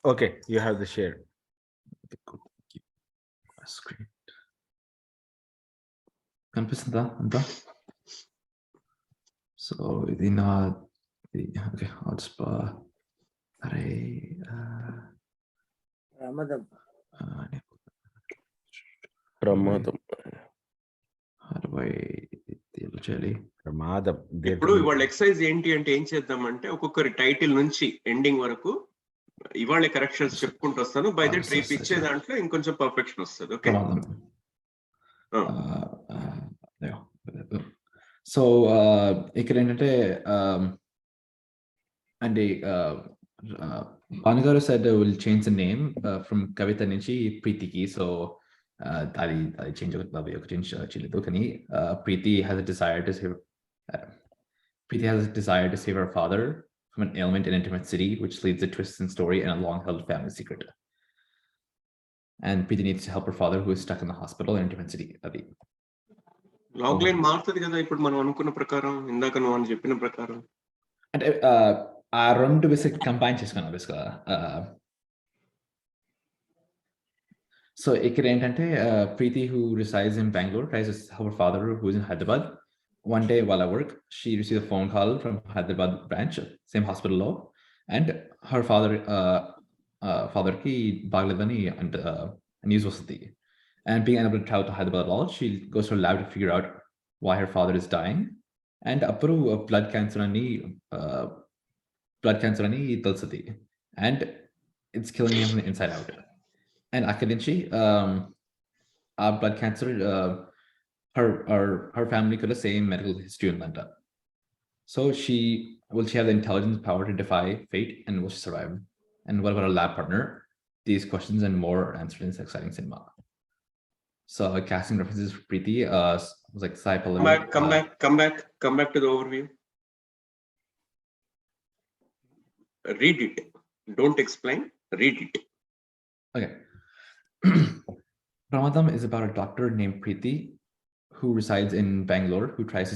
Okay, you have the share. Screen కనిపిస్తుందా అంతా? So ఇది నా ఓకే అరే ప్రమాదం ప్రమాదం చేయాలి ప్రమాదం. ఇప్పుడు ఇవాళ ఎక్సర్సైజ్ ఏంటి అంటే ఏం చేద్దామంటే ఒక్కొక్కరి టైటిల్ నుంచి ఎండింగ్ వరకు ఇవాళ కరెక్షన్స్ చెప్పుకుంటూ వస్తాను. బై దట్ రేపు ఇచ్చే దాంట్లో ఇంకొంచెం పర్ఫెక్షన్ వస్తుంది. ఓకే, సో ఇక్కడ ఏంటంటే అంటే భానుగారు said will change the name from కవిత నుంచి ప్రీతికి. సో అది చేంజ్ చేయలేదు, కానీ ప్రీతి has a desire to save her father from an ailment in intimate city, which leads to twists in story and a long-held family secret. And Preeti needs to help her father, who is stuck in the hospital in intimate city. అది long line మారుతుంది కదా ఇప్పుడు మనం అనుకున్న ప్రకారం, ఇందాక నువ్వు చెప్పిన ప్రకారం. అంటే ఆ రెండు బేసిక్ కంబైన్ చేసుకున్నాం బేసిక్గా. సో ఇక్కడ ఏంటంటే ప్రీతి, who resides in Bangalore, tries to help her father, who is in Hyderabad. One day while at work, she received a phone call from Hyderabad branch, same hospital law, and her father ki bagledani and news వస్తుంది. And being unable to travel to Hyderabad at all, she goes to a lab to figure out why her father is dying. And appudu blood cancer ani తెలుస్తుంది, and it's killing him from the inside out. And అక్కడి నుంచి ఆ blood cancer her family could have same medical history ఉందంట. So will she have the intelligence power to defy fate, and will she survive? And what about a lab partner? These questions and more are answered in this exciting cinema. So casting references for Preeti was like Sai Pallavi. Come back to the overview. Read it. Don't explain. Read it. Okay. Pramadam is about a doctor named Preeti who resides in Bangalore, who tries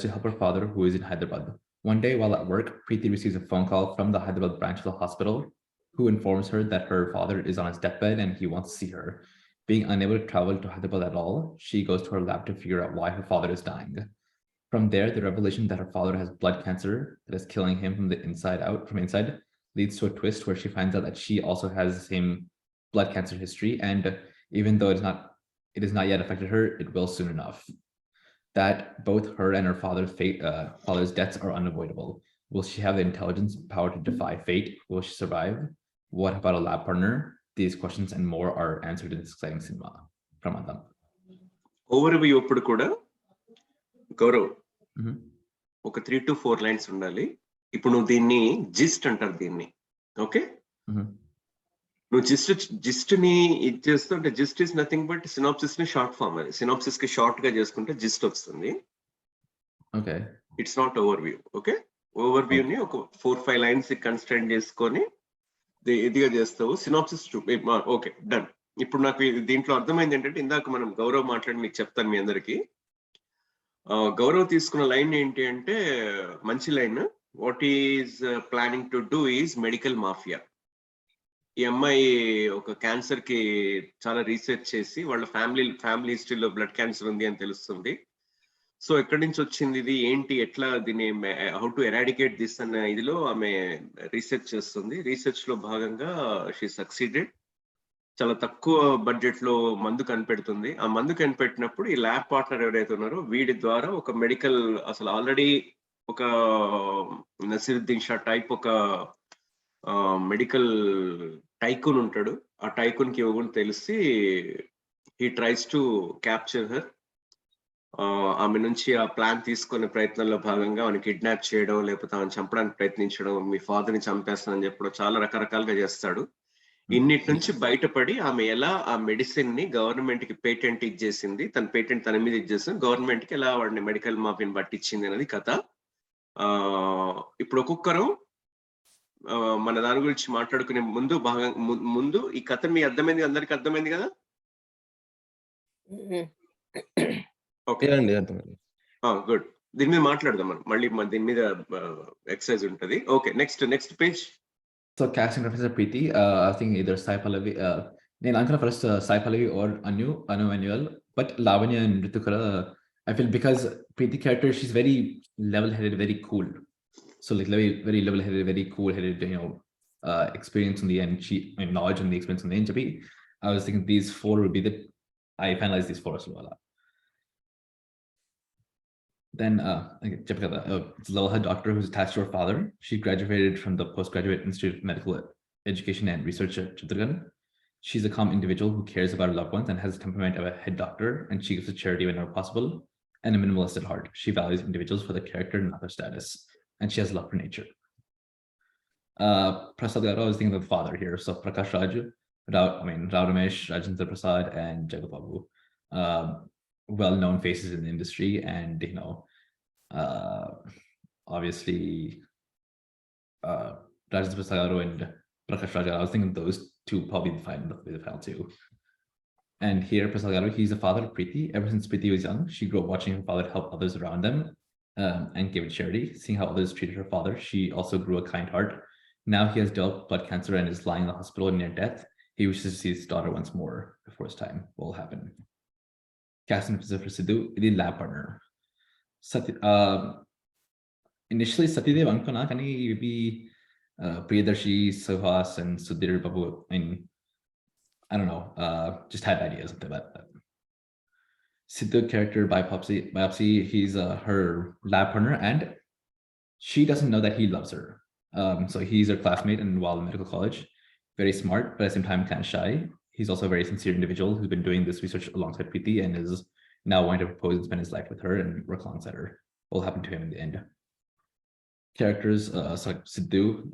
to help her father, who is in Hyderabad. One day while at work, Preeti receives a phone call from the Hyderabad branch of the hospital, who informs her that her father is on his deathbed and he wants to see her. Being unable to travel to Hyderabad at all, she goes to her lab to figure out why her father is dying. From there, the revelation that her father has blood cancer that is killing him from inside leads to a twist where she finds out that she also has the same blood cancer history, and even though it has not yet affected her, it will soon enough. That both her and her father's deaths are unavoidable. Will she have the intelligence power to defy fate? Will she survive? What about a lab partner? These questions and more are answered in this exciting cinema. Pramadam. Overview ఇప్పుడు కూడా గౌరవ్ ఒక 3 to 4 lines ఉండాలి. ఇప్పుడు నువ్వు దీన్ని gist అంటారు దీన్ని. Okay, నువ్వు జిస్ట్ ని ఇది చేస్తుంటే gist is nothing but synopsis ని షార్ట్ ఫామ్. అది సినాప్సిస్ కి షార్ట్ గా చేసుకుంటే జిస్ట్ వస్తుంది. Okay, it's not overview. Okay, overview ని ఒక 4-5 లైన్స్ కన్స్ట్రైన్ చేసుకొని ఇదిగా చేస్తావు. Synopsis okay done. ఇప్పుడు నాకు దీంట్లో అర్థమైంది ఏంటంటే ఇందాక మనం గౌరవ్ మాట్లాడి మీకు చెప్తాను మీ అందరికి. గౌరవ్ తీసుకున్న లైన్ ఏంటి అంటే మంచి line. What is planning to do is medical mafia. ఈ అమ్మాయి ఒక క్యాన్సర్ కి చాలా రీసెర్చ్ చేసి వాళ్ళ ఫ్యామిలీ హిస్టరీలో బ్లడ్ క్యాన్సర్ ఉంది అని తెలుస్తుంది. సో ఎక్కడి నుంచి వచ్చింది ఇది ఏంటి ఎట్లా దీన్ని హౌ టు ఎరాడికేట్ దిస్ అన్న ఇదిలో ఆమె రీసెర్చ్ చేస్తుంది. రీసెర్చ్ లో భాగంగా షీ సక్సీడెడ్. చాలా తక్కువ బడ్జెట్ లో మందు కనిపెడుతుంది. ఆ మందు కనిపెట్టినప్పుడు ఈ ల్యాబ్ పార్ట్నర్ ఎవరైతే ఉన్నారో వీడి ద్వారా ఒక మెడికల్ అసలు ఆల్రెడీ ఒక నసీరుద్దీన్ షా టైప్ ఒక మెడికల్ టైకూన్ ఉంటాడు. ఆ టైకూన్ కి ఇవ్వకుండా తెలిసి he tries to capture her. ఆమె నుంచి ఆ ప్లాన్ తీసుకునే ప్రయత్నంలో భాగంగా ఆమెను కిడ్నాప్ చేయడం, లేకపోతే ఆమెను చంపడానికి ప్రయత్నించడం, మీ ఫాదర్ ని చంపేస్తానని చెప్పడం చాలా రకరకాలుగా చేస్తాడు. ఇన్నిటి నుంచి బయటపడి ఆమె ఎలా ఆ మెడిసిన్ ని గవర్నమెంట్ కి పేటెంట్ ఇచ్చేసింది, తన పేటెంట్ తన మీద ఇచ్చేసింది, గవర్నమెంట్ కి ఎలా వాడిని మెడికల్ మాఫియాని పట్టించింది అనేది కథ. ఇప్పుడు ఒక్కొక్కరు మన దాని గురించి మాట్లాడుకునే ముందు ఈ కథ మీ అర్థమైంది, అందరికి అర్థమైంది కదా? ఓకే అండి, అర్థమైంది. గుడ్. దీని మీద మాట్లాడదాం మనం మళ్ళీ. దీని మీద ఎక్సర్సైజ్ ఉంటది. Okay, next page. So casting references are Preeti. I think either Sai Pallavi. నేను అనుకున్న first Sai Pallavi or Anu Manuel, but Lavanya and Ritukara, I feel because Preeti character, she's very level-headed, very cool. So like very level-headed, very cool-headed, experience in the end. Knowledge and the experience in the end. I was thinking these four would be the. I finalized these four as well. Then Zalha doctor who's attached to her father. She graduated from the Postgraduate Institute of Medical Education and Research at Chittorgarh. She's a calm individual who cares about her loved ones and has the temperament of a head doctor, and she gives to charity whenever possible, and a minimalist at heart. She values individuals for their character, not their status, and she has love for nature. Prasad Garu, I was thinking of the father here. So Prakash Raj, Rao Ramesh, Rajendra Prasad, and Jagat Babu. Well-known faces in the industry, and obviously Rajendra Prasad and Prakash Raj. I was thinking those two probably the final two. And here Prasad Garu, he's the father of Preeti. Ever since Preeti was young, she grew up watching her father help others around them and give to charity. Seeing how others treated her father, she also grew a kind heart. Now he has developed blood cancer and is lying in the hospital near death. He wishes to see his daughter once more before his time will happen. Casting for Sidhu, the lab partner. Initially, Satyadev Ankana, can he be Priyadarshi, Suhas, and Sudhir Babu? I don't know, just had ideas about that. Sidhu character biopsy, he's her lab partner, and she doesn't know that he loves her. So he's her classmate and while in medical college, very smart, but at the same time kind of shy. He's also a very sincere individual who's been doing this research alongside Preeti and is now wanting to propose and spend his life with her and work alongside her. What will happen to him in the end? Characters, Sidhu,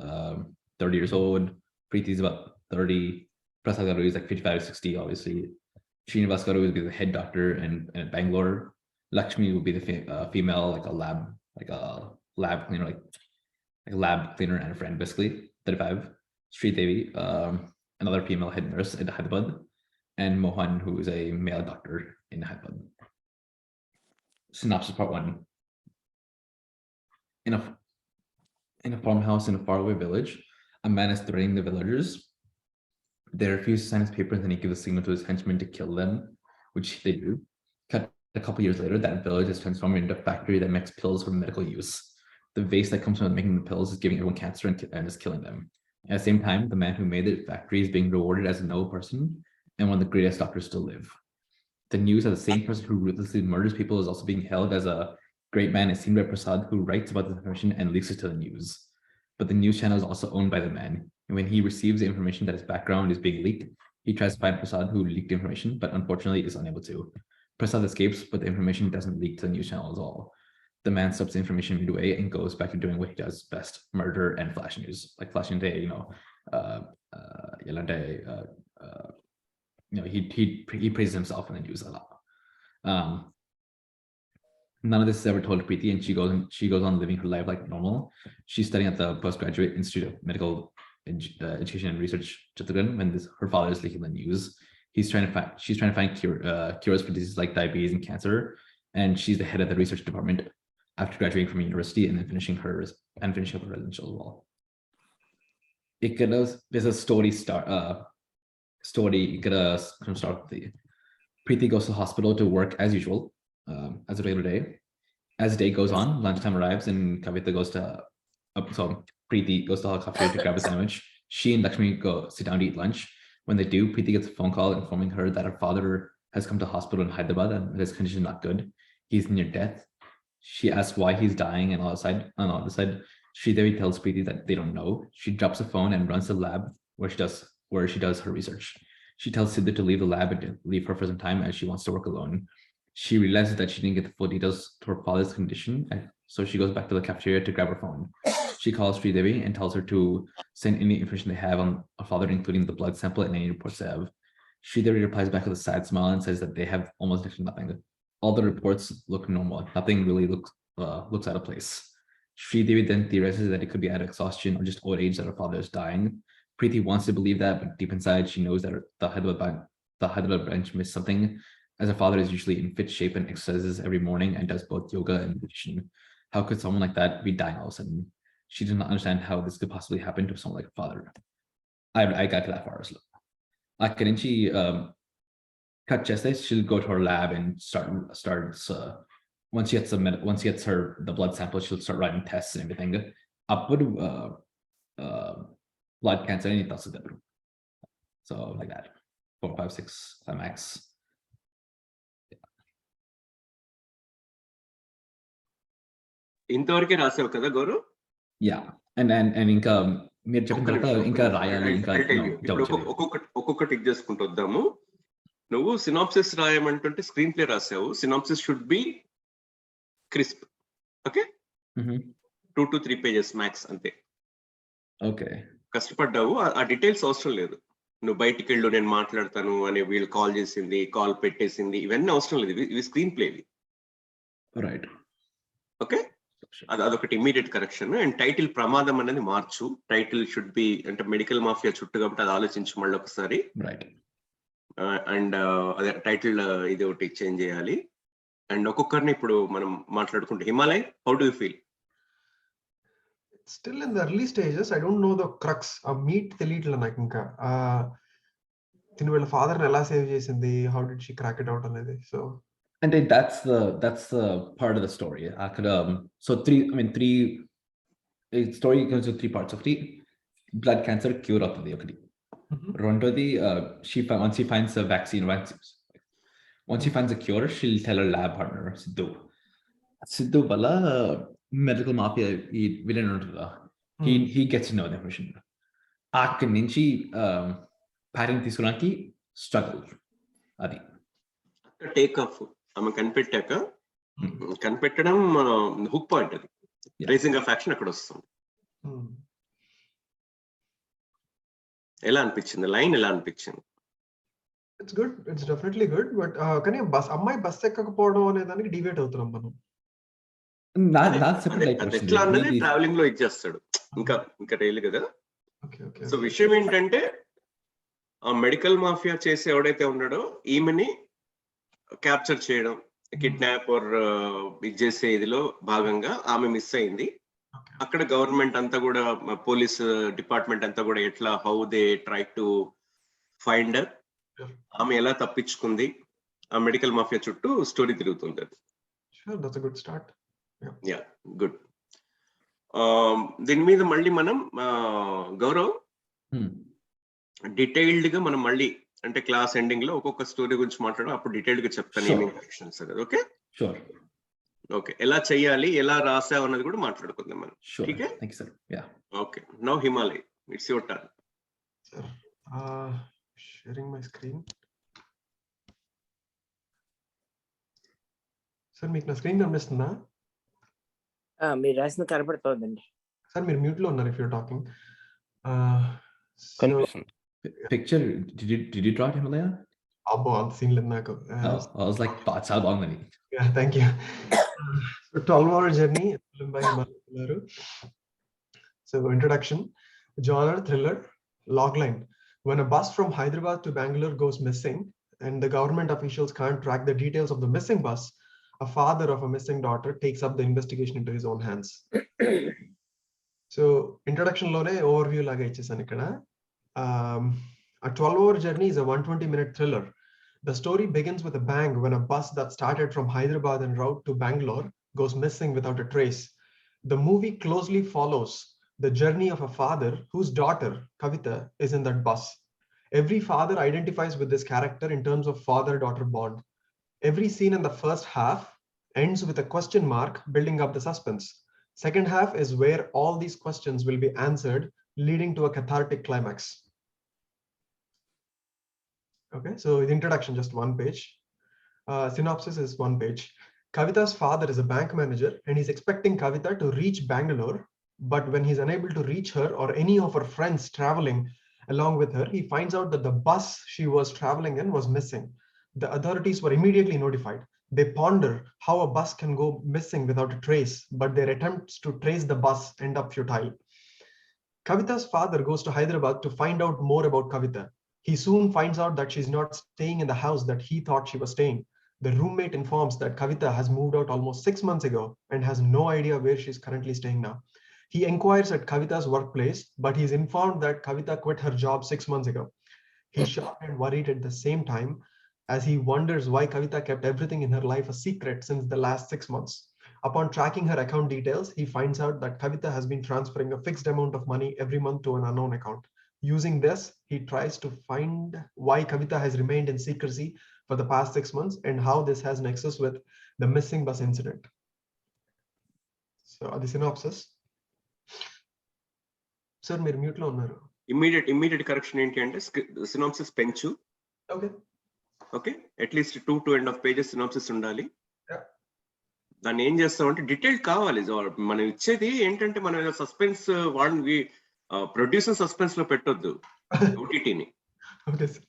30 years old, Preeti's about 30, Prasad Garu is like 55 to 60, obviously. Srinivas Garu will be the head doctor in Bangalore. Lakshmi will be the female, like a lab cleaner, like a lab cleaner and a friend, basically. 35. Sri Devi, another female head nurse in Hyderabad, and Mohan, who is a male doctor in Hyderabad. Synopsis part 1. In a farmhouse in a faraway village, a man is threatening the villagers. They refuse to sign his papers, and he gives a signal to his henchmen to kill them, which they do. Cut a couple years later, that village is transformed into a factory that makes pills for medical use. The waste that comes from making the pills is giving everyone cancer and is killing them. At the same time, the man who made the factory is being rewarded as a noble person and one of the greatest doctors to live. The news that the same person who ruthlessly murders people is also being held as a great man is seen by Prasad, who writes about this information and leaks it to the news. But the news channel is also owned by the man. And when he receives the information that his background is being leaked, he tries to find Prasad, who leaked the information, but unfortunately is unable to. Prasad escapes, but the information doesn't leak to the news channel at all. The man stops the information midway and goes back to doing what he does best: murder and flash news. Like Flash Day, he praises himself in the news a lot. None of this is ever told to Preeti, and she goes on living her life like normal. She's studying at the Postgraduate Institute of Medical Education and Research, Chittorgarh, when her father is leaking the news. She's trying to find cures for diseases like diabetes and cancer, and she's the head of the research department after graduating from university and then finishing her residential as well. There's a story start with the Preeti goes to the hospital to work as usual, as a regular day. As the day goes on, lunchtime arrives and Kavita goes to Preeti goes to her cafeteria to grab a sandwich. She and Lakshmi go sit down to eat lunch. When they do, Preeti gets a phone call informing her that her father has come to hospital in Hyderabad and his condition is not good. He's near death. She asks why he's dying, and on the other side, Sridevi tells Preeti that they don't know. She drops the phone and runs to the lab where she does her research. She tells Sidhu to leave the lab and to leave her for some time as she wants to work alone. She realizes that she didn't get the full details to her father's condition, and so she goes back to the cafeteria to grab her phone. She calls Sridevi and tells her to send any information they have on her father, including the blood sample and any reports they have. Sridevi replies back with a sad smile and says that they have almost nothing. All the reports look normal. Nothing really looks out of place. Sridevi then theorizes that it could be out of exhaustion or just old age that her father is dying. Preeti wants to believe that, but deep inside, she knows that the Hyderabad branch missed something, as her father is usually in fit shape and exercises every morning and does both yoga and meditation. How could someone like that be dying all of a sudden? she did not understand how this could possibly happen to someone like a father. I got to that far as well. అక్కడి నుంచి cut చేస్తే she'll go to her lab and starts once she gets the blood sample, she'll start writing tests and everything. అప్పుడు blood cancer అని తెలుస్తుంది. So like that 4, 5, 6 max. ఇంతవరకే రాసావు కదా Gaurav? Yeah, and ఇంకా మీరు చెప్పిన తర్వాత ఇంకా రాయాలి, ఇంకా ఒక్కొక్కటి చేసుకుంటూ వద్దాము. నువ్వు సినాప్సిస్ రాయమంటుంటే స్క్రీన్ ప్లే రాసావు. Synopsis should be crisp. Okay, 2 to 3 pages max అంతే. ఓకే, కష్టపడ్డావు. ఆ డీటెయిల్స్ అవసరం లేదు. నువ్వు బయటికి వెళ్ళు, నేను మాట్లాడతాను అని వీళ్ళు కాల్ చేసింది, కాల్ పెట్టేసింది, ఇవన్నీ అవసరం లేదు. ఇవి స్క్రీన్ ప్లే. రైట్. ఓకే, అదొకటి ఇమీడియట్ కరెక్షన్. అండ్ టైటిల్ ప్రమాదం అనేది మార్చు. టైటిల్ షుడ్ బి, అంటే మెడికల్ మాఫియా చుట్టూ కాబట్టి అది ఆలోచించు మళ్ళీ ఒకసారి. రైట్. అండ్ అదే టైటిల్ ఇది ఒకటి చేంజ్ చేయాలి. అండ్ ఒక్కొక్కరిని ఇప్పుడు మనం మాట్లాడుకుంటే, Himalaya, how do you feel? Still in the early stages. I don't know the crux. A meat తెలియట్లే నాకు ఇంకా. తిను వీళ్ళ ఫాదర్ని ఎలా సేవ్ చేసింది, how did she crack it out అనేది. So and that's the part of the story. So three story goes to 3 parts. ఒకటి blood cancer cure అవుతుంది ఒకటి. రెండోది once she finds a vaccine, once she finds a cure, she'll tell her lab partner Sidhu వల్ల medical mafia ఈ villain ఉంటుందా, he gets to know the information. అక్కడి నుంచి parent తీసుకోవడానికి స్ట్రగుల్. అది టేక్ ఆఫ్. ఆమె కనిపెట్టడం హుక్ పాయింట్. అది రేసింగ్ ఆఫ్ యాక్షన్ అక్కడ వస్తుంది. ఎలా అనిపించింది లైన్? ఎలా అనిపించింది? It's good, it's definitely good. But కానీ అమ్మాయి బస్ ఎక్కకపోవడం అనే దానికి డిబేట్ అవుతున్నాం మనం. ఎట్లా అన్నది ట్రావెలింగ్ లో ఇచ్చేస్తాడు. ఇంకా రైలు కదా. సో విషయం ఏంటంటే, ఆ మెడికల్ మాఫియా చేసి ఎవడైతే ఉన్నాడో ఈమెని క్యాప్చర్ చేయడం, కిడ్నాప్ ఆర్ ఇది చేసే ఇదిలో భాగంగా ఆమె మిస్ అయింది. అక్కడ గవర్నమెంట్ అంతా కూడా, పోలీస్ డిపార్ట్మెంట్ అంతా కూడా ఎట్లా, how they try to find her, ఆమె ఎలా తప్పించుకుంది, ఆ మెడికల్ మాఫియా చుట్టూ స్టోరీ తిరుగుతుంది. Yeah, good. దీని మీద మళ్ళీ మనం గౌరవ్ డీటెయిల్డ్ గా మనం మళ్ళీ, అంటే క్లాస్ ఎండింగ్ లో ఒక్కొక్క స్టోరీ గురించి మాట్లాడడం, అప్పుడు డీటెయిల్డ్ గా చెప్తాను. ఓకే, ఓకే, ఎలా చెయ్యాలి, ఎలా రాసావు అన్నది కూడా మాట్లాడుకుందాం మనం. Okay, now Himalaya, it's your turn. Sharing my screen. Sir మీకు నా స్క్రీన్ కనిపిస్తుందా? మీరు రాసిన కనపడుతోందండి సార్. మీరు మ్యూట్ లో ఉన్నారు if you're talking. Picture, did you draw it, Himalaya? అబ్బో, అంత సీన్ లేదు నాకు. I was like, చాలా బాగుంది. Yeah, thank you. So 12-hour journey by Himalaya. So introduction, genre thriller, logline. When a bus from Hyderabad to Bangalore goes missing and the government officials can't track the details of the missing bus, a father of a missing daughter takes up the investigation into his own hands. So introduction lone overview laga ichesanu ikkada. A 12-hour journey is a 120-minute thriller. The story begins with a bang when a bus that started from Hyderabad en route to Bangalore goes missing without a trace. The movie closely follows the journey of a father whose daughter, Kavita, is in that bus. Every father identifies with this character in terms of father-daughter bond. Every scene in the first half ends with a question mark building up the suspense. Second half is where all these questions will be answered, leading to a cathartic climax. Okay, so the introduction, just 1 page. Synopsis is 1 page. Kavita's father is a bank manager and he's expecting Kavita to reach Bangalore, but when he's unable to reach her or any of her friends traveling along with her, he finds out that the bus she was traveling in was missing. The authorities were immediately notified. They ponder how a bus can go missing without a trace, but their attempts to trace the bus end up futile. Kavita's father goes to Hyderabad to find out more about Kavita. He soon finds out that she's not staying in the house that he thought she was staying. The roommate informs that Kavita has moved out almost 6 months ago and has no idea where she's currently staying now. He inquires at Kavita's workplace, but he's informed that Kavita quit her job 6 months ago. He's shocked and worried at the same time, as he wonders why Kavita kept everything in her life a secret since the last 6 months. Upon tracking her account details, he finds out that Kavita has been transferring a fixed amount of money every month to an unknown account. Using this, he tries to find why Kavita has remained in secrecy for the past 6 months and how this has nexus with the missing bus incident. So, the synopsis. Sir, మీరు mute లో ఉన్నారు. Immediate correction ఏంటి అంటే synopsis పెంచు. Okay. Okay, at least 2.5 pages synopsis ఉండాలి. Yeah. దాన్ని ఏం చేస్తామంటే డీటెయిల్ కావాలి. మనం ఇచ్చేది ఏంటంటే మనం సస్పెన్స్ వాడిని ప్రొడ్యూసర్ సస్పెన్స్ లో పెట్టొద్దు. ఓటీటీని Okay, sir.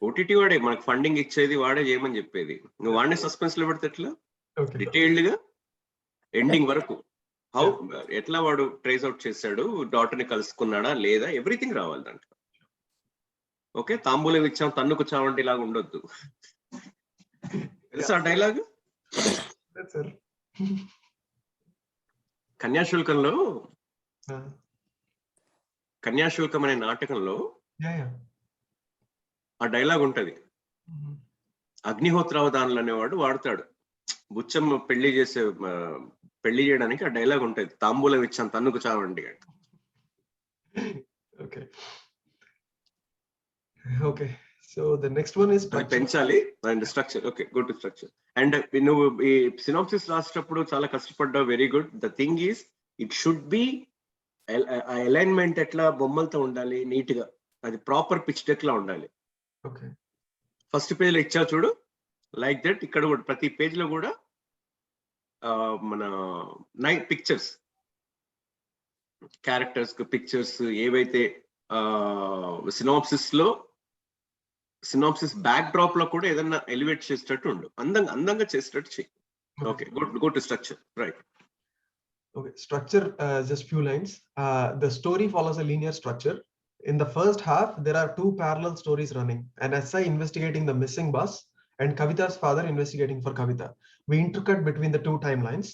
ఓటీటీ వాడే మనకు ఫండింగ్ ఇచ్చేది, వాడే చేయమని చెప్పేది. నువ్వు వాడిని సస్పెన్స్ లో పెడితే ఎట్లా? Okay. డీటెయిల్డ్ గా ఎండింగ్ వరకు ఎట్లా వాడు ట్రేస్ అవుట్ చేశాడు, డాటర్ ని కలుసుకున్నాడా లేదా, ఎవ్రీథింగ్ రావాలి దాంట్లో. ఓకే, తాంబూలం ఇచ్చాం తన్నుకు చావండి లాగా ఉండొద్దు. తెలుసా డైలాగ్? That's sir. కన్యాశుల్కంలో కన్యాశుల్కం అనే నాటకంలో Yeah. ఆ డైలాగ్ ఉంటది. Mhm. అగ్నిహోత్రావధానులు అనేవాడు వాడతాడు. బుచ్చమ్మ పెళ్లి చేయడానికి ఆ డైలాగ్ ఉంటది, తాంబూలం ఇచ్చాం తన్నుకు చావండి. Okay. Okay. So the next one is structure. పెంచాలి and structure. Okay, good to structure. And నువ్వు ఈ సినాప్సిస్ రాసేటప్పుడు చాలా కష్టపడ్డావు, very good. The thing is it should be alignment ఎట్లా బొమ్మలతో ఉండాలి, నీట్ గా, అది ప్రాపర్ పిచ్ డెక్ లా ఉండాలి. Okay. ఫస్ట్ పేజ్ లో ఇచ్చావు చూడు, లైక్ దట్. ఇక్కడ కూడా ప్రతి పేజ్ లో కూడా మన పిక్చర్స్, క్యారెక్టర్స్ పిక్చర్స్ ఏవైతే సినాప్సిస్ బ్యాక్ డ్రాప్ లో కూడా ఏదన్నా ఎలివేట్ చేసేటట్టు ఉండు, అందంగా చేసేటట్టు చెయ్యి. Okay, good to structure. Right. Okay, structure, just few lines. The story follows a linear structure. In the first half, there are two parallel stories running: an SI investigating the missing bus and Kavita's father investigating for Kavita. We intercut between the two timelines.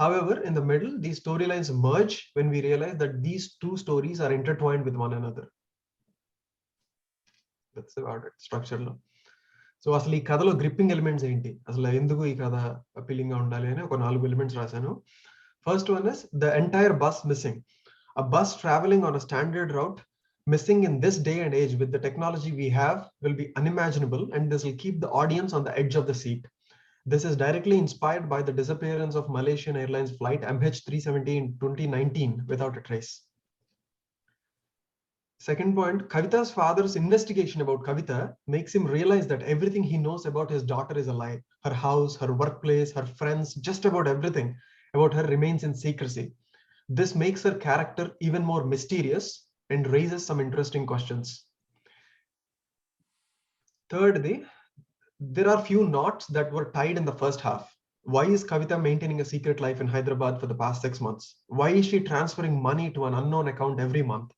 However, in the middle, these storylines merge when we realize that these two stories are intertwined with one another. That's about it, structure lo. So asli ee kadalo gripping elements enti, asla enduku ee kada appealing ga undali ani oka 4 elements rasanu. First one is the entire bus missing. A bus traveling on a standard route missing in this day and age with the technology we have will be unimaginable, and this will keep the audience on the edge of the seat. This is directly inspired by the disappearance of Malaysian Airlines flight MH370 in 2019 without a trace. Second point, Kavita's father's investigation about Kavita makes him realize that everything he knows about his daughter is a lie. Her house, her workplace, her friends, just about everything about her remains in secrecy. This makes her character even more mysterious and raises some interesting questions. Thirdly, there are few knots that were tied in the first half. Why is Kavita maintaining a secret life in Hyderabad for the past 6 months? Why is she transferring money to an unknown account every month?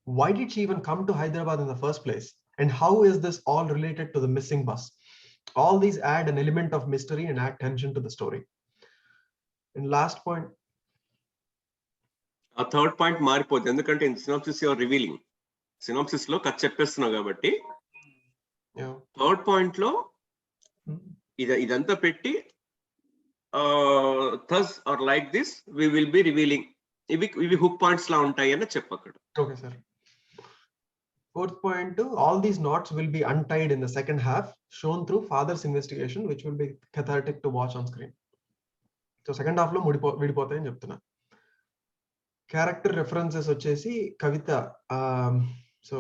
Why did she even come to Hyderabad in the first place? And how is this all related to the missing bus? All these add an element of mystery and add tension to the story. And last point. ఆ third point మారిపోతుంది, ఎందుకంటే synopsis your revealing. Synopsis లో కథ చెప్పేస్తున్నావు కాబట్టి third point లో ఇదంతా పెట్టి thus or like this we will be revealing, ఇవి హుక్ పాయింట్స్ లా ఉంటాయి అని చెప్పక్కడ. Okay, sir. Fourth point, all these knots will be untied in the second half, shown through father's investigation, which will be cathartic to watch on screen. So second half lo విడిపోతాయని చెప్తున్నా. Character references వచ్చేసి కవిత. So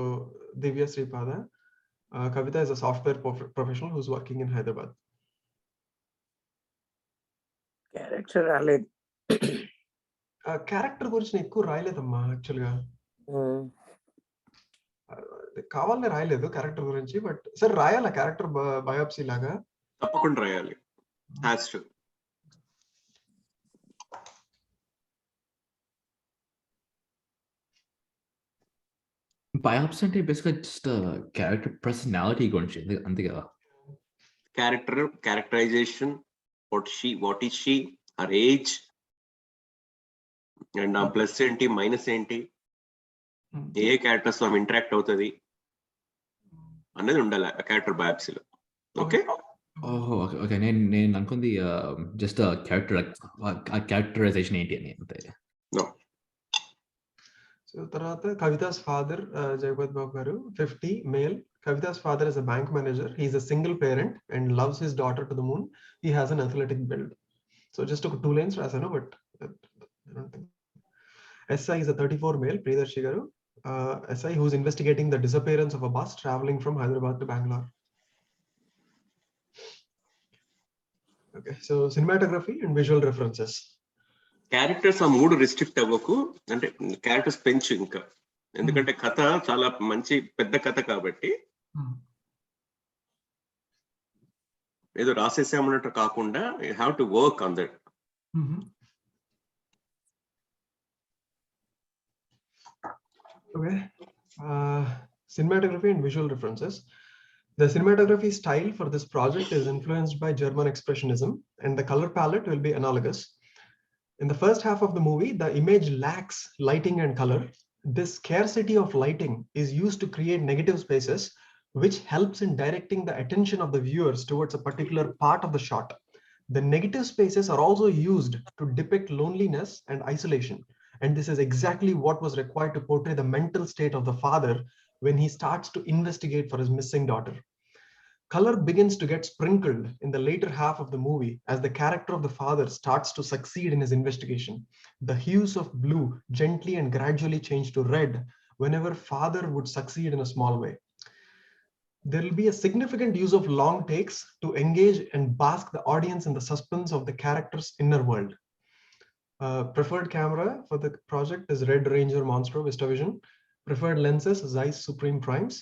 Divya Sripada, Kavita is a software professional who's working in Hyderabad. Character రాలేదు. Character గురించి ఎక్కువ రాయలేదమ్మా యాక్చువల్గా. కావాలని రాయలేదు character గురించి, but sir రాయాలా character biopsy లాగా? తప్పకుండా రాయాలి. Has to. Biopsy అంటే బేసిక్గా జస్ట్ క్యారెక్టర్ పర్సనాలిటీ గురించి అంతే కదా. Characterisation, what is she, her age, and ఆ ప్లస్ ఏంటి మైనస్ ఏంటి, ఏ క్యారెక్టర్స్ లో ఇంటరాక్ట్ అవుతుంది అనేది ఉండాలి ఆ క్యారెక్టర్ బయాప్సీలో. ఓకే ఓహో ఓకే ఓకే నేను అనుకుంది జస్ట్ క్యారెక్టరైజేషన్ ఏంటి అని అంతే. సో తర్వాత కవితా's father, జగపతి బాబు గారు, 50, male. Kavita's father is a bank manager. He's a single parent and loves his daughter to the moon. He has an athletic build. So just took 2 lines rasano, but I don't think. SI is a 34, male, Priyadarshi garu. SI who's investigating the disappearance of a bus traveling from Hyderabad to Bangalore. Okay, so cinematography and visual references. Characters ఆ 3 restrict అవ్వకు, అంటే characters పెంచు ఇంకా, ఎందుకంటే కథ చాలా మంచి పెద్ద కథ కాబట్టి ఏదో రాసేసామన్నట్టు కాకుండా you have to work on that. Okay, cinematography and visual references. The cinematography style for this project is influenced by German Expressionism, and the color palette will be analogous. In the first half of the movie, the image lacks lighting and color. This scarcity of lighting is used to create negative spaces, which helps in directing the attention of the viewers towards a particular part of the shot. The negative spaces are also used to depict loneliness and isolation. And this is exactly what was required to portray the mental state of the father when he starts to investigate for his missing daughter. Color begins to get sprinkled in the later half of the movie as the character of the father starts to succeed in his investigation. The hues of blue gently and gradually change to red whenever father would succeed in a small way. There will be a significant use of long takes to engage and bask the audience in the suspense of the character's inner world. Preferred camera for the project is Red Ranger Monstro VistaVision. Preferred lenses Zeiss Supreme Primes.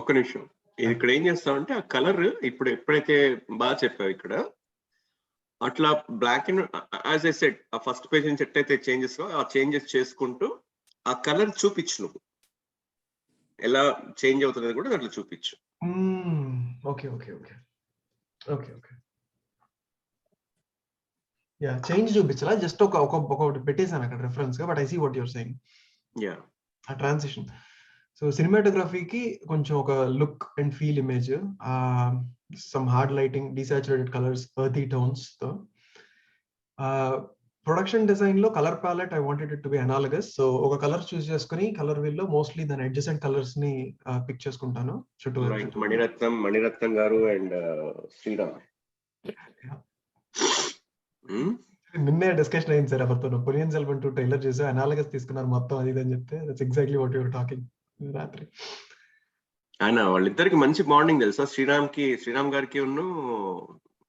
ఒక నిమిషం, ఇక్కడ ఏం చేస్తామంటే ఆ colour ఇప్పుడు ఎప్పుడైతే బాగా చెప్పావు ఇక్కడ, అట్లా block and as I said ఆ ఫస్ట్ పేజ్ నుంచి ఎట్టయితే చేంజెస్ ఆ చేంజెస్ చేసుకుంటూ ఆ కలర్ చూపించు, నువ్వు ఎలా చేంజ్ అవుతుంది కూడా దాంట్లో చూపించు. Okay. Yeah, change చూపించలా, జస్ట్ ఒకటి పెట్టేసాను అక్కడ రెఫరెన్స్ గా, but I see what your saying. Yeah, ఆ ట్రాన్సిషన్. సో సినిమాటోగ్రఫీకి కొంచెం ఒక look and feel image, some hard lighting, desaturated colours, earthy tones తో. ప్రొడక్షన్ డిజైన్ లో colour palette I wanted it to be analogous. So ఒక colour choose చేసుకుని colour wheel లో mostly దాని అడ్జసెంట్ కలర్స్ ని పిక్ చేసుకుంటాను చుట్టూ. మణిరత్నం గారు అండ్ శ్రీరామ్. నిన్నే డిస్కషన్ అయింది సార్ ఎవరితో, పొలియన్ సెల్వన్ 2 ట్రైలర్ చేసి అనాలగస్ తీసుకున్నారు మొత్తం అది అని చెప్తే, that's exactly what your talking రాత్రి. ఆయన వాళ్ళిద్దరికి మంచి బాండింగ్ తెలుసా, శ్రీరామ్ గారికి ఉన్ను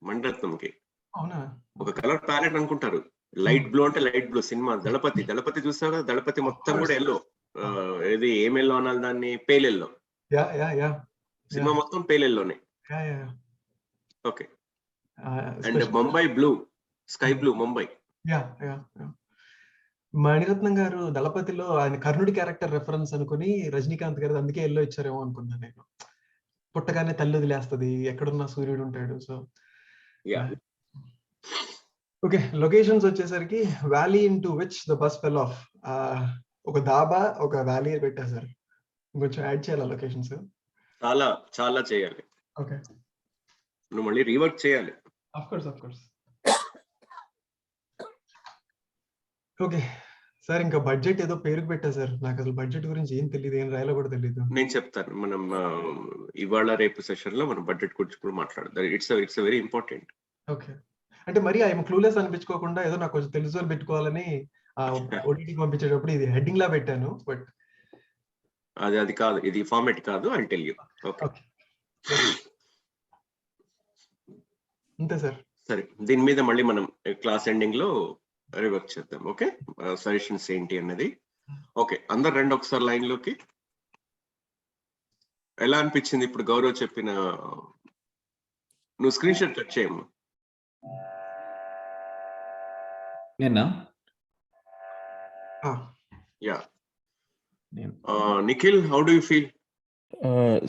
మణిరత్నంకి. అవునా? ఒక కలర్ ప్యాలెట్ అనుకుంటారు, లైట్ బ్లూ అంటే లైట్ బ్లూ. సినిమా దళపతి చూసావు కదా, దళపతి మొత్తం కూడా ఎల్లో, ఏది ఏం ఎల్లో అనాలి దాన్ని, పేల్ ఎల్లో. సినిమా మొత్తం పేల్ ఎల్లోనే. Okay, and Mumbai blue, sky blue Mumbai. Mani Ratnam garu దళపతిలో ఆయన కర్ణుడి క్యారెక్టర్ రెఫరెన్స్ అనుకుని రజనీకాంత్ గారు అందుకే ఎల్లో ఇచ్చారేమో అనుకున్నాను నేను. పుట్టగానే తల్లి వదిలేస్తుంది, ఎక్కడున్నా సూర్యుడు ఉంటాడు. సో ఓకే, లొకేషన్స్ వచ్చేసరికి valley into which the bus fell off. ఒక దాబా, ఒక వ్యాలీ పెట్టేశారు. కొంచెం యాడ్ చేయాలి లొకేషన్స్. చాలా చాలా చేయాలి. ఓకే, నువ్వు మళ్ళీ రీవర్క్ చేయాలి. Of course. ఓకే సార్, ఇంకా బడ్జెట్ ఏదో పేరుకు పెట్టా సార్, నాకు అసలు బడ్జెట్ గురించి ఏం తెలియదు, ఏం రాయాలో కూడా తెలియదు. నేను చెప్తాను, మనం ఇవాళ రేపు సెషన్ లో మనం బడ్జెట్ గురించి కూడా మాట్లాడదాం. It's very important. ఓకే, అంటే మరి ఐఎమ్ క్లూలెస్ అనిపించుకోకుండా ఏదో నాకు కొంచెం తెలుసు అని పెట్టుకోవాలని ఓటీటీకి పంపించేటప్పుడు ఇది హెడ్డింగ్ లా పెట్టాను, బట్ అది కాదు, ఇది ఫార్మాట్ కాదు. I tell you. ఓకే, అంతే సార్. సరే, దీని మీద మళ్ళీ మనం క్లాస్ ఎండింగ్ లో రివర్క్ చేద్దాం. ఓకే, సజెషన్స్ ఏంటి అన్నది. ఓకే, అందరు రండి ఒకసారి లైన్ లోకి. ఎలా అనిపించింది ఇప్పుడు గౌరవ్ చెప్పిన? నువ్వు స్క్రీన్ షాట్ కట్ చేయము. Yeah, Nikhil, how do you feel?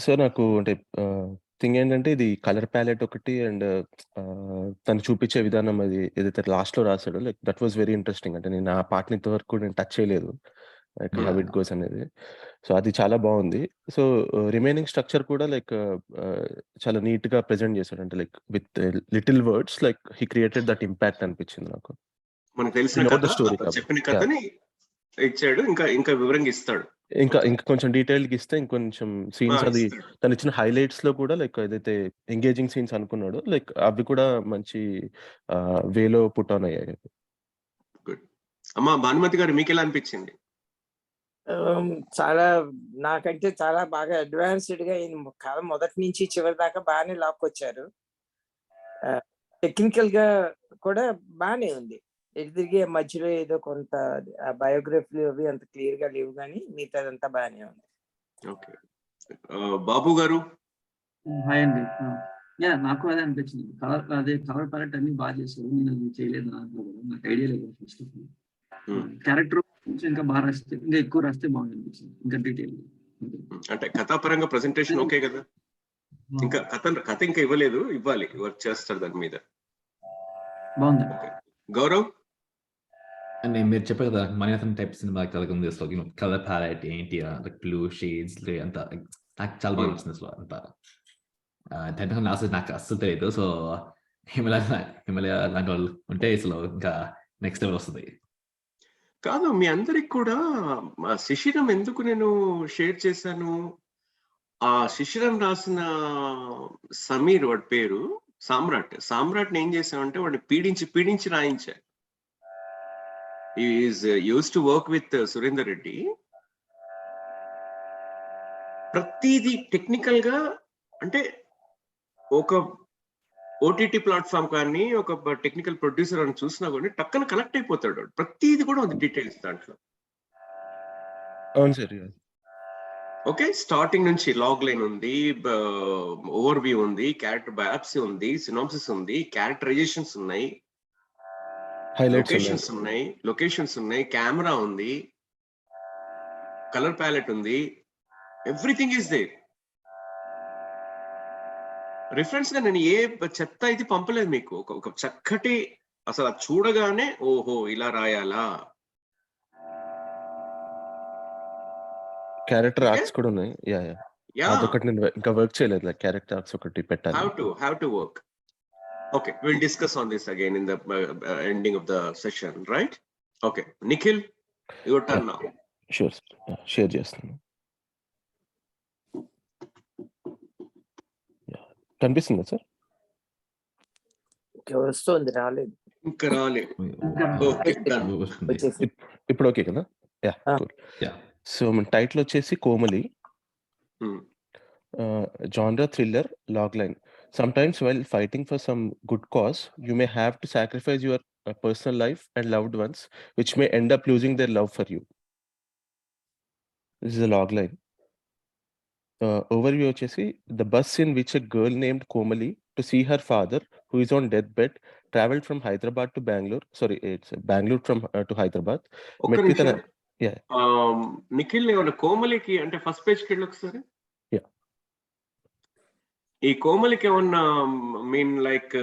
Sir నాకు అంటే థింగ్ ఏంటంటే ఇది కలర్ ప్యాలెట్ ఒకటి అండ్ తను చూపించే విధానం అది ఏదైతే లాస్ట్‌లో రాసాడో like that was very interesting. అంటే నేను ఆ పార్ట్‌ని ఇంతవరకు నేను టచ్ చేయలేదు. లైక్ హౌ ఇట్ గోస్ అనేది. సో అది చాలా బావుంది. సో రిమైనింగ్ స్ట్రక్చర్ కూడా లైక్ చాలా నీట్‌గా ప్రెజెంట్ చేశాడు. అంటే like with little words like he created that impact అనిపించింది నాకు. మనకు తెలిసిన నో ద కథ స్టోరీ అతను కాబట్టి. చెప్పిన యాహ్! కథని ఇచ్చాడు. ఇంకా వివరంగా ఇస్తాడు. ఇంకా ఓకే. ఇంకా కొంచెం డీటెయిల్‌గా ఇస్తే ఇంకొంచెం సీన్స్ అది ఇస్తాడు. తనిచ్చిన హైలైట్స్‌లో కూడా లైక్ ఏదైతే ఎంగేజింగ్ సీన్స్ అనుకున్నాడో లైక్ అవి కూడా మంచి వేలో పుట్ ఆన్ అయ్యాయి. గుడ్. అమ్మా భానుమతి గారు మీకెలా అనిపించింది? చాలా నాకంటే చాలా బాగా అడ్వాన్స్డ్‌గా ఈయన కథ మొదటి నుంచి చివరి దాకా బాగానే లాక్కొచ్చారు. టెక్నికల్‌గా కూడా బానే ఉంది. ఎటు తిరిగి మధ్యలో ఏదో కొంత ఆ బయోగ్రఫీలు అవి అంత క్లియర్‌గా లేవు గానీ మిగతాదంతా బానే ఉంది. ఓకే. బాబు గారు? హాయ్ అండి. యాహ్! నాకు అదే అనిపించింది. కలర్ ప్యాలెట్ అన్నీ బాగా చేశారు. నేను అది చేయలేదు దాంట్లో కూడా. నాకు ఐడియా లేదు ఫస్ట్ ఆఫ్ ఆల్. హ్మ్. క్యారెక్టర్ కొంచెం ఇంకా బాగా రాస్తే ఇంకా ఎక్కువ రాస్తే బాగుందనిపించింది. ఇంకా డీటెయిల్‌గా. అంతే. అంటే కథాపరంగా ప్రెజెంటేషన్ ఓకే కదా? ఇంకా కథ ఇంకా ఇవ్వలేదు. ఇవ్వాలి. వర్క్ చేస్తారు దాని మీద. బాగుంది. ఓకే. గౌరవ్? అండ్ మీరు చెప్పారు కదా మణిరత్నం టైప్ సినిమా తెలుగు ఉంది అసలు కలర్ ప్యాలెట్ ఏంటి లైక్ బ్లూ షేడ్స్ అంతా నాకు చాలా బాగా నచ్చింది అసలు అంతా టెక్నికల్ అసలు నాకు అస్సలు తెలియదు. సో హిమాలయ లాంటి వాళ్ళు ఉంటే అసలు ఇంకా నెక్స్ట్ లెవెల్ వస్తుంది. కాదు మీ అందరికి కూడా శిశిరం ఎందుకు నేను షేర్ చేశాను? ఆ శిశిరం రాసిన సమీర్ వాడి పేరు సామ్రాట్ని ఏం చేశామంటే వాడిని పీడించి రాయించా. Is used to work with Surender Reddy. ప్రతిదీ టెక్నికల్ గా అంటే ఒక ఓటీటీ ప్లాట్ఫామ్ కానీ ఒక టెక్నికల్ ప్రొడ్యూసర్ అని చూసినా కూడా టక్కన కనెక్ట్ అయిపోతాడు. ప్రతిదీ కూడా ఉంది డీటెయిల్స్ దాంట్లో. అవును సార్. ఓకే. స్టార్టింగ్ నుంచి లాగ్ లైన్ ఉంది, ఓవర్ వ్యూ ఉంది, క్యారెక్టర్ బయాప్సీ ఉంది, సినాప్సిస్ ఉంది, క్యారెక్టరైజేషన్స్ ఉన్నాయి, హైలైట్స్ ఉన్నాయి. లొకేషన్స్ ఉన్నాయి, కెమెరా ఉంది, కలర్ ప్యాలెట్ ఉంది, ఎవ్రీథింగ్ ఈస్ దేర్. రిఫరెన్స్ గా నేను ఏ చెత్త ఇది పంపలేదు మీకు. ఒక చక్కటి అసలు అది చూడగానే ఓహో ఇలా రాయాలా. క్యారెక్టర్ ఆర్క్స్ కూడా ఉన్నాయి. యాహ్! యా అదొకటి నేను ఇంకా వర్క్ చేయలేదు. లైక్ క్యారెక్టర్ ఆర్క్స్ ఒకటి పెట్టాలి. Have to work. Okay, we'll discuss on this again in the ending of the session, right? Okay, Nikhil, your turn now. Sure sir. Share చేస్తాను. కనిపిస్తుందా సార్? ఇంకా వస్తుంది రాలేదు. ఇంకా రాలేదు. Okay, done. వచ్చేసి ఇప్పుడు ఓకే కదా? యాహ్! కూల్. సో మన టైటిల్ వచ్చేసి Komali. Genre thriller logline. Sometimes while fighting for some good cause, you may have to sacrifice your personal life and loved ones, which may end up losing their love for you. This is a logline. Overview వచ్చేసి the bus in which a girl named Komali to see her father, who is on deathbed, traveled from Hyderabad to Bangalore. Sorry, it's Bangalore from to Hyderabad. ఒక్క నిమిషం. నిఖిల్ ఏమన్నా కోమలికి అంటే first page కి వెళ్ళి ఒకసారి. ఈ కోమలికి ఏమన్నా మీన్ లైక్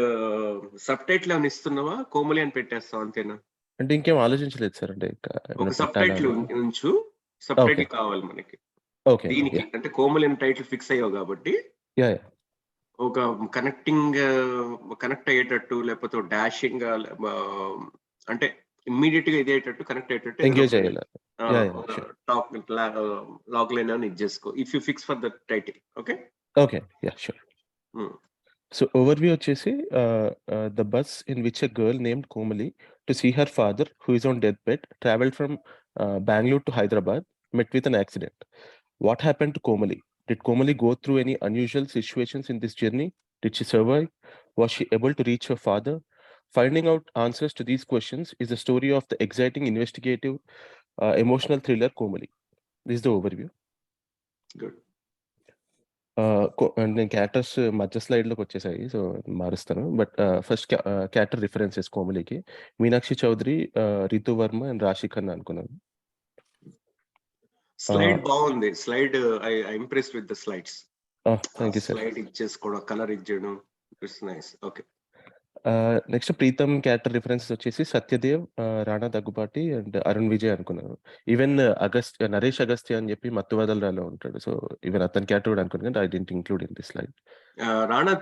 సబ్ టైటిల్ ఏమైనా ఇస్తున్నావా? కోమలి అని పెట్టేస్తావు అంతేనా? అంటే ఇంకేం ఆలోచించలేదు సార్. అంటే ఒక సబ్ టైటిల్ ఉంచు. సబ్ టైటిల్ కావాలి మనకి దీనికి. అంటే కోమలి అని టైటిల్ ఫిక్స్ అయ్యావు కాబట్టి ఒక కనెక్ట్ అయ్యేటట్టు లేకపోతే డాషింగ్ అంటే ఇమ్మీడియట్ గా ఇదేటట్టు కనెక్ట్ అయ్యేటట్టు లాగ్ లైన్ అని ఇచ్చేసుకో. If you fix for the title. Okay, yeah sure. So overview వచ్చేసి the bus in which a girl named Komali to see her father, who is on deathbed, traveled from Bangalore to Hyderabad, met with an accident. What happened to Komali? Did Komali go through any unusual situations in this journey? Did she survive? Was she able to reach her father? Finding out answers to these questions is the story of the exciting, investigative, emotional thriller Komali. This is the overview. Good. నేను characters మధ్య స్లైడ్లోకి వచ్చేసాయి, so మారుస్తాను. But first character references కోమలికి Meenakshi Chaudhary, Ritu Varma and Raashi Khanna అనుకున్నాను. Slide బాగుంది. Slide I impressed with the slides. Thank you, sir. Slide ఇచ్చేసుకోవడం, colour ఇచ్చేయడం, it's nice. Okay. Next Preetham character references వచ్చేసి సత్యదేవ్, రాణా దగ్గుపాటి అండ్ అరుణ్ విజయ్ అనుకున్నాను. ఈవెన్ నరేష్ అగస్త్య అని చెప్పి మత్తువదలరాలో ఉంటాడు. సో ఈవెన్ అతని క్యారెక్టర్ కూడా అనుకున్నాను. I didn't include in this slide. Rana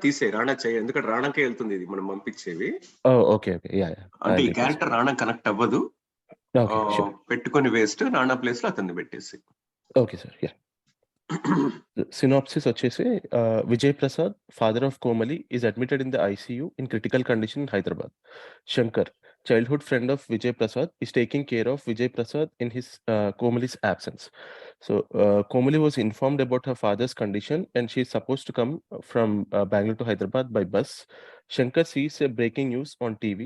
చేయ, ఎందుకంటే రాణాకే వెళ్తుంది ఇది మనం పంపించేవి. ఓకే ఓకే, యా అంటే ఈ క్యారెక్టర్ రాణా కనెక్ట్ అవ్వదు, పెట్టుకొని వేస్ట్. రాణా ప్లేస్ లో అతన్ని పెట్టేసి. Okay sir, yeah. Synopsis వచ్చేసి Vijay Prasad, father of Komali, is admitted in the ICU in critical condition in Hyderabad. Shankar, childhood friend of Vijay Prasad, is taking care of Vijay Prasad in his Komali's absence. So Komali was informed about her father's condition and she is supposed to come from Bangalore to Hyderabad by bus. Shankar sees a breaking news on TV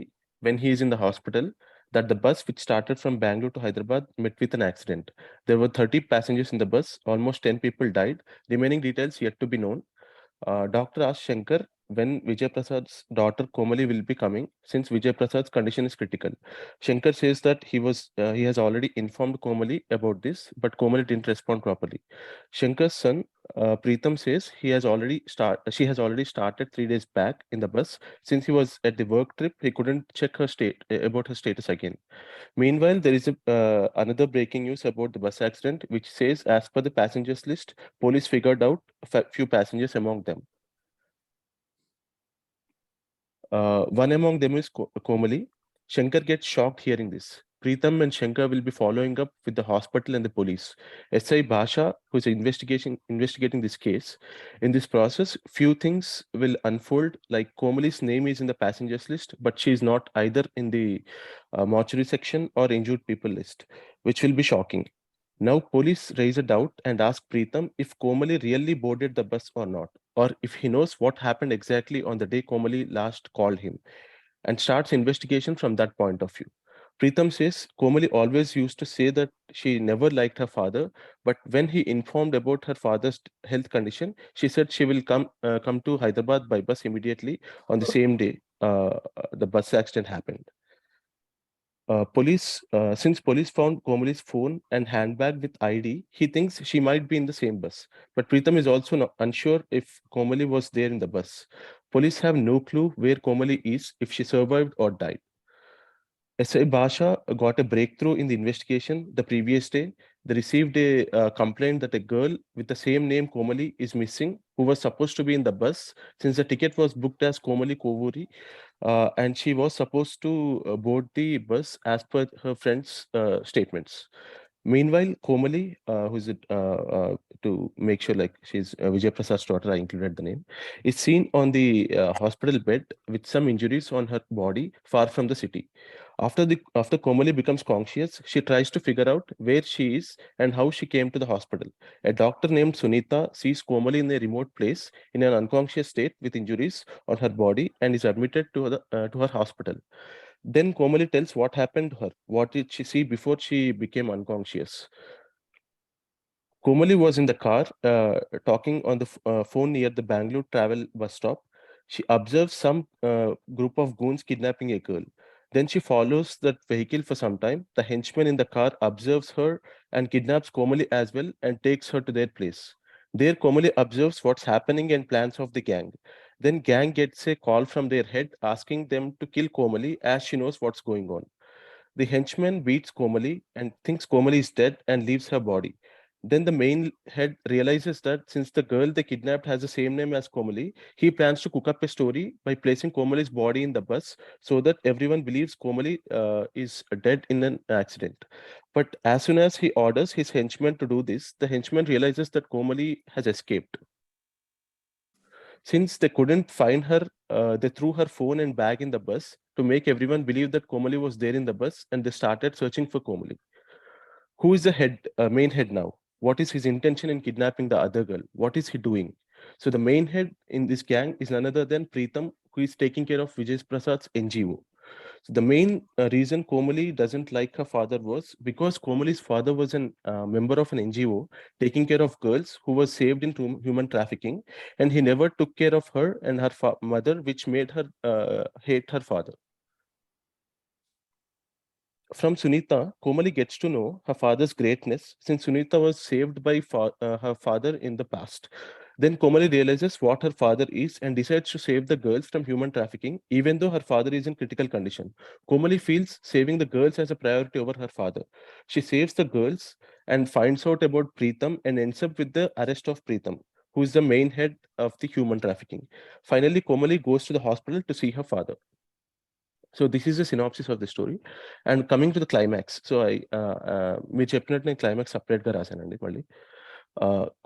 when he is in the hospital that the bus which started from Bangalore to Hyderabad met with an accident. There were 30 passengers in the bus. Almost 10 people died. Remaining details yet to be known. Doctor asked Shankar when Vijay Prasad's daughter Komali will be coming, since Vijay Prasad's condition is critical. Shankar says that he has already informed Komali about this, but Komali didn't respond properly. Shankar's son Preetham says she has already started 3 days back in the bus. Since he was at the work trip, he couldn't check about her status again. Meanwhile, there is another breaking news about the bus accident, which says, as per the passengers list, police figured out a few passengers among them. One among them is Komali. Shankar gets shocked hearing this. Preetham and Shankar will be following up with the hospital and the police. SI Basha, who is investigating this case. In this process, few things will unfold, like Komali's name is in the passengers list, but she is not either in the mortuary section or injured people list, which will be shocking. Now, police raise a doubt and ask Preetham if Komali really boarded the bus or not, or if he knows what happened exactly on the day Komali last called him, and starts investigation from that point of view. Preetham says Komali always used to say that she never liked her father, but when he informed about her father's health condition, she said she will come to Hyderabad by bus immediately on the same day the bus accident happened. Since police found Komali's phone and handbag with ID, he thinks she might be in the same bus. But Preetham is also unsure if Komali was there in the bus. Police have no clue where Komali is, if she survived or died. SI Basha got a breakthrough in the investigation the previous day. They received a complaint that a girl with the same name Komali is missing, who was supposed to be in the bus, since the ticket was booked as Komali Kovuri, and she was supposed to board the bus as per her friend's statements. Meanwhile, Komali, who's to make sure like she's Vijay Prasad's daughter, I included the name, is seen on the hospital bed with some injuries on her body far from the city. After Komali becomes conscious, she tries to figure out where she is and how she came to the hospital. A doctor named Sunita sees Komali in a remote place in an unconscious state with injuries on her body and is admitted to her hospital. Then Komali tells what happened to her. What did she see before she became unconscious? Komali was in the car talking on the phone near the Bangalore travel bus stop. She observes some group of goons kidnapping a girl. Then she follows that vehicle for some time. The henchman in the car observes her and kidnaps Komali as well and takes her to their place. There, Komali observes what's happening and plans of the gang. Then gang gets a call from their head asking them to kill Komali as she knows what's going on. The henchman beats Komali and thinks Komali is dead and leaves her body. Then the main head realizes that since the girl they kidnapped has the same name as Komali, he plans to cook up a story by placing Komali's body in the bus so that everyone believes Komali is dead in an accident. But as soon as he orders his henchman to do this, the henchman realizes that Komali has escaped. Since they couldn't find her, they threw her phone and bag in the bus to make everyone believe that Komali was there in the bus, and they started searching for Komali. Who is the main head now? What is his intention in kidnapping the other girl? What is he doing? So the main head in this gang is none other than Preetham, who is taking care of Vijay Prasad's NGO. So the main reason Komali doesn't like her father was because Komali's father was a member of an NGO taking care of girls who were saved in human trafficking, and he never took care of her and her mother, which made her hate her father. From Sunita, Komali gets to know her father's greatness since Sunita was saved by her father in the past. Then Komali realizes what her father is and decides to save the girls from human trafficking, even though her father is in critical condition. Komali feels saving the girls as a priority over her father. She saves the girls and finds out about Preetham and ends up with the arrest of Preetham, who is the main head of the human trafficking. Finally, Komali goes to the hospital to see her father. So this is the synopsis of the story. And coming to the climax. So మీరు చెప్పినట్టు నేను climax సపరేట్గా రాశానండి మళ్ళీ.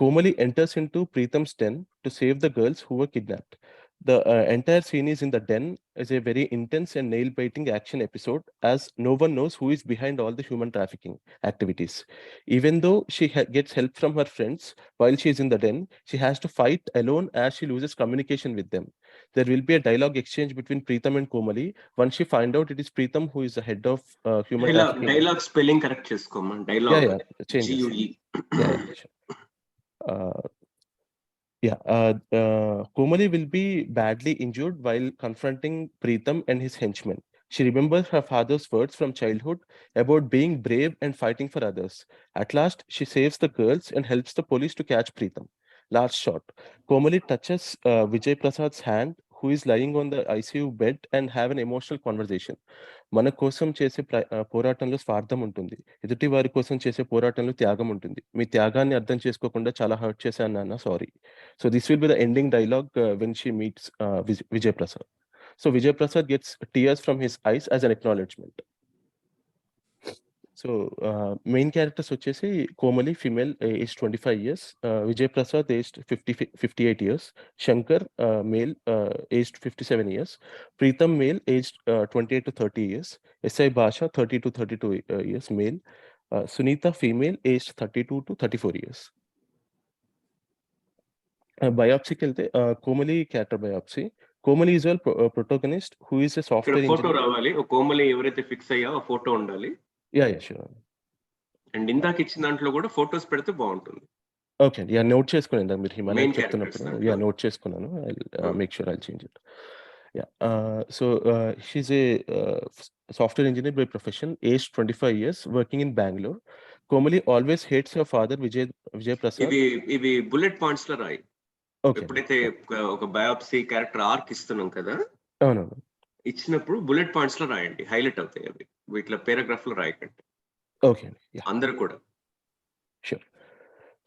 Komali enters into Preetham's den to save the girls who were kidnapped. The entire scene is in the den is a very intense and nail-biting action episode, as no one knows who is behind all the human trafficking activities. Even though she gets help from her friends while she is in the den, she has to fight alone as she loses communication with them. There will be a dialogue exchange between Preetham and Komali. Once she find out it is Preetham who is the head of human trafficking. Dialogue spelling correct చేసుకోమా? Dialogue. Yeah, changes. GUE. Yeah, sure. Komali will be badly injured while confronting Preetham and his henchmen. She remembers her father's words from childhood about being brave and fighting for others. At last, she saves the girls and helps the police to catch Preetham. Last shot. Komali touches Vijay Prasad's hand, who is lying on the ICU bed, and have an emotional conversation. మన కోసం చేసే పోరాటంలో స్వార్థం ఉంటుంది, ఎదుటి వారి కోసం చేసే పోరాటంలో త్యాగం ఉంటుంది. మీ త్యాగాన్ని అర్థం చేసుకోకుండా చాలా హర్ట్ చేశాను నాన్న, sorry. So this will be the ending dialogue when she meets Vijay Prasad. So Vijay Prasad gets tears from his eyes as an acknowledgement. So main characters వచ్చేసి Komali, female, aged 25 years, Vijay Prasad, aged 58 years, Shankar, male, aged 57 years, Preetham, male, aged 28 to 30 years, SI Basha, 30 to 32 years, male, Sunita, female, aged 32 to 34 years. బయాప్సీకి వెళ్తే Komali character biopsy. Komali is well protagonist who is a software photo engineer. రావాలి, ఒక కోమలి ఎవరైతే fix అయ్యా ఆ photo ఉండాలి. Yeah sure. And ఇందాక ఇచ్చిన దాంట్లో కూడా ఫోటోస్ పెడితే బాగుంటుంది. ఓకే, యా నోట్ చేసుకుని ఇందాక మీరు హిమాలయ Main చెప్తున్నప్పుడు characters, యా నోట్ చేసుకున్నాను. I make sure I change it. Yeah so she a software engineer by profession, age 25 years, working in Bengaluru. Komali always hates her father Vijay Prasad. ఇవి బుల్లెట్ పాయింట్స్ లో రాయి. Okay, ఎప్పుడైతే ఒక బయోప్సీ క్యారెక్టర్ ఆర్క్ ఇస్తున్నాం కదా, అవునవును, ఇచ్చినప్పుడు బుల్లెట్ పాయింట్స్ లో రాయండి, హైలైట్ అవుతాయి అవి. వీటిలో పారాగ్రాఫ్ లో రాయకండి. ఓకే అండి, యా అందరు కూడా. sure.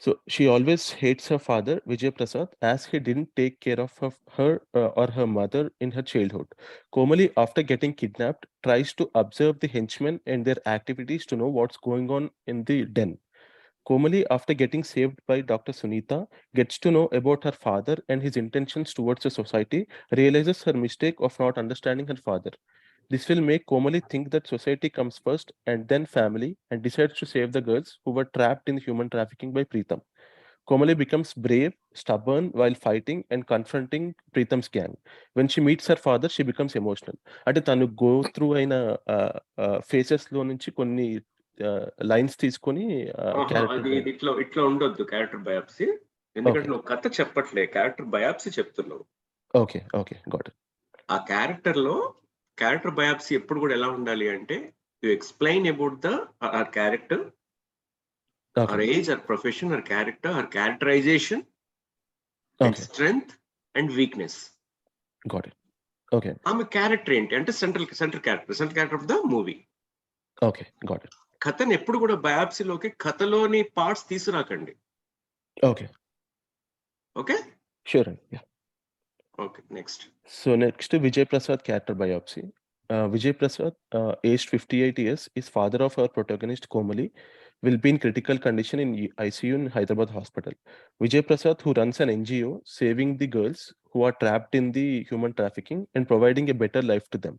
So she always hates her father, Vijay Prasad, as he didn't take care of her or her mother in her childhood. Komali, after getting kidnapped, tries to observe the henchmen and their activities to know what's going on in the den. Komali, after getting saved by Dr. Sunita, gets to know about her father and his intentions towards the society, realizes her mistake of not understanding her father. This will make Komali think that society comes first and then family, and decides to save the girls who were trapped in human trafficking by Preetham. Komali becomes brave, stubborn while fighting and confronting Preetham's gang. When she meets her father, she becomes emotional. అంటే తను go through అయిన faces లో నుంచి కొన్ని lines తీసుకొని అది ఇట్లా ఉండొద్దు క్యారెక్టర్ బయాప్సీ, ఎందుకంటే నువ్వు కథ చెప్పట్లే, క్యారెక్టర్ బయాప్సీ చెప్తున్నావు. Okay okay, got it. ఆ క్యారెక్టర్ బయాప్సీ ఎప్పుడు కూడా ఎలా ఉండాలి అంటే, you explain about the her character, her age, her profession, her character, her characterisation, strength and weakness. Got it. Okay, ఆమె క్యారెక్టర్ ఏంటి అంటే central character of the movie. Okay, got it. కథను ఎప్పుడు కూడా బయాప్సీలోకి కథలోని పార్ట్స్ తీసుకురాకండి. ఓకే ఓకే, షూర్ అండి, yeah. Okay, next. So next, Vijay Prasad character biopsy. Vijay Prasad, aged 58 years, is father of our protagonist Komali, will be in critical condition in ICU in Hyderabad hospital. Vijay Prasad, who runs an NGO saving the girls who are trapped in the human trafficking and providing a better life to them.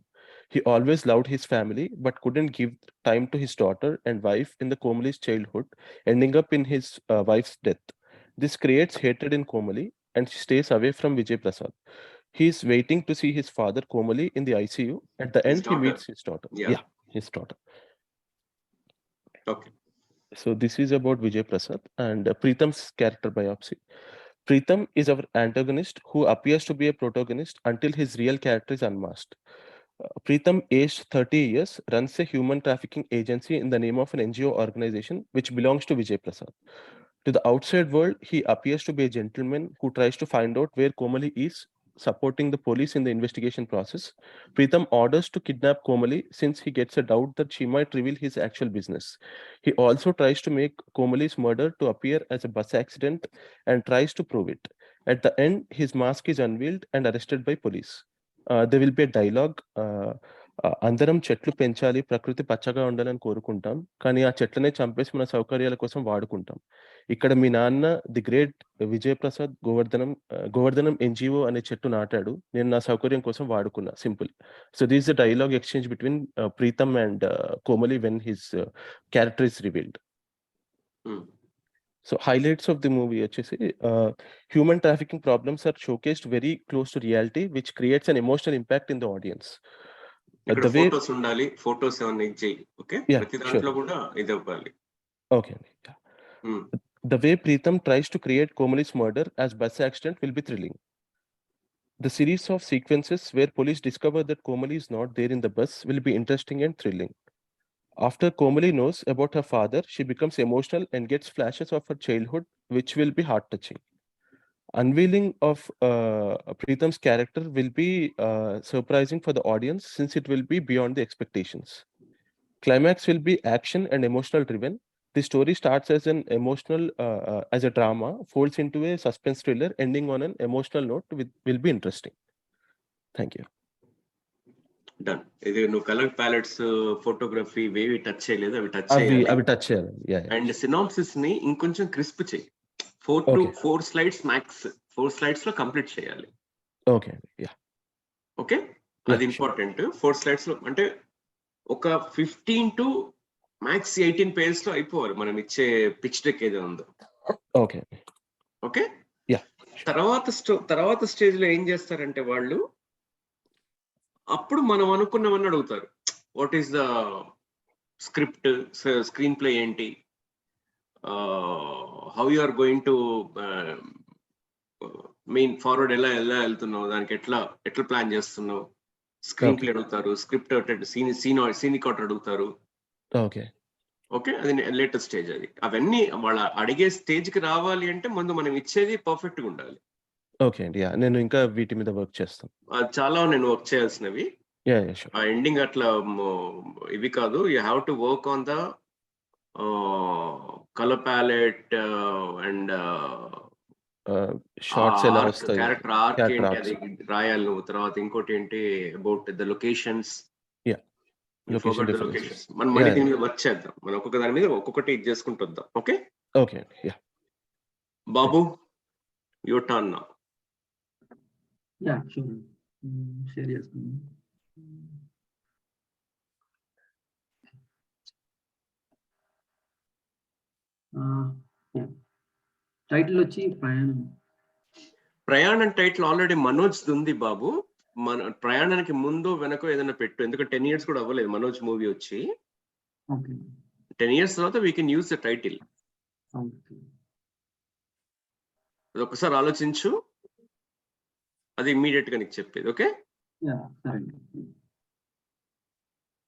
He always loved his family but couldn't give time to his daughter and wife in the Komali's childhood, ending up in his wife's death. This creates hatred in Komali and she stays away from Vijay Prasad. He is waiting to see his father Komali in the ICU. At the end, he meets his daughter. Yeah, his daughter. Okay. So this is about Vijay Prasad and Preetham's character biopsy. Preetham is our antagonist who appears to be a protagonist until his real character is unmasked. Preetham, aged 30 years, runs a human trafficking agency in the name of an NGO organization which belongs to Vijay Prasad. To the outside world, he appears to be a gentleman who tries to find out where Komali is, supporting the police in the investigation process. Pritham orders to kidnap Komali since he gets a doubt that she might reveal his actual business. He also tries to make Komali's murder to appear as a bus accident and tries to prove it. At the end, his mask is unveiled and arrested by police. There will be a dialogue. అందరం చెట్లు పెంచాలి, ప్రకృతి పచ్చగా ఉండాలని కోరుకుంటాం, కానీ ఆ చెట్లనే చంపేసి మన సౌకర్యాల కోసం వాడుకుంటాం. ఇక్కడ మీ నాన్న the great Vijayaprasad Govardhanam NGO అనే చెట్టు నాటాడు, నేను నా సౌకర్యం కోసం వాడుకున్నా. Simple. So this the dialogue exchange between Preetham and Komali when his character is revealed. So highlights of the movie వచ్చేసి human trafficking problems are showcased very close to reality, which creates an emotional impact in the audience. ఇక్కడ The way photos ఉండాలి, photos ఏమన్నా ఇచ్చేయి. Okay, Yeah, ప్రతి దాంట్లో sure. కూడా ఇది అవ్వాలి. Okay. Yeah. The way Pritham tries to create Komali's murder as bus accident will be thrilling. The series of sequences where police discover that Komali is not there in the bus will be interesting and thrilling. After Komali knows about her father, she becomes emotional and gets flashes of her childhood, which will be heart-touching. Unveiling of Pritham's character will be surprising for the audience since it will be beyond the expectations. Climax will be action and emotional driven. The story starts as an emotional, as a drama, folds into a suspense thriller, ending on an emotional note, will be interesting. Thank you. Done. ఇది నువ్వు colour palettes, photography ఇవేవి touch చేయలేదు, అవి touch అవి చేయాలి. Touch చేయాలి. And synopsis ని ఇంకొంచెం క్రిస్ప్ చేయి. 4 స్లైడ్స్ మ్యాక్స్, 4 స్లైడ్స్ లో కంప్లీట్ చేయాలి. ఓకే. ఓకే, అది ఇంపార్టెంట్. 4 స్లైడ్స్ లో అంటే ఒక 15 to max 18 పేజెస్ లో అయిపోవాలి మనం ఇచ్చే పిచ్ డెక్ ఏదో ఉందో. ఓకే. Okay, Yeah. తర్వాత స్టేజ్ లో ఏం చేస్తారంటే వాళ్ళు అప్పుడు మనం అనుకున్నామని అడుగుతారు. What is the script, screenplay ఏంటి, how you are going to main forward ఎలా వెళ్తున్నావు, దానికి ఎట్లా ప్లాన్ చేస్తున్నావు, స్క్రీన్ ప్లే అడుగుతారు, స్క్రిప్ట్ సీనిక్ అడుగుతారు. ఓకే, అది లేటెస్ట్ స్టేజ్. అది అవన్నీ వాళ్ళ అడిగే స్టేజ్ కి రావాలి అంటే ముందు మనం ఇచ్చేది పర్ఫెక్ట్ గా ఉండాలి. ఓకే అండి, నేను ఇంకా వీటి మీద వర్క్ చేస్తాను. చాలా నేను వర్క్ చేయాల్సినవి. ఆ ఎండింగ్ అట్లా ఇవి కాదు. You have to work on the colour palette and shots ఎలా వస్తాయి, క్యారెక్టర్ ఆర్క్ ఏంటి అది రాయాలి నువ్వు. తర్వాత ఇంకోటి ఏంటి అబౌట్ ద లొకేషన్స్. మనం మళ్ళీ దీని మీద వర్క్ చేద్దాం. మనం ఒక్కొక్క దాని మీద ఒక్కొక్కటి ఇది చేసుకుంటూ వద్దాం. Okay okay Babu, your turn now. Share చేస్తాను. టైటిల్ వచ్చి ప్రయాణం టైటిల్ ఆల్రెడీ మనోజ్ ఉంది బాబు. మన ప్రయాణానికి ముందు వెనక ఏదైనా పెట్టు, ఎందుకంటే 10 years కూడా అవ్వలేదు మనోజ్ మూవీ వచ్చి. 10 years తర్వాత we can use the title. అది ఒకసారి ఆలోచించు, అది ఇమ్మీడియట్ గా నీకు చెప్పేది. ఓకే,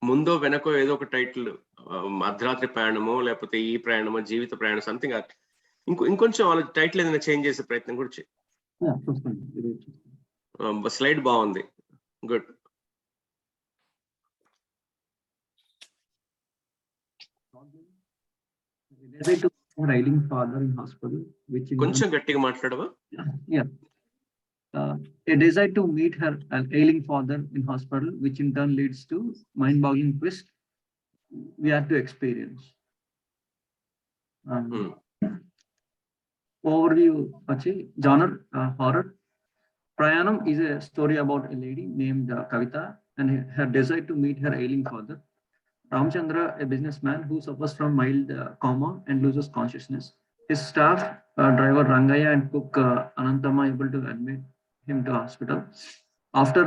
ముందో వెనకో ఏదో ఒక టైటిల్, అర్ధరాత్రి ప్రయాణమో లేకపోతే ఈ ప్రయాణమో, జీవిత ప్రయాణం, సంథింగ్. ఇంకొంచెం వాళ్ళ టైటిల్ ఏదైనా చేంజ్ చేసే ప్రయత్నం కూడా చేయి. స్లైడ్ బాగుంది, గుడ్. కొంచెం గట్టిగా మాట్లాడవా? A desire to meet her ailing father in hospital, which in turn leads to mind-boggling twist we have to experience. Overview, genre horror. Prayanam is a story about a lady named Kavita and her desire to meet her ailing father. Ramchandra, a businessman who suffers from mild coma and loses consciousness. His staff, driver Rangaya and cook Anantama, able to admit him to hospital. After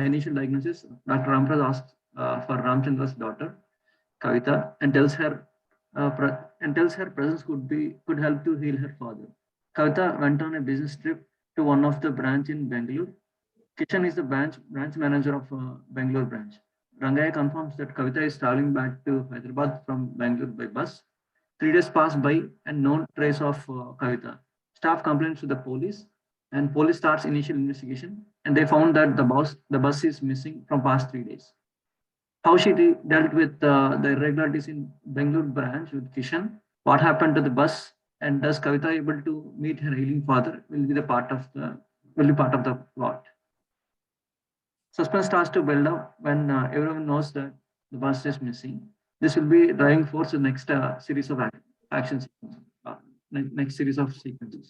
initial diagnosis, Dr. Ramprasad asks for Ramchandra's daughter, Kavita, and tells her presence could help to heal her father. Kavita went on a business trip to one of the branch in Bangalore. Kishan is the branch manager of Bangalore branch. Rangaya confirms that Kavita is traveling back to Hyderabad from Bangalore by bus. 3 days pass by and no trace of Kavita. Staff complains to the police, and police starts initial investigation, and they found that the bus is missing from past 3 days. How she dealt with the irregularities in Bangalore branch with Kishan, what happened to the bus, and does Kavita able to meet her ailing father will be part of the plot. Suspense starts to build up when everyone knows that the bus is missing. This will be driving force the next series of action sequences, next series of sequences.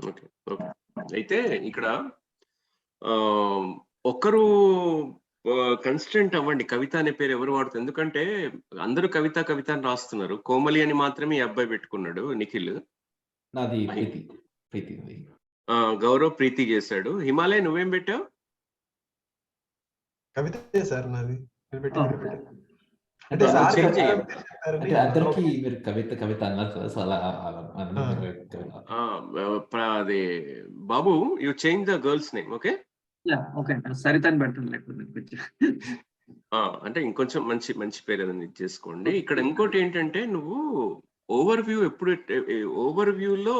Okay okay అయితే ఇక్కడ ఒకరు constant అవ్వండి. కవిత అనే పేరు ఎవరు వాడుతుంది? ఎందుకంటే అందరూ కవిత కవిత అని రాస్తున్నారు. కోమలి అని మాత్రమే ఈ అబ్బాయి పెట్టుకున్నాడు, నిఖిల్. నాది ప్రీతి. గౌరవ్ ప్రీతి చేశాడు. హిమాలయ నువ్వేం పెట్టావు? కవిత సార్ నాది. అంటే అందరికి మీరు కవిత అన్నారు కదా, సో అలా అది బాబు you change the girl's name. Okay okay సరితని పెడతాను లేకపోతే అంటే ఇంకొంచెం మంచి మంచి పేరు ఏదైనా చేసుకోండి. ఇక్కడ ఇంకోటి ఏంటంటే నువ్వు ఓవర్ వ్యూ ఎప్పుడు ఓవర్ వ్యూలో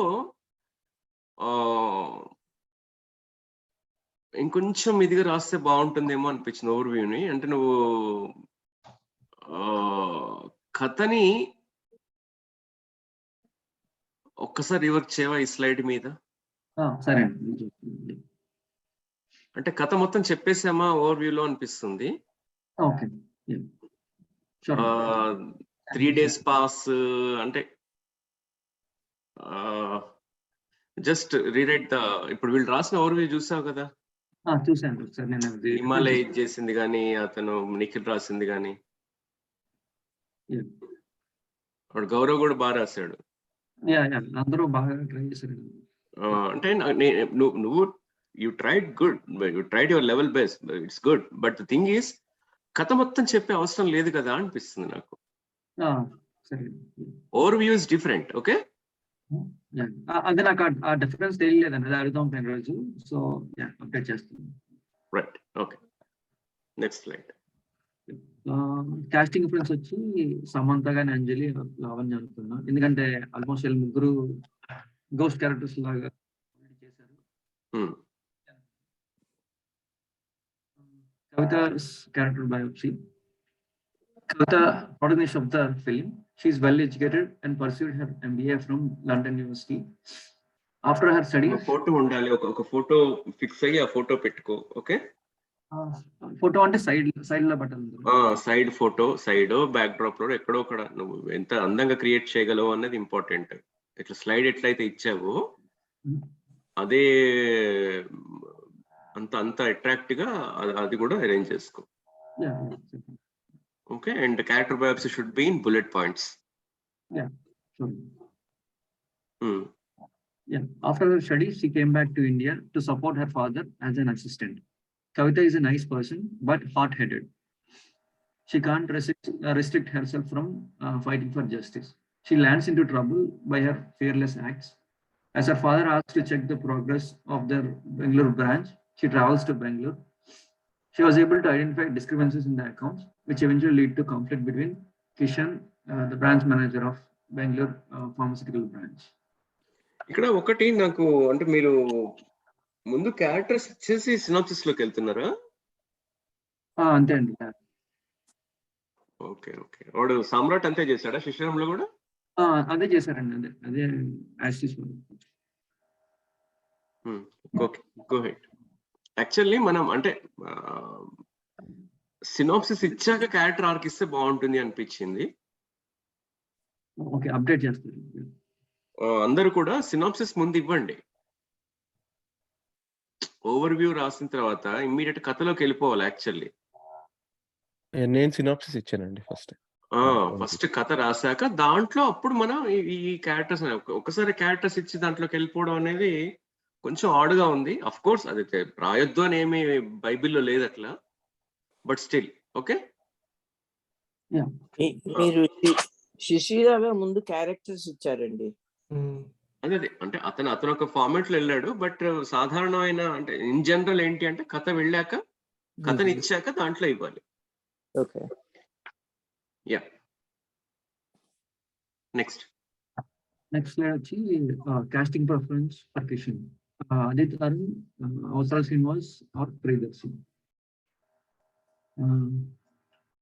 ఇంకొంచెం ఇదిగా రాస్తే బాగుంటుందేమో అనిపించింది ఓవర్ వ్యూని. అంటే నువ్వు కథని ఒక్కసారి రివర్క్ చేయవా ఈ స్లైడ్ మీద? సరే. అంటే కథ మొత్తం చెప్పేసామా ఓవర్ వ్యూలో అనిపిస్తుంది. 3 days పాస్ అంటే జస్ట్ రీరైట్ ద ఇప్పుడు వీళ్ళు రాసిన ఓవర్ వ్యూ చూసావు కదా? చూసాను సార్. నేను హిమాలయ చేసింది కానీ అతను నిఖిల్ రాసింది కానీ వాడు గౌరవ్ కూడా బాగా రాశాడు. అందరూ బాగా ట్రై చేశారు. అంటే నువ్వు you tried good, you tried your level best, it's good. But the thing is కథ మొత్తం చెప్పే అవసరం లేదు కదా అనిపిస్తుంది నాకు. Overview is different. Okay అదే నాకు ఆ డిఫరెన్స్ తెలియలేదండి, అది అడుగుతాం రోజు. సో అప్డేట్ చేస్తాను. Right. Okay next slide. Casting friends వచ్చి సమంత గాని, అంజలి, లావణ్య అనుకున్నా. ఎందుకంటే ఆల్మోస్ట్ వీళ్ళు ముగ్గురు గోస్ట్ క్యారెక్టర్స్ లాగా చేశారు. Kavita's character biopsy. Kavita, protagonist of the film, she is well educated and pursued her MBA from London University. After her studies, photo ఉండాలి, ఒక ఫోటో ఫిక్స్ అయ్యి ఆ ఫోటో పెట్టుకో. ఓకే ఫోటో అంటే సైడ్ లో button, side photo, side back drop లో ఎక్కడో అక్కడ నువ్వు ఎంత అందంగా క్రియేట్ చేయగలవు అన్నది ఇంపార్టెంట్. ఇట్లా స్లైడ్ ఎట్లయితే ఇచ్చావో అదే అంత అట్రాక్ట్ గా అది కూడా అరేంజ్ చేసుకో. Okay and character biopsy should be in bullet points. After her studies, she came back to India to support her father as an assistant. Kavita is a nice person, but hot-headed. She can't restrict herself from fighting for justice. She lands into trouble by her fearless acts. As her father asks to check the progress of their Bangalore branch, she travels to Bangalore. She was able to identify discrepancies in the accounts, which eventually lead to conflict between Kishan, the branch manager of Bangalore pharmaceutical branch. ఇక్కడ ఒకటి నాకు అంటే మీరు ముందు characters ఇచ్చేసి synopsis లోకి వెళ్తున్నారా? అంతే అండి. ఓకే ఓకే వాడు సామ్రాట్ అంతే చేశాడా? శిశిరంలో కూడా అదే చేశారండి. అదే axis. Okay go head. Actually మనం అంటే సినాప్సిస్ ఇచ్చాక క్యారెక్టర్ ఆర్క్ ఇస్తే బాగుంటుంది అనిపించింది. ఓకే అప్డేట్ చేస్తారు. అందరూ కూడా సినాప్సిస్ ముందు ఇవ్వండి. ఓవర్ వ్యూ రాసిన తర్వాత ఇమ్మీడియట్ కథలోకి వెళ్ళిపోవాలి. యాక్చువల్లీ నేను సినాప్సిస్ ఇచ్చానండి ఫస్ట్ కథ రాశాక దాంట్లో అప్పుడు మనం ఈ క్యారెక్టర్స్ ఒకసారి క్యారెక్టర్స్ ఇచ్చి దాంట్లోకి వెళ్ళిపోవడం అనేది కొంచెం ఆడుగా ఉంది. అఫ్ కోర్స్ అది రాయొద్దు అని ఏమి బైబిల్లో లేదు అట్లా, బట్ స్టిల్ ఓకే. మీరు శిశిరాగా ముందు క్యారెక్టర్స్ ఇచ్చారండి. అదే అంటే అతను ఒక ఫార్మాట్ లో వెళ్ళాడు, బట్ సాధారణమైన అంటే ఇన్ జనరల్ ఏంటి అంటే కథ వెళ్ళాక కథని ఇచ్చాక దాంట్లో ఇవ్వాలి. Okay yeah next next slide వచ్చి casting preference for Kishan. Adith Arun, Avasarala Srinivas or Priyadarshan.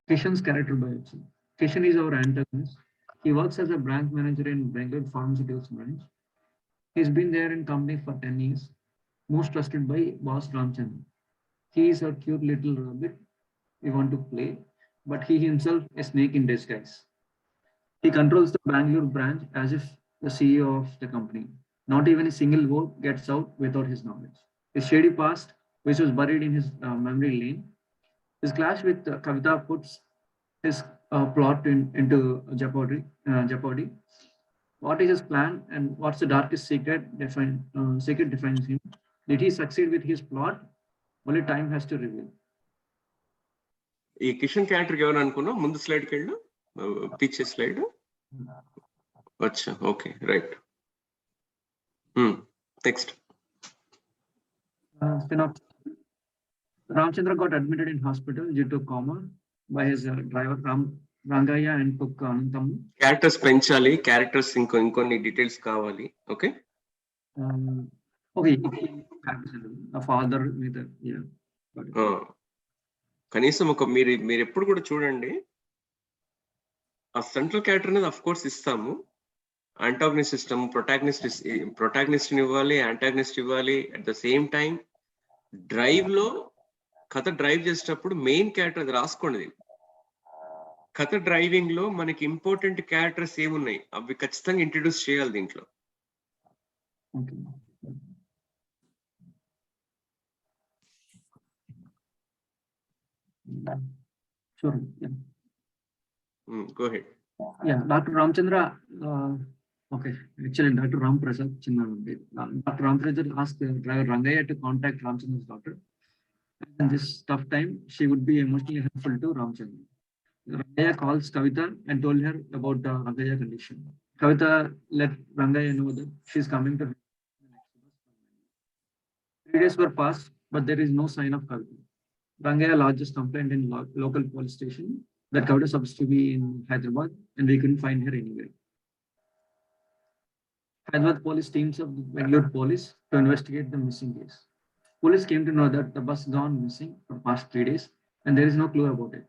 Kishan's character biography. Kishan is our antagonist. He works as a branch manager in Bangalore Pharmaceuticals branch. He's been there in company for 10 years, most trusted by boss Ramchandra. He is a cute little rabbit we want to play, but he himself a snake in disguise. He controls the Bangalore branch as if the CEO of the company. Not even a single vote gets out without his knowledge. His shady past, which was buried in his memory lane, his clash with Kavita puts his plot into jeopardy. What is his plan and what's the darkest secret defines him? Did he succeed with his plot? Only time has to reveal. ఈ Kishan character ఎవరు అనుకున్నావు? ముందు స్లైడ్కి వెళ్ళు, పిచ్చే slide. అచ్చా, okay, right. Next. Ramchandra got admitted in hospital due to coma by his driver Rangaya and cook Anantamu. Characters పెంచాలి, characters ఇంకొన్ని details కావాలి. Okay, Okay, a father with కనీసం మీరు ఎప్పుడు కూడా చూడండి, ఆ సెంట్రల్ క్యారెక్టర్ అనేది అఫ్ కోర్స్ ఇస్తాము, యాంటాగనిస్ట్ ఇస్తాము, ప్రొటాగనిస్ట్ ఇవ్వాలి, యాంటాగనిస్ట్ ఇవ్వాలి. At the same time drive లో కథ డ్రైవ్ చేసేటప్పుడు మెయిన్ క్యారెక్టర్ అది రాసుకోండి. కథ డ్రైవింగ్ లో మనకి ఇంపార్టెంట్ క్యారెక్టర్స్ ఏమున్నాయి అవి ఖచ్చితంగా ఇంట్రడ్యూస్ చేయాలి దీంట్లో. Sure. Yeah. Go ahead. Yeah, Dr. Ramchandra. Okay, excellent. Dr. Ram Prasad Chinna. Dr. Ram Prasad asked driver Rangaya to contact Ramchandra's daughter. In this tough time, she would be emotionally helpful to Ramchandra. Rangaya calls Kavita and told her about the Rangaya condition. Kavita let Rangaya know that she's coming to her. 3 days were passed, but there is no sign of Kavita. Rangaya lodges complaint in local police station that Kavita supposed to be in Hyderabad and we couldn't find her anywhere. Hyderabad police teams of the Bangalore police to investigate the missing case. Police came to know that the bus gone missing for past 3 days and there is no clue about it.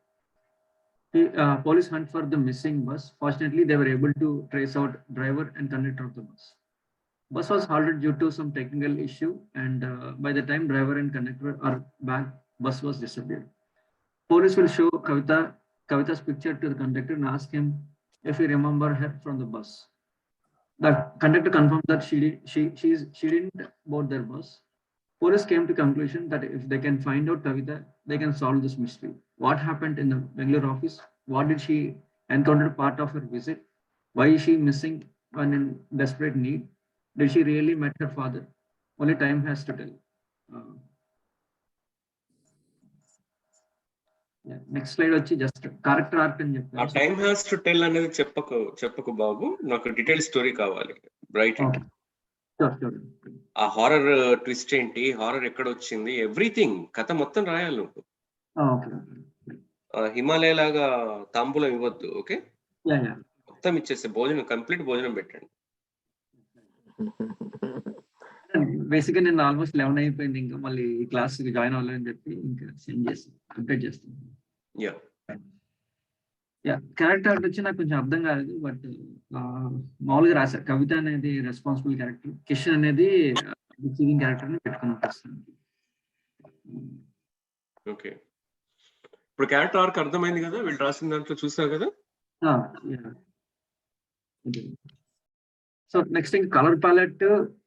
Police hunt for the missing bus. Fortunately, they were able to trace out driver and conductor of the bus. Bus was halted due to some technical issue and by the time driver and conductor are back, bus was disappeared. Police will show Kavita's picture to the conductor and ask him if he remember her from the bus. The conductor confirmed that she didn't board their bus. Police came to conclusion that if they can find out Kavita, they can solve this mystery. What happened in the Bangalore office? What did she encounter part of her visit? Why is she missing when in desperate need? Did she really met her father? Only time has to tell. Next slide వచ్చి just character arc అని చెప్పారు. ఆ time has to tell అనేది చెప్పకు బాబు, నాకు detail story కావాలి. Right, ఆ horror twist ఏంటి, హారర్ ఎక్కడ వచ్చింది, ఎవ్రీథింగ్ కథ మొత్తం రాయాలి నువ్వు. హిమాలయ లాగా తాంబూలం ఇవ్వద్దు. ఓకే, మొత్తం ఇచ్చేస్తే భోజనం కంప్లీట్ భోజనం పెట్టండి. బేసిక్ గా నేను ఆల్మోస్ట్ 11 అయిపోయింది, ఇంకా మళ్ళీ ఈ క్లాస్ జాయిన్ అవ్వాలని చెప్పి ఇంకా సెండ్ చేస్తాను, అప్డేట్ చేస్తాను. క్యారెక్టర్ వచ్చి నాకు కొంచెం అర్థం కాలేదు, బట్ మామూలుగా రాశారు. కవిత అనేది రెస్పాన్సిబుల్ క్యారెక్టర్, కిషన్ అనేది రిసీవింగ్ క్యారెక్టర్ ని పెట్టుకుని వస్తాను. ఓకే, ఇప్పుడు క్యారెక్టర్ ఆర్క్ అర్థమైంది కదా, వీళ్ళు రాసిన దాంట్లో చూసావు కదా. సో నెక్స్ట్ ఇంకా కలర్ ప్యాలెట్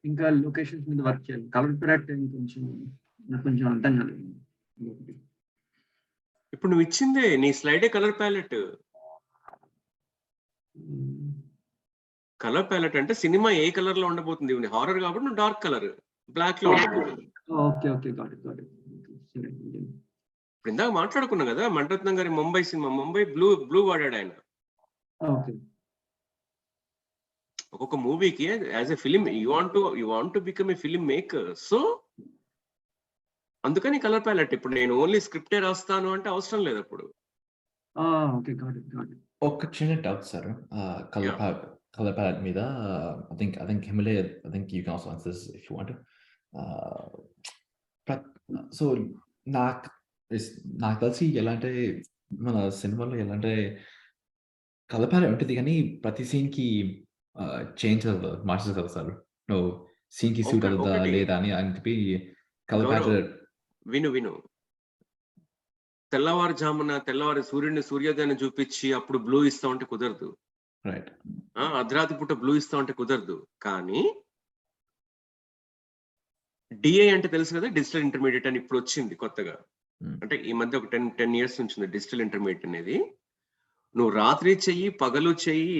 ఇంకా లొకేషన్స్ మీద వర్క్ చేయాలి. కలర్ ప్యాలెట్ కొంచెం అర్థం కాలేదు. ఇప్పుడు నువ్వు ఇచ్చిందే నీ స్లైడే కలర్ ప్యాలెట్. కలర్ ప్యాలెట్ అంటే సినిమా ఏ కలర్ లో ఉండబోతుంది, హారర్ కాబట్టి నువ్వు డార్క్ కలర్ బ్లాక్ లో ఉండబోతుంది. ఇప్పుడు ఇందాక మాట్లాడుకున్నాం కదా, మణిరత్నం గారి ముంబై సినిమా, ముంబై బ్లూ వాడాడు ఆయన. ఒక్కొక్క మూవీకి as a film you want to become A film maker, so అందుకని కలర్ ప్యాలెట్. ఇప్పుడు నేను ఓన్లీ స్క్రిప్టే రాస్తాను అంటే అవసరం లేదు అప్పుడు. ఒక చిన్న డౌట్ సార్, color palette మీద I think Himalaya, I think you can also answer this if you want to. So నాకు తెలిసి ఎలా అంటే మన సినిమాలో ఎలా అంటే కలర్ ప్యాలెట్ ఉంటుంది కానీ ప్రతి సీన్ కి చేంజ్ మార్చేస్తారు కదా సార్. నువ్వు సీన్ కి సూట్ అవుతుందా ఒకటి లేదా అని చెప్పి కలర్ గౌరవ్, ప్యాలెట్. విను తెల్లవారి సూర్యోదయాన్ని చూపించి అప్పుడు బ్లూ ఇస్తా ఉంటే కుదరదు. రైట్. అర్ధరాత్రి పూట బ్లూ ఇస్తా ఉంటే కుదరదు. కానీ డిఐ అంటే తెలుసు కదా, డిజిటల్ ఇంటర్మీడియట్ అని ఇప్పుడు వచ్చింది కొత్తగా. అంటే ఈ మధ్య ఒక 10 years నుంచి డిజిటల్ ఇంటర్మీడియట్ అనేది. నువ్వు రాత్రి చెయ్యి, పగలు చెయ్యి,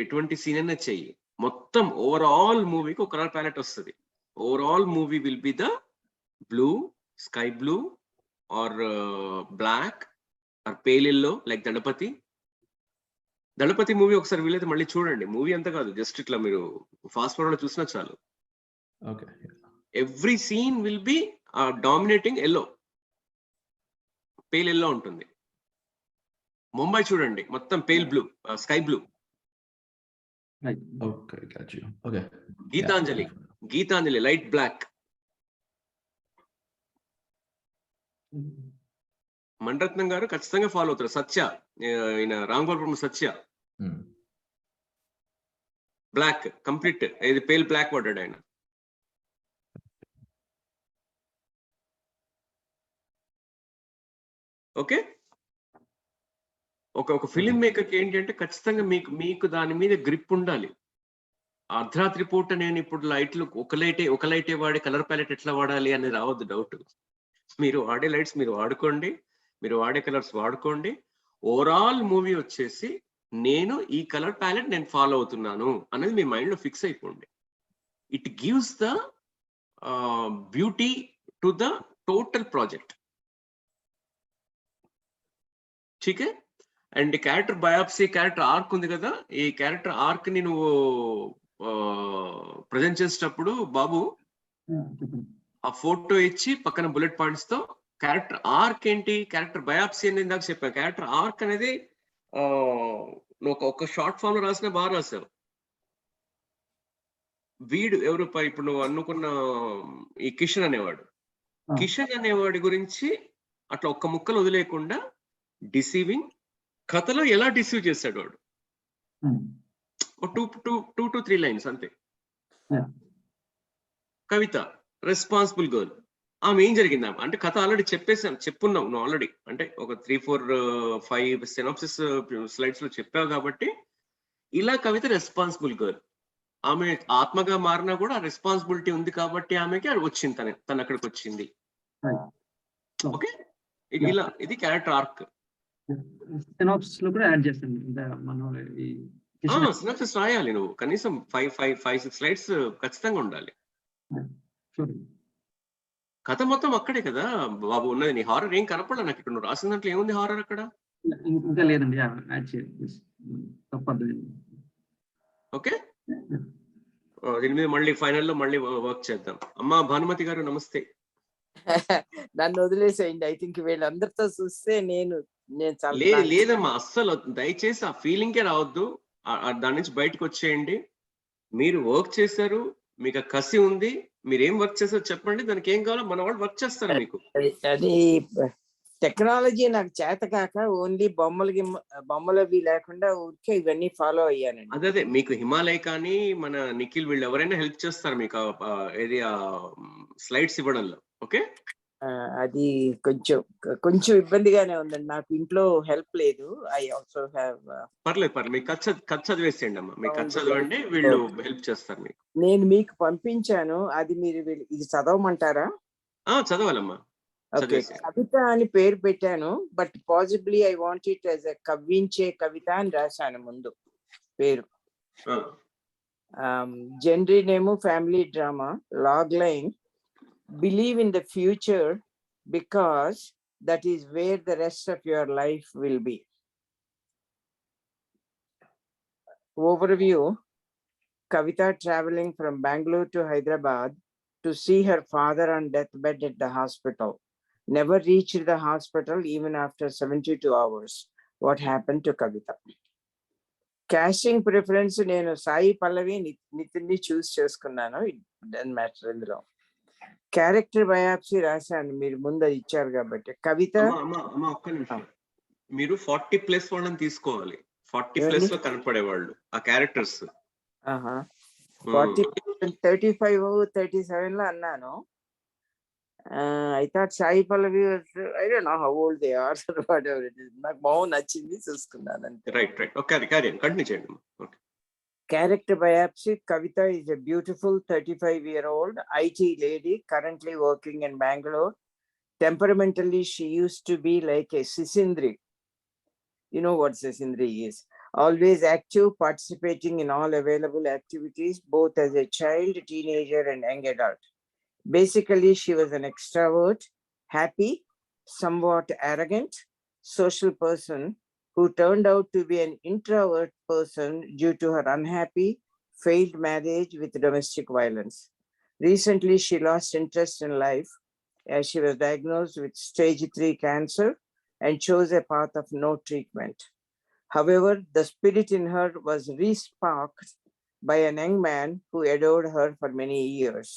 ఎటువంటి సీన్ అయినా చెయ్యి, మొత్తం ఓవరాల్ మూవీకి ఒక కలర్ ప్యాలెట్ వస్తుంది. Overall movie will be the blue, sky blue or black or pale yellow, like Thalapathi movie ఒకసారి వీలైతే మళ్ళీ చూడండి. మూవీ అంతా కాదు, జస్ట్ ఇట్లా మీరు ఫాస్ట్ ఫార్వర్డ్ చూసినా చాలు. Okay. Every scene will be dominating yellow, pale yellow ఉంటుంది. ముంబై చూడండి, మొత్తం pale blue, sky blue. Right. Okay, got you. Okay. Gitanjali light black. Mani Ratnam garu ఖచ్చితంగా ఫాలో అవుతారు. సత్య, ఈయన రాంగోపురం సత్య బ్లాక్ కంప్లీట్, ఇది పేల్ బ్లాక్ పడ్డాడు ఆయన. ఓకే. ఒక ఫిలిం మేకర్కి ఏంటంటే ఖచ్చితంగా మీకు దాని మీద గ్రిప్ ఉండాలి. అర్ధరాత్రి పూట నేను ఇప్పుడు లైట్లు ఒక లైటే వాడి కలర్ ప్యాలెట్ ఎట్లా వాడాలి అనేది రావద్దు డౌట్. మీరు వాడే లైట్స్ మీరు వాడుకోండి, మీరు వాడే కలర్స్ వాడుకోండి. ఓవరాల్ మూవీ వచ్చేసి నేను ఈ కలర్ ప్యాలెట్ నేను ఫాలో అవుతున్నాను అనేది మీ మైండ్ లో ఫిక్స్ అయిపోండి. It gives the beauty to the total project. ఠీకే. And character biopsy, character arc ఉంది కదా, ఈ క్యారెక్టర్ ఆర్క్ ని నువ్వు ప్రజెంట్ చేసేటప్పుడు బాబు ఆ ఫోటో ఇచ్చి పక్కన బుల్లెట్ పాయింట్స్ తో క్యారెక్టర్ ఆర్క్ ఏంటి, క్యారెక్టర్ బయాప్సీ అని ఇందాక చెప్పాను. క్యారెక్టర్ ఆర్క్ అనేది నువ్వు ఒక షార్ట్ ఫామ్ లో రాసినా బాగా రాసావు. వీడు ఎవరు ఇప్పుడు నువ్వు అనుకున్న ఈ కిషన్ అనేవాడి గురించి అట్లా ఒక్క ముక్కలు వదిలేకుండా డిసీవింగ్, కథలో ఎలా డిసీవ్ చేశాడు వాడు, 2 to 3 lines అంతే. కవిత రెస్పాన్సిబుల్ గర్ల్, ఆమె ఏం జరిగింది అంటే కథ ఆల్రెడీ చెప్పున్నావు నువ్వు ఆల్రెడీ, అంటే ఒక 3, 4, 5 సినాప్సిస్ స్లైడ్స్ లో చెప్పావు కాబట్టి ఇలా కవిత రెస్పాన్సిబుల్ గర్ల్. ఆమె ఆత్మగా మారినా కూడా ఆ రెస్పాన్సిబిలిటీ ఉంది కాబట్టి ఆమెకి అది వచ్చింది, తను అక్కడికి వచ్చింది. ఓకే, ఇది క్యారెక్టర్ ఆర్క్. సినాప్సిస్ లో కూడా యాడ్ చేస్తాను. సినాప్సిస్ రాయాలి నువ్వు, కనీసం 5-6 స్లైడ్స్ ఖచ్చితంగా ఉండాలి. కథ మొత్తం అక్కడే కదా బాబు ఉన్నది. నీ హారర్ ఏం కనపడలే నాకు ఇక్కడ, నువ్వు రాసిన దాంట్లో ఏముంది హారర్ అక్కడ? ఇంకా లేదండి, యాడ్ చేయాలి. తప్పదు. ఓకే, దీని మీద మళ్ళీ ఫైనల్లో మళ్ళీ వర్క్ చేద్దాం. అమ్మా భానుమతి గారు నమస్తే. నన్ను వదిలేసేయండి. ఐ థింక్ వీళ్ళందరితో చూస్తే నేను లేదమ్మా, అస్సలు దయచేసి ఆ ఫీలింగే రావద్దు. దాని నుంచి బయటకు వచ్చేయండి. మీరు వర్క్ చేశారు, మీకు కసి ఉంది, మీరు ఏం వర్క్ చేశారో చెప్పండి, దానికి ఏం కావాలో మన వాళ్ళు వర్క్ చేస్తారు మీకు. అది టెక్నాలజీ నాకు చేత కాక ఓన్లీ బొమ్మలు అవి లేకుండా ఊరికే ఇవన్నీ ఫాలో అయ్యానండి. అదే మీకు హిమాలయ కానీ మన నిఖిల్ వీళ్ళు ఎవరైనా హెల్ప్ చేస్తారు మీకు ఏరియా స్లైడ్స్ ఇవ్వడంలో. ఓకే, అది కొంచెం ఇబ్బందిగానే ఉందండి. నాకు ఇంట్లో హెల్ప్ లేదు. I also have. పర్లేదు మీకు కథ చదివేసేయండి అమ్మా, మీకు కథ చదవండి, వీళ్ళు హెల్ప్ చేస్తారు మీకు. నేను మీకు పంపించాను, అది మీరు ఇది చదవమంటారా? చదవాలమ్మా. ఓకే, కవిత అని పేరు పెట్టాను, but possibly I want it as a కవించే కవిత అని రాశాను ముందు పేరు. Genre name family drama, log line, believe in the future because that is where the rest of your life will be. Overview: Kavita traveling from Bangalore to Hyderabad to see her father on deathbed at the hospital. Never reached the hospital even after 72 hours. What happened to Kavita? Casting preference నేను సాయి పల్లవి నితిన్ని చూస్ చేసుకున్నాను. It doesn't matter ఇందులో. Character biopsy రాశాను, మీరు ముందు అది ఇచ్చారు కాబట్టి. కవిత అమ్మ ఒక్క నిమిషం, మీరు 40+ వాళ్ళని తీసుకోవాలి. 40+ లో కనపడేవాళ్ళు ఆ క్యారెక్టర్స్. 40, 35, 37 లో అన్నాను. I thought Sai Pallavi I don't know how old they are or whatever it is. నాకు బాగా నచ్చింది చూసుకున్నాను అంతే. రైట్. ఓకే, కంటిన్యూ చేయండి. Okay. Character biopsy. Kavita is a beautiful 35-year-old IT lady currently working in Bangalore. Temperamentally, she used to be like a Sisindri. You know what Sisindri is. Always active, participating in all available activities, both as a child, teenager, and young adult. Basically, she was an extrovert, happy, somewhat arrogant, social person who turned out to be an introvert person due to her unhappy, failed marriage with domestic violence. Recently, she lost interest in life as she was diagnosed with stage 3 cancer and chose a path of no treatment. However, the spirit in her was re-sparked by a young man who adored her for many years,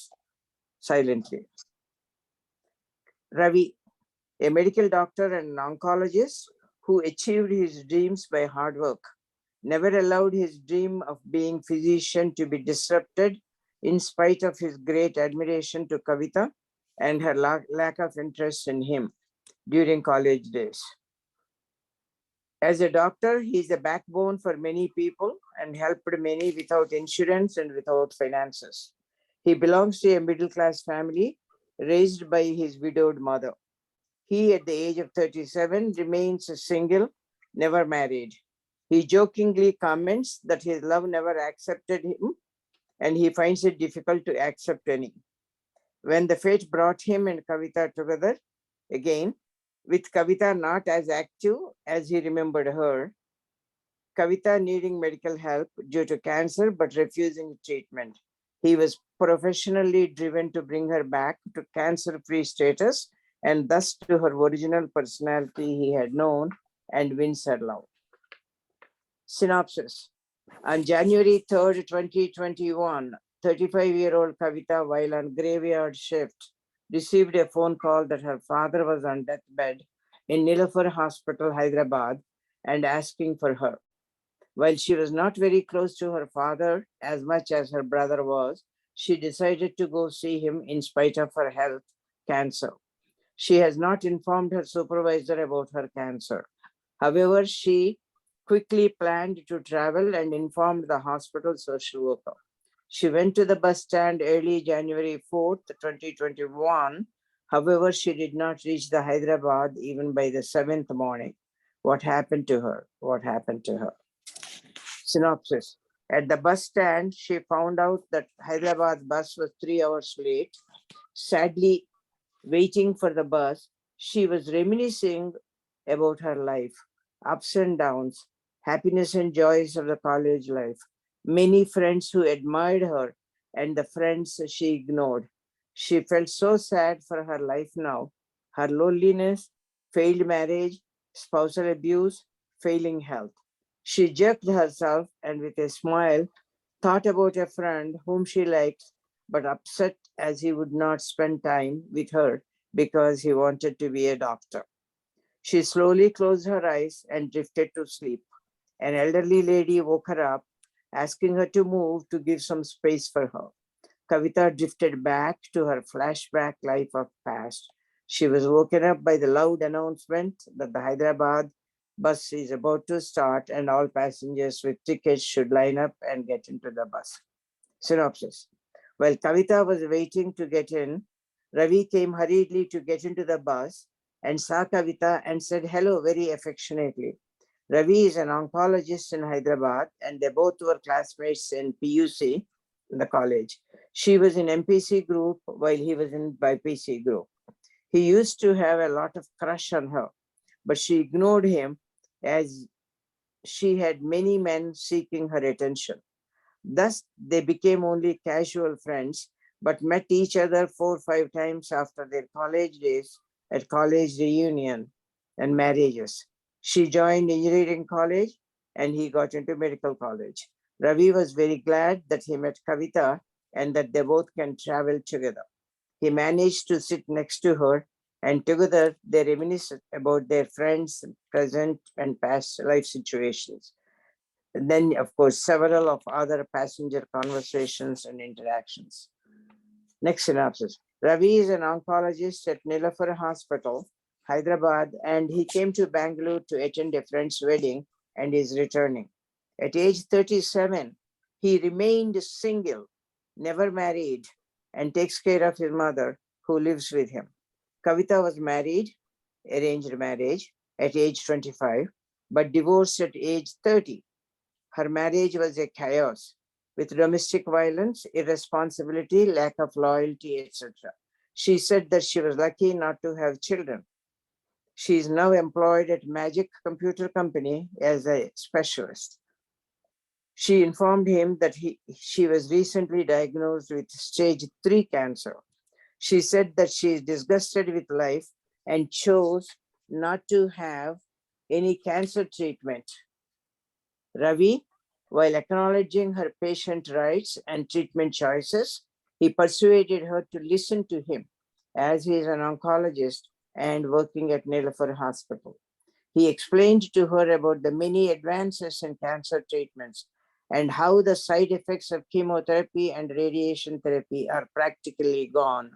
silently. Ravi, a medical doctor and an oncologist who achieved his dreams by hard work, never allowed his dream of being physician to be disrupted in spite of his great admiration to Kavita and her lack of interest in him during college days. As a doctor, he is a backbone for many people and helped many without insurance and without finances. He belongs to a middle-class family raised by his widowed mother. He, at the age of 37, remains single, never married. He jokingly comments that his love never accepted him and he finds it difficult to accept any. When the fate brought him and Kavita together again, with Kavita not as active as he remembered her, Kavita needing medical help due to cancer but refusing treatment. He was professionally driven to bring her back to cancer-free status and thus to her original personality he had known and wins her love. Synopsis. On January 3rd, 2021, 35-year-old Kavita, while on graveyard shift, received a phone call that her father was on deathbed in Nilafar Hospital, Hyderabad, and asking for her. While she was not very close to her father as much as her brother was, she decided to go see him in spite of her health cancer. She has not informed her supervisor about her cancer. However, she quickly planned to travel and informed the hospital social worker. She went to the bus stand early January 4th, 2021. However, she did not reach the Hyderabad even by the 7th morning. What happened to her? What happened to her? Synopsis. At the bus stand, she found out that Hyderabad bus was 3 hours late. Sadly, waiting for the bus, she was reminiscing about her life, ups and downs, happiness and joys of the college life, many friends who admired her and the friends she ignored. She felt so sad for her life now, her loneliness, failed marriage, spousal abuse, failing health. She jerked herself and with a smile thought about a friend whom she liked, but upset as he would not spend time with her because he wanted to be a doctor. She slowly closed her eyes and drifted to sleep. An elderly lady woke her up, asking her to move to give some space for her. Kavita drifted back to her flashback life of past. She was woken up by the loud announcement that the Hyderabad bus is about to start and all passengers with tickets should line up and get into the bus. Synopsis. While Kavita was waiting to get in, Ravi came hurriedly to get into the bus and saw Kavita and said hello very affectionately. Ravi is an oncologist in Hyderabad and they both were classmates in PUC in the college. She was in MPC group while he was in BPC group. He used to have a lot of crush on her, but she ignored him as she had many men seeking her attention. Thus, they became only casual friends, but met each other 4 or 5 times after their college days at college reunion and marriages. She joined engineering college and he got into medical college. Ravi was very glad that he met Kavita and that they both can travel together. He managed to sit next to her, and together they reminisced about their friends' present and past life situations. And then, of course, several of other passenger conversations and interactions. Next synopsis. Ravi is an oncologist at Nilafar Hospital, Hyderabad, and he came to Bangalore to attend a friend's wedding and is returning. At age 37, he remained single, never married, and takes care of his mother, who lives with him. Kavita was married, arranged marriage, at age 25, but divorced at age 30. Her marriage was a chaos with domestic violence, irresponsibility, lack of loyalty, etc. She said that she was lucky not to have children. She is now employed at Magic Computer Company as a specialist. She informed him that she was recently diagnosed with stage 3 cancer. She said that she is disgusted with life and chose not to have any cancer treatment. Ravi, while acknowledging her patient rights and treatment choices, he persuaded her to listen to him, as he is an oncologist and working at Nilafar Hospital. He explained to her about the many advances in cancer treatments and how the side effects of chemotherapy and radiation therapy are practically gone.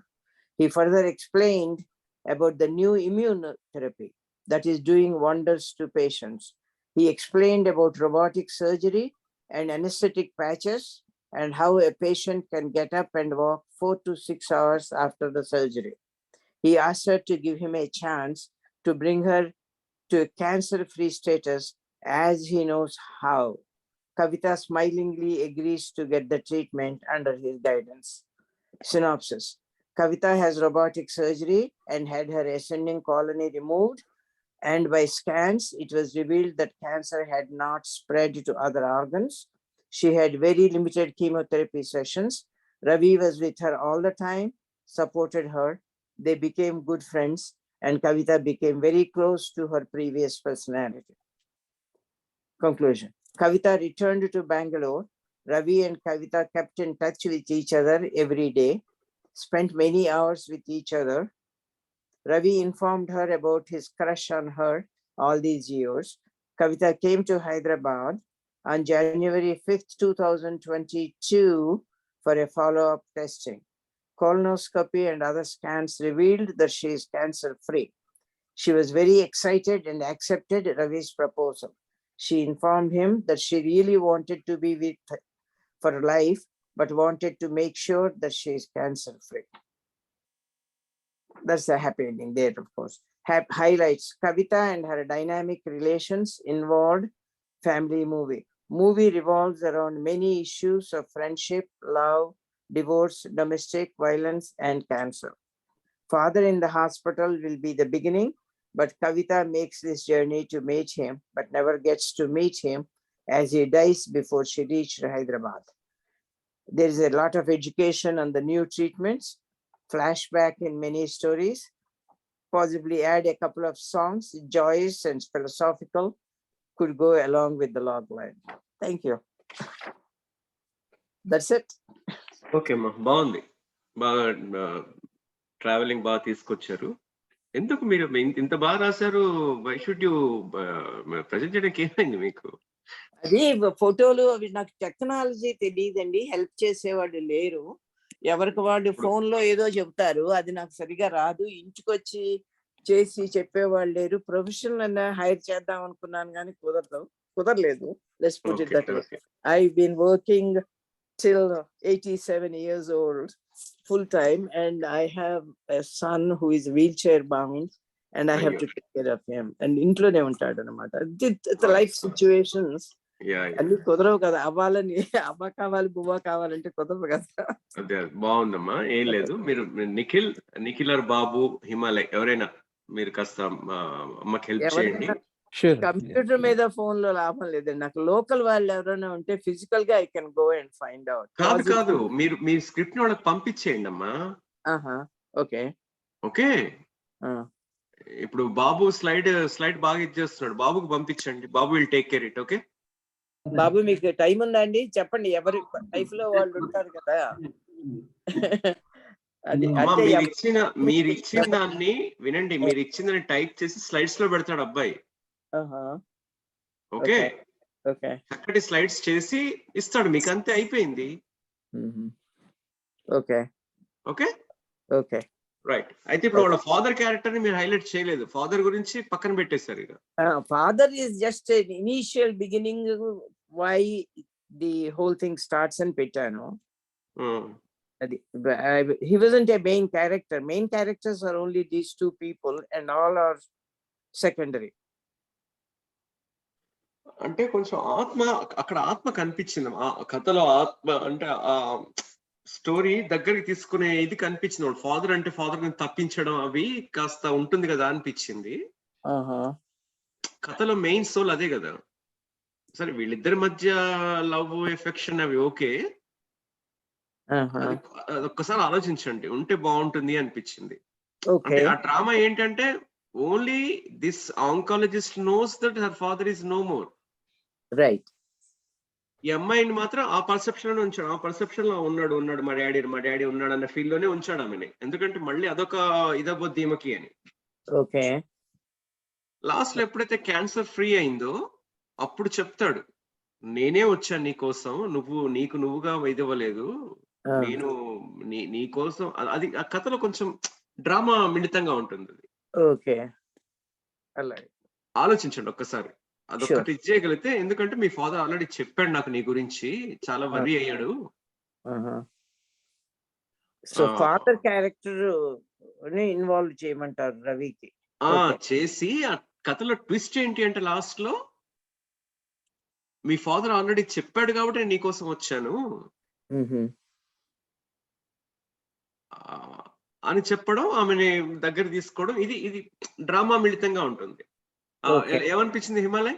He further explained about the new immunotherapy that is doing wonders to patients. He explained about robotic surgery and anesthetic patches and how a patient can get up and walk 4 to 6 hours after the surgery. He asked her to give him a chance to bring her to a cancer-free status as he knows how. Kavita smilingly agrees to get the treatment under his guidance. Synopsis. Kavita has robotic surgery and had her ascending colony removed, and by scans, it was revealed that cancer had not spread to other organs. She had very limited chemotherapy sessions. Ravi was with her all the time, supported her. They became good friends, and Kavita became very close to her previous personality. Conclusion. Kavita returned to Bangalore. Ravi and Kavita kept in touch with each other every day, spent many hours with each other. Ravi informed her about his crush on her all these years. Kavita came to Hyderabad on January 5th, 2022 for a follow-up testing. Colonoscopy and other scans revealed that she is cancer-free. She was very excited and accepted Ravi's proposal. She informed him that she really wanted to be with for life, but wanted to make sure that she is cancer-free. That's the happy ending there, of course. Highlights Kavita and her dynamic relations involved family movie. Movie revolves around many issues of friendship, love, divorce, domestic violence, and cancer. Father in the hospital will be the beginning, but Kavita makes this journey to meet him, but never gets to meet him as he dies before she reached Hyderabad. There is a lot of education on the new treatments, flashback in many stories, possibly add a couple of songs, joyous and philosophical, could go along with the log line. Thank you. That's it. Okay అమ్మా, బాగుంది. బాగా travelling బాగా తీసుకొచ్చారు. ఎందుకు మీరు ఇంత బాగా రాశారు? వై షుడ్ యూ ప్రజెంట్ చేయడానికి ఏమైంది మీకు? అది ఫోటోలు అవి నాకు టెక్నాలజీ తెలియదండి, హెల్ప్ చేసేవాడు లేరు. ఎవరికి వాళ్ళు ఫోన్ లో ఏదో చెప్తారు, అది నాకు సరిగా రాదు. ఇంటికొచ్చి చేసి చెప్పేవాళ్ళు లేరు. ప్రొఫెషనల్ హైర్ చేద్దాం అనుకున్నాను కానీ కుదరలేదు. Let's put it that way. I been working till 87 years old full time, and I have a son who is wheelchair bound, and I have to take care of him. And ఇంట్లోనే ఉంటాడు అన్నమాట. Life situations అన్ని కుదరవు కదా. అవ్వాలని అవ్వ కావాలి, బువ్వ కావాలంటే కుదరదు కదా. అదే బాగుందమ్మా. ఏం లేదు, మీరు నిఖిలర్ బాబు, హిమాలయ్ ఎవరైనా మీరు కాస్త అమ్మకి హెల్ప్ చేయండి. కంప్యూటర్ మీద ఫోన్ లో లాభం లేదండి. నాకు లోకల్ వాళ్ళు ఎవరైనా ఉంటే ఫిజికల్ గా I can go and find out. కాదు, మీరు మీ స్క్రిప్ట్ వాళ్ళకి పంపించేయండి అమ్మా. Okay okay. ఇప్పుడు బాబు స్లైడ్ బాగా ఇచ్చేస్తున్నాడు, బాబుకి పంపించండి. బాబు will take care it. Okay. బాబు మీకు టైం ఉందా అండి? చెప్పండి, ఎవరి లైఫ్ లో వాళ్ళు ఉంటారు కదా. అది అమ్మా, అంటే మీరు ఇచ్చిన దాన్ని వినండి, మీరు ఇచ్చిన దాన్ని టైప్ చేసి స్లైడ్స్ లో పెడతాడు అబ్బాయి. ఓకే, ఓకే చక్కటి స్లైడ్స్ చేసి ఇస్తాడు మీకు, అంతే, అయిపోయింది. Okay okay okay right. అయితే ఇప్పుడు వాళ్ళ ఫాదర్ క్యారెక్టర్ ని మీరు హైలైట్ చేయలేదు, ఫాదర్ గురించి పక్కన పెట్టేశారు ఇక. Father is just initial beginning why the whole thing starts అని పెట్టాను. అది he wasn't a main character. Main characters are only these two people and all are secondary. అంటే కొంచెం ఆత్మ, అక్కడ ఆత్మ కనిపించింది ఆ కథలో. ఆత్మ అంటే ఆ స్టోరీ దగ్గరికి తీసుకునే ఇది కనిపించింది. ఫాదర్ అంటే ఫాదర్ ని తప్పించడం అవి కాస్త ఉంటుంది కదా అనిపించింది. కథలో మెయిన్ సోల్ అదే కదా. సరే, వీళ్ళిద్దరి మధ్య లవ్ ఎఫెక్షన్ అవి ఓకే, అది ఒక్కసారి ఆలోచించండి, ఉంటే బాగుంటుంది అనిపించింది. అంటే ఆ డ్రామా ఏంటంటే only this oncologist knows that her father is no more. Right. ఈ అమ్మాయిని మాత్రం ఆ పర్సెప్షన్ లో ఉంచాడు, ఆ పర్సెప్షన్ లో ఉన్నాడు మా డాడీ ఉన్నాడు అన్న ఫీల్ లోనే ఉంచాడు ఆమెని. ఎందుకంటే మళ్ళీ అదొక ఇదబోద్ది ఈమెకి అని. ఓకే. లాస్ట్ లో ఎప్పుడైతే క్యాన్సర్ ఫ్రీ అయిందో అప్పుడు చెప్తాడు, నేనే వచ్చాను నీ కోసం, నీకు నువ్వుగా ఇదవ్వలేదు, నేను నీ కోసం. అది ఆ కథలో కొంచెం డ్రామా మిళితంగా ఉంటుంది. ఓకే, అలాగే ఆలోచించండి ఒక్కసారి, అదొక్కటి ఇచ్చేయగలిగితే. ఎందుకంటే మీ ఫాదర్ ఆల్రెడీ చెప్పాడు నాకు నీ గురించి, చాలా వర్రీ అయ్యాడు. సో ఫాదర్ క్యారెక్టర్ ఇన్వాల్వ్ చేయమంటారు రవికి. చేసి ఆ కథలో ట్విస్ట్ ఏంటి అంటే లాస్ట్ లో మీ ఫాదర్ ఆల్రెడీ చెప్పాడు కాబట్టి నేను నీకోసం వచ్చాను అని చెప్పడం, ఆమెని దగ్గర తీసుకోవడం, ఇది డ్రామా మిళితంగా ఉంటుంది. ఏమనిపించింది హిమాలయ్?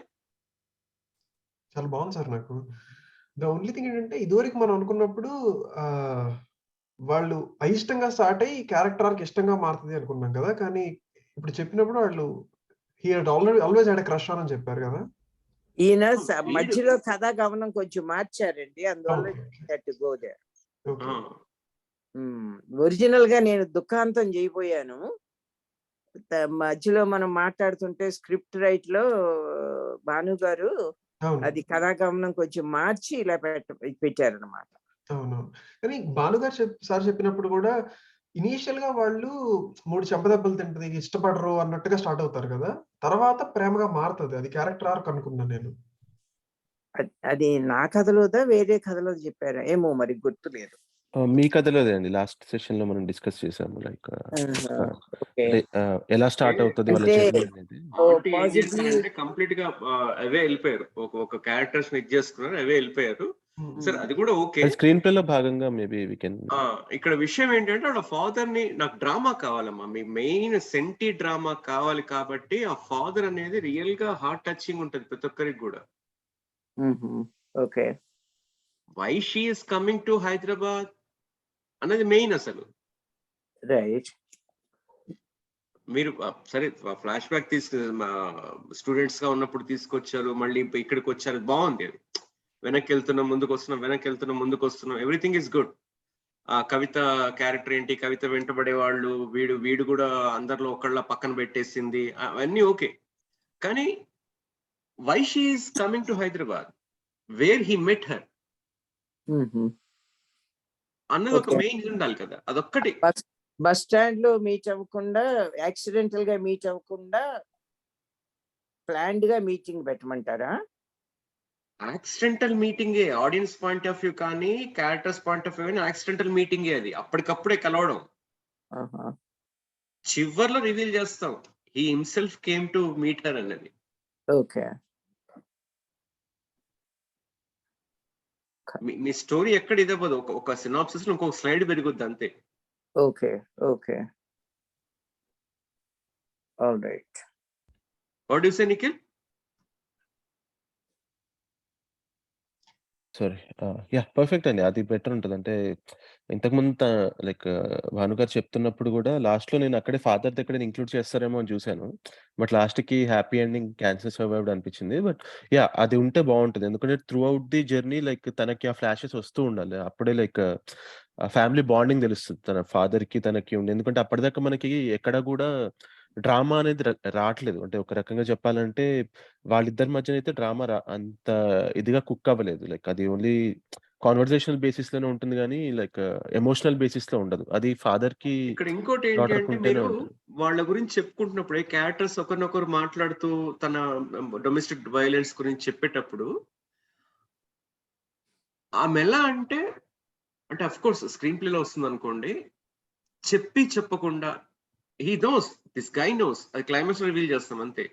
చాలా బాగుంది సార్. నాకు ద ఓన్లీ థింగ్ ఏంటంటే, ఇదివరకు మనం అనుకున్నప్పుడు వాళ్ళు అయిష్టంగా స్టార్ట్ అయ్యి క్యారెక్టర్ ఆర్క్ ఇష్టంగా మారుతుంది అనుకున్నాం కదా. కానీ ఇప్పుడు చెప్పినప్పుడు వాళ్ళు he had always had a crush on అని చెప్పారు కదా. ఈయన మధ్యలో కథా గమనం కొంచెం మార్చారండి, అందువల్ల గో దేర్. ఒరిజినల్ గా నేను దుఃఖాంతం చేయబోయాను, మధ్యలో మనం మాట్లాడుతుంటే స్క్రిప్ట్ రైట్ లో భాను గారు అది కథాగమనం కొంచెం మార్చి ఇలా పెట్టారనమాట. అవును. కానీ భానుగారు సార్ చెప్పినప్పుడు కూడా ఇనీషియల్ గా వాళ్ళు 3 చెంపదెబ్బలు తింటది, ఇష్టపడరు అన్నట్టుగా స్టార్ట్ అవుతారు కదా. తర్వాత ప్రేమగా మారుతుంది, అది క్యారెక్టర్ ఆర్క్ అనుకున్నాను నేను. అది నా కథలోదా వేరే కథలో చెప్పారా ఏమో, మరి గుర్తులేదు. మీ కథలోదే అండి, లాస్ట్ సెషన్ లో మనం డిస్కస్ చేసాము. లైక్ ఎలా స్టార్ట్ అవుతుంది వాళ్ళ జర్నీ అనేది. కంప్లీట్ గా అవే వెళ్ళిపోయారు, ఒక క్యారెక్టర్స్ ని చేసుకున్నారు, అవే వెళ్ళిపోయారు. సరే, అది కూడా ఓకే, స్క్రీన్ ప్లే లో భాగంగా మేబీ వి కెన్. ఇక్కడ విషయం ఏంటంటే వాళ్ళ ఫాదర్ ని, నాకు డ్రామా కావాలమ్మా, మీ మెయిన్ సెంటీ డ్రామా కావాలి కాబట్టి ఆ ఫాదర్ అనేది రియల్ గా హార్ట్ టచింగ్ ఉంటుంది ప్రతి ఒక్కరికి కూడా. Okay, why she is coming to Hyderabad అన్నది మెయిన్ అసలు. రైట్. మీరు సరే ఫ్లాష్ బ్యాక్ స్టూడెంట్స్ గా ఉన్నప్పుడు తీసుకొచ్చారు, మళ్ళీ ఇక్కడికి వచ్చారు, బాగుంది. అది వెనక్కి వెళ్తున్నాం ముందుకు వస్తున్నాం, ఎవ్రీథింగ్ ఈస్ గుడ్. ఆ కవిత క్యారెక్టర్ ఏంటి, కవిత వెంటబడే వాళ్ళు, వీడు కూడా అందరిలో ఒకళ్ళ పక్కన పెట్టేసింది, అవన్నీ ఓకే. కానీ why she is coming to Hyderabad, where he met her అన్నది ఒక మెయిన్ ఉండాలి కదా. అదొక్కటి. బస్ స్టాండ్ లో మీట్ అవ్వకుండా, యాక్సిడెంటల్ గా మీట్ అవ్వకుండా ప్లాన్డ్ గా మీటింగ్ పెట్టమంటారా? యాక్సిడెంటల్ మీటింగే ఆడియన్స్ పాయింట్ ఆఫ్ వ్యూ కానీ క్యారెక్టర్స్ పాయింట్ ఆఫ్ వ్యూ కానీ యాక్సిడెంటల్ మీటింగే, అది అప్పటికప్పుడే కలవడం. చివర్లో రివీల్ చేస్తాం he himself came to meet her అన్నది. ఓకే, మీ స్టోరీ ఎక్కడ ఇదవ్వదు, ఒక సినాప్సిస్ లో ఇంకొక స్లైడ్ పెరుగుద్ది అంతే. Okay okay, all right. What do you say Nikhil? Sorry. Perfect అండి. అది బెటర్ ఉంటది. అంటే ఇంతకుముందు లైక్ భాను గారు చెప్తున్నప్పుడు గూడా లాస్ట్‌లో నేను అక్కడే ఫాదర్ దగ్గర ఇంక్లూడ్ చేస్తారేమో అని చూసాను. బట్ లాస్ట్‌కి హ్యాపీ ఎండింగ్ క్యాన్సర్ సర్వైవ్డ్ అనిపించింది. బట్ అది ఉంటే బావుంటది. ఎందుకంటే through out the journey like తనకి ఆ ఫ్లాషెస్ వస్తూ ఉండాలి. అప్పుడే లైక్ ఆ ఫ్యామిలీ బాండింగ్ తెలుస్తది. తన ఫాదర్‌కి తనకి ఉండి. ఎందుకంటే అప్పటిదాకా మనకి ఎక్కడ గూడా డ్రామా అనేది రాట్లేదు. అంటే ఒక రకంగా చెప్పాలంటే వాళ్ళిద్దరి మధ్యనైతే డ్రామా అంత ఇదిగా కుక్ అవ్వలేదు. లైక్ అది ఓన్లీ కాన్వర్జేషనల్ బేసిస్‌లోనే ఉంటుంది గానీ, లైక్ ఎమోషనల్ బేసిస్‌లో ఉండదు. అది ఫాదర్‌కి, ఇక్కడ ఇంకోటి ఏంటి డాటర్‌కి అంటే ఉంటేనే మీరు ఉంటది. వాళ్ళ గురించి చెప్పుకుంటున్నప్పుడు క్యారెక్టర్స్ ఒకరినొకరు మాట్లాడుతూ తన డొమెస్టిక్ వైలెన్స్ గురించి చెప్పేటప్పుడు ఆమె ఎలా అంటే అఫ్ కోర్స్ స్క్రీన్ ప్లేలో వస్తుంది అనుకోండి, చెప్పకుండా he knows, this guy knows, అది క్లైమాక్స్ రివీల్ చేస్తాం అంతే.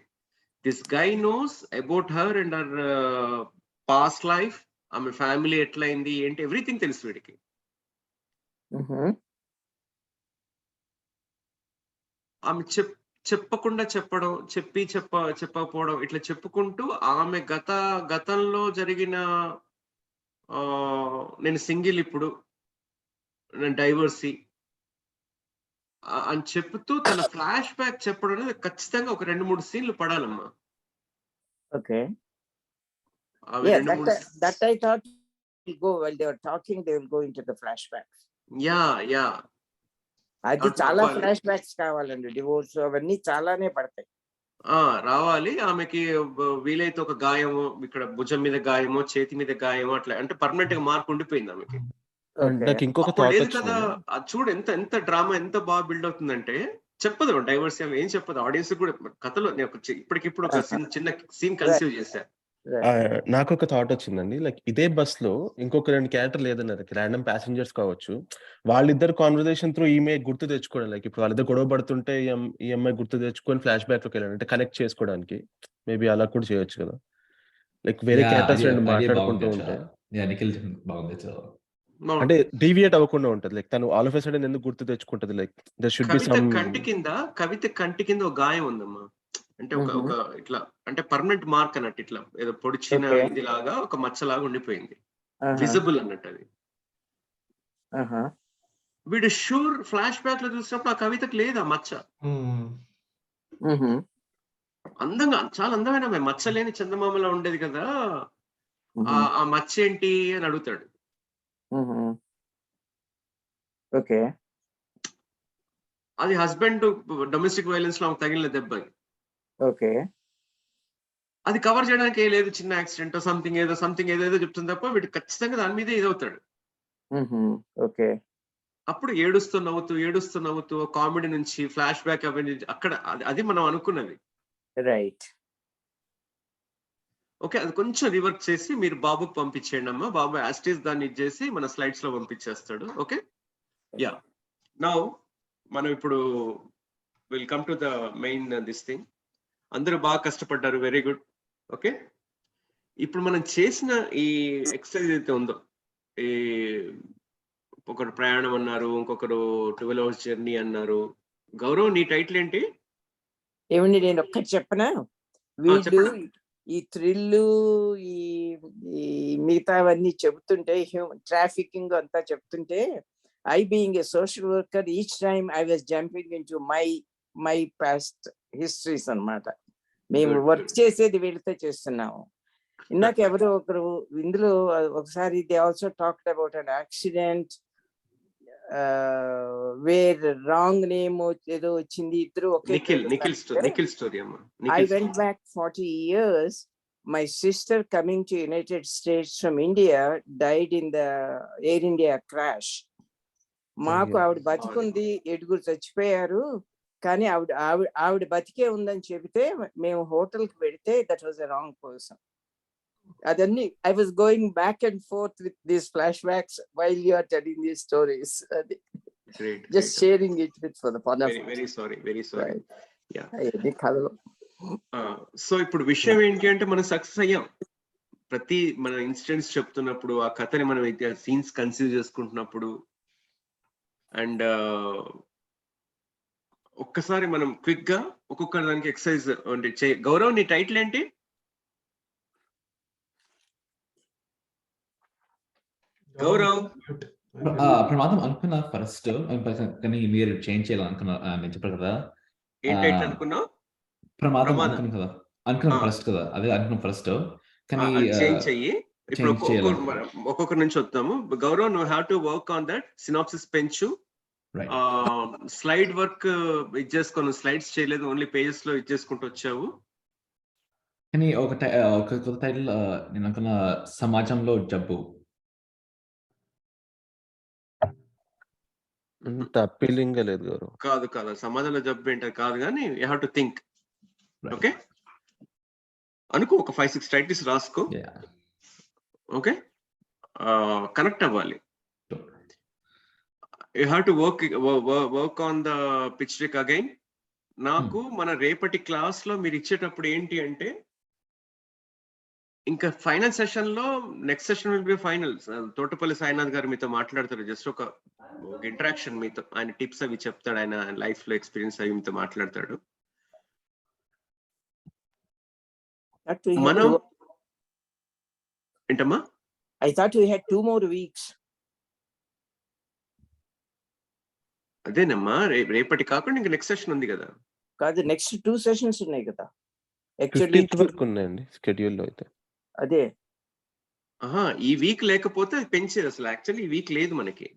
This guy knows about her and her past life, ఆమె ఫ్యామిలీ ఎట్లయింది ఏంటి ఎవ్రీథింగ్ తెలుసు వీడికి. ఆమె చెప్పకుండా చెప్పడం, చెప్పకపోవడం, ఇట్లా చెప్పుకుంటూ ఆమె గతంలో జరిగిన నేను సింగిల్ ఇప్పుడు, నేను డైవర్సీ అని చెప్తూ తన ఫ్లాష్ బ్యాక్ చెప్పడం అనేది ఖచ్చితంగా ఒక 2-3 సీన్లు పడాలమ్మా. Okay. అవి Yeah, 2-3 that I thought will go while they were talking, they will go into the flashbacks. Yeah అది చాలా ఫ్లాష్ బ్యాక్స్ కావాలండి. డివోర్స్ అవన్నీ చాలానే పడతాయి. రావాలి. ఆమెకి వీలైతే ఒక గాయము, ఇక్కడ భుజం మీద గాయమో, చేతి మీద గాయమో, అట్లా అంటే పర్మనెంట్ గా మార్క్ ఉండిపోయింది ఆమెకి. నాకు ఇంకొక అప్పుడు థాట్ లేదు కదా, వచ్చింది. అది చూడు ఎంత డ్రామా ఎంత బాగా బిల్డ్ అవుతుందంటే, చెప్పదు డైవర్స్ ఏం చెప్పదు ఆడియన్స్ కూడా. కథలో నేను ఇప్పటికిప్పుడు ఒక చిన్న సీన్ కన్సీవ్ చేశా. నాకొక థాట్ వచ్చిందండి. లైక్ ఇదే బస్‌లో ఇంకొక 2 క్యారెక్టర్లు ఏదన్నారు రాండమ్ ప్యాసింజర్స్ కావచ్చు. వాళ్ళిద్దరు కాన్వర్జేషన్ త్రూ ఈమె గుర్తు తెచ్చుకోవడం. లైక్ ఇప్పుడు వాళ్ళిద్దరు గొడవ పడుతుంటే ఈ అమ్మాయి గుర్తు తెచ్చుకొని ఫ్లాష్ బ్యాక్‌లోకి వెళ్ళాలి. అంటే కనెక్ట్ చేసుకోవడానికి. మేబీ అలా కూడా చేయొచ్చు కదా! లైక్ వేరే క్యారెక్టర్స్ 2 మాట్లాడుకుంటూ ఉంటే. నిఖిల్ బాగుంది. అంటే డీవియేట్ అవ్వకుండా ఉంటది. లైక్ తను ఆల్ ఆఫ్ ఎ సడెన్ ఎందుకు గుర్తు తెచ్చుకుంటది. Like there should be some కవిత కంటి కింద ఒక గాయం ఉందమ్మా. అంటే ఒక ఇట్లా అంటే పర్మనెంట్ మార్క్ అన్నట్టు, ఇట్లా ఏదో పొడిచిన ఇది లాగా ఒక మచ్చలాగా ఉండిపోయింది, విజిబుల్ అన్నట్టు అది. వీడు షూర్ ఫ్లాష్ బ్యాక్ లో చూసినప్పుడు ఆ కవితకు లేదు ఆ మచ్చ. అందంగా చాలా అందమైన మచ్చలేని చందమామలా ఉండేది కదా, ఆ మచ్చ ఏంటి అని అడుగుతాడు. ఓకే, అది హస్బెండ్ డొమెస్టిక్ వైలెన్స్ లో తగిలిన దెబ్బ. ఓకే, అది కవర్ చేయడానికి ఏం లేదు, చిన్న యాక్సిడెంట్ సంథింగ్ ఏదో చెప్తుంది తప్ప వీడు ఖచ్చితంగా దాని మీదే ఇదవుతాడు. ఓకే, అప్పుడు ఏడుస్తూ నవ్వుతూ కామెడీ నుంచి ఫ్లాష్ బ్యాక్ అవన్నీ అక్కడ అది మనం అనుకున్నది. రైట్. ఓకే, అది కొంచెం రివర్క్ చేసి మీరు బాబుకి పంపించేయండి అమ్మా. బాబు యాస్టీస్ దాన్ని ఇచ్చేసి మన స్లైడ్స్ లో పంపించేస్తాడు. Okay, yeah. నౌ మనం ఇప్పుడు will come to the main this thing. అందరూ బాగా కష్టపడ్డారు, వెరీ గుడ్. ఓకే, ఇప్పుడు మనం చేసిన ఈ ఎక్సర్సైజ్ అయితే ఉందో, ఈ ఒకరు ప్రయాణం అన్నారు, ఇంకొకరు 12 hours జర్నీ అన్నారు. గౌరవ్, నీ టైటిల్ ఏంటి? ఏమండి, నేను ఒక్కటి చెప్పనా? వీళ్ళు ఈ థ్రిల్లు ఈ మిగతావన్నీ చెబుతుంటే, ట్రాఫికింగ్ అంతా చెప్తుంటే, I being a social worker, each time I was jumping into my past histories అన్నమాట. మేము వర్క్ చేసేది వీళ్ళతో చేస్తున్నాము. ఇందాక ఎవరో ఒకరు ఇందులో ఒకసారి they also talked about an accident where wrong name ఏదో వచ్చింది. ఇద్దరు ఒకే. నిఖిల్ స్టోరీ అమ్మా. I went back 40 years. My sister coming to United States from India died in the Air India crash. మాకు ఆవిడ బతికుంది, 7 చచ్చిపోయారు, కానీ ఆవిడ బతికే ఉందని చెబితే మేము హోటల్కి వెళితే that was a wrong person. అదన్నీ I was going back and forth with these flashbacks while you are telling these stories. అది just sharing it with for the fun of. Very sorry. Yeah, అది కథలో. So ఇప్పుడు విషయం ఏంటి అంటే మనం success అయ్యాం. ప్రతి మన ఇన్సిడెంట్స్ చెప్తున్నప్పుడు, ఆ కథని మనం సీన్స్ కన్సీవ్ చేసుకుంటున్నప్పుడు, అండ్ ఒక్కసారి మనం క్విక్ గా ఒక్కొక్క దానికి ఎక్సర్సైజ్ అంటే గౌరవ్, నీ టైటిల్ ఏంటి? గౌరవ్ ప్రమాదం అనుకున్నా ఫస్ట్, కానీ మీరు చేంజ్ చేయాలనుకున్నా నేను చెప్పారు కదా. ఏంటైతే అనుకున్నావు? ప్రమాదం అనుకున్నాం ఫస్ట్ కదా, అదే అనుకున్నాం ఫస్ట్. కానీ చేంజ్ చెయ్యి. ఇప్పుడు చేయాలనుకున్నా. ఒక్కొక్కరి నుంచి వద్దాము. గౌరవ్, నువ్వు have to work on that. Synopsis పెంచు. స్లైడ్ వర్క్ ఇది చేసుకోను, స్లైడ్స్ చేయలేదు, ఓన్లీ పేజెస్ లో ఇది చేసుకుంటూ వచ్చావు. కానీ ఒక కొత్త టైటిల్ నేను అనుకున్న సమాజంలో జబ్బు. అప్పీలింగ్ లేదు గౌరవ్. కాదు సమాజంలో జబ్బు ఏంటది కాదు, కానీ you have to think. Okay, అనుకో, ఒక 5-6 టైటిల్స్ రాసుకో. ఓకే, కనెక్ట్ అవ్వాలి. You have to work on the pitch deck again. నాకు మన రేపటి క్లాస్ లో మీరు ఇచ్చేటప్పుడు ఏంటి అంటే, ఇంకా ఫైనల్ సెషన్ లో next session will be final. Thotapalli Sainath గారు మీతో మాట్లాడతారు. జస్ట్ ఒక ఇంటరాక్షన్ మీతో, ఆయన టిప్స్ అవి చెప్తాడు, ఆయన లైఫ్ లో ఎక్స్పీరియన్స్ అవి మీతో మాట్లాడతాడు. మనం ఏంటమ్మా? I thought we had 2 more weeks. అదేనమ్మా, రేపటి కాకుండా ఇంకా నెక్స్ట్ సెషన్ ఉంది కదా. కాదు, నెక్స్ట్ 2 సెషన్స్ ఉన్నాయి కదా. 15th వరకు ఉన్నాయండి షెడ్యూల్ లో అయితే. అదే ఈ వీక్ లేకపోతే పెంచేది. అసలు యాక్చువల్లీ ఈ వీక్ లేదు మనకి.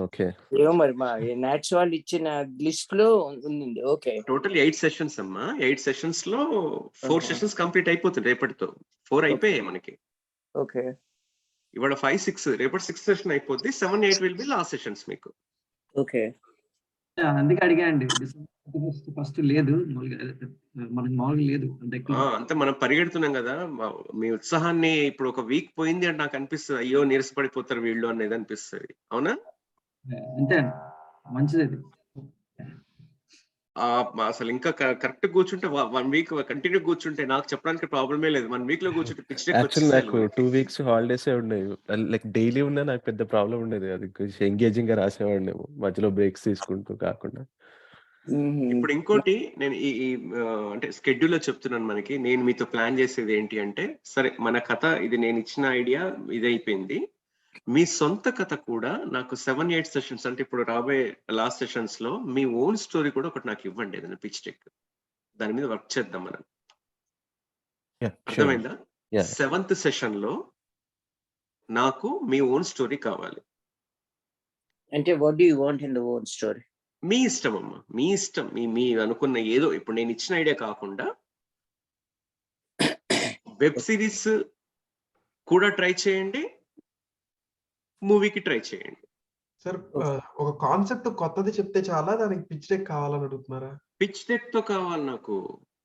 ఓకే, ఏమో మరి మా నాట్స్ వాళ్ళు ఇచ్చిన లిస్ట్ లో ఉంది. ఓకే, టోటల్ 8 సెషన్స్ అమ్మా. 8 సెషన్స్ లో 4 సెషన్స్ కంప్లీట్ అయిపోతుంది రేపటితో. 4 అయిపోయాయి మనకి. ఓకే, ఇవాళ 5-6, రేపటి 6 సెషన్ అయిపోద్ది. 7-8 విల్ బి లాస్ట్ సెషన్స్ మీకు. ఓకే, అందుకే అడిగా అండి. ఫస్ట్ లేదు, మనకి మామూలుగా లేదు. అంతే, మనం పరిగెడుతున్నాం కదా. మీ ఉత్సాహాన్ని ఇప్పుడు ఒక వీక్ పోయింది అంటే నాకు అనిపిస్తుంది, అయ్యో నీరసపడిపోతారు వీళ్ళు అనేది అనిపిస్తుంది. అవునా? అంతే, మంచిది. అసలు ఇంకా కరెక్ట్ కూర్చుంటే 1 వీక్ కంటిన్యూ కూర్చుంటే నాకు చెప్పడానికి ప్రాబ్లమే లేదు. 1 వీక్ లో కూర్చుంటే పిచ్ డెక్ యాక్చువల్లీ నాకు 2 వీక్స్ హాలిడేస్ ఉండేవి. లైక్ డైలీ ఉన్నా నాకు పెద్ద ప్రాబ్లం ఉండేది. అది ఎంగేజింగ్ గా రాసేవాడిని మధ్యలో బ్రేక్స్ తీసుకుంటూ కాకుండా. ఇప్పుడు ఇంకోటి నేను ఈ అంటే స్కెడ్యూల్ లో చెప్తున్నాను. మనకి నేను మీతో ప్లాన్ చేసేది ఏంటి అంటే, సరే మన కథ ఇది, నేను ఇచ్చిన ఐడియా ఇది అయిపోయింది. మీ సొంత కథ కూడా నాకు 7-8 సెషన్స్, అంటే ఇప్పుడు రాబోయే లాస్ట్ సెషన్స్ లో మీ ఓన్ స్టోరీ కూడా ఒకటి నాకు ఇవ్వండి, ఏదైనా పిచ్ డెక్. దాని మీద వర్క్ చేద్దాం మనం. అర్థమైందా? 7th సెషన్ లో నాకు మీ ఓన్ స్టోరీ కావాలి. అంటే what do you want in the own story? మీ ఇష్టం అమ్మా, మీ ఇష్టం. మీ అనుకున్న ఏదో, ఇప్పుడు నేను ఇచ్చిన ఐడియా కాకుండా వెబ్ సిరీస్ కూడా ట్రై చేయండి, మూవీకి ట్రై చేయండి. సార్, ఒక కాన్సెప్ట్ కొత్తది చెప్తే చాలా, దానికి పిచ్ డెక్ కావాలని అడుగుతున్నారా? పిచ్ డెక్ తో కావాలి నాకు.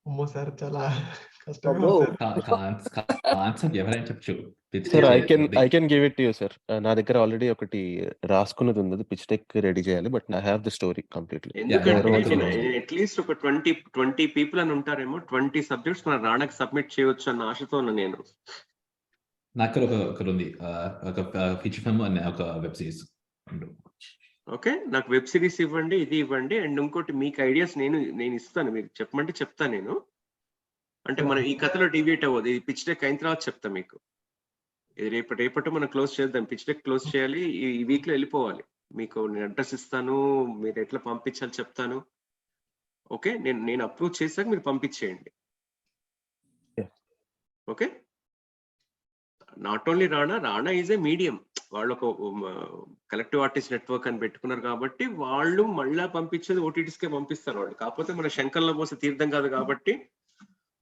అమ్మో సార్, చాలా కష్టంగా కాన్సెప్ట్ ఎవరైనా చెప్పచ్చు. Sir, I can give it to you sir. నా దగ్గర ఆల్రెడీ ఒకటి రాసుకున్నది ఉంది, పిచ్ డెక్ రెడీ చేయాలి. But I have the story completely. ఎందుకంటే అట్లీస్ట్ ఒక 20 పీపుల్ అని ఉంటారేమో, 20 సబ్జెక్ట్స్ మన రాణాకి సబ్మిట్ చేయొచ్చు అన్న ఆశతో ఉన్నా నేను. నాకు ఒకటి ఉంది, ఒక ఫీచర్ ఫిల్మ్ అనే ఒక వెబ్ సిరీస్. ఓకే, నాకు వెబ్ సిరీస్ ఇవ్వండి, ఇది ఇవ్వండి. అండ్ ఇంకోటి, మీకు ఐడియాస్ నేను ఇస్తాను, మీరు చెప్పమంటే చెప్తాను నేను. అంటే మనం ఈ కథలో డివియేట్ అవ్వదు. ఇది పిచ్ డెక్ అయిన తర్వాత చెప్తా మీకు. ఇది రేపటి మనం క్లోజ్ చేద్దాం. పిచ్ డెక్ క్లోజ్ చేయాలి, ఈ వీక్ లో వెళ్ళిపోవాలి. మీకు నేను అడ్రస్ ఇస్తాను, మీరు ఎట్లా పంపించాలి చెప్తాను. ఓకే, నేను అప్రూవ్ చేశాక మీరు పంపించేయండి. Okay, not only Rana is a medium. వాళ్ళు ఒక కలెక్టివ్ ఆర్టిస్ట్ నెట్వర్క్ అని పెట్టుకున్నారు కాబట్టి వాళ్ళు మళ్ళా పంపించేది ఓటీటీస్కే పంపిస్తారు వాళ్ళు. కాకపోతే మన శంకర్లో మోస తీర్థం కాదు కాబట్టి,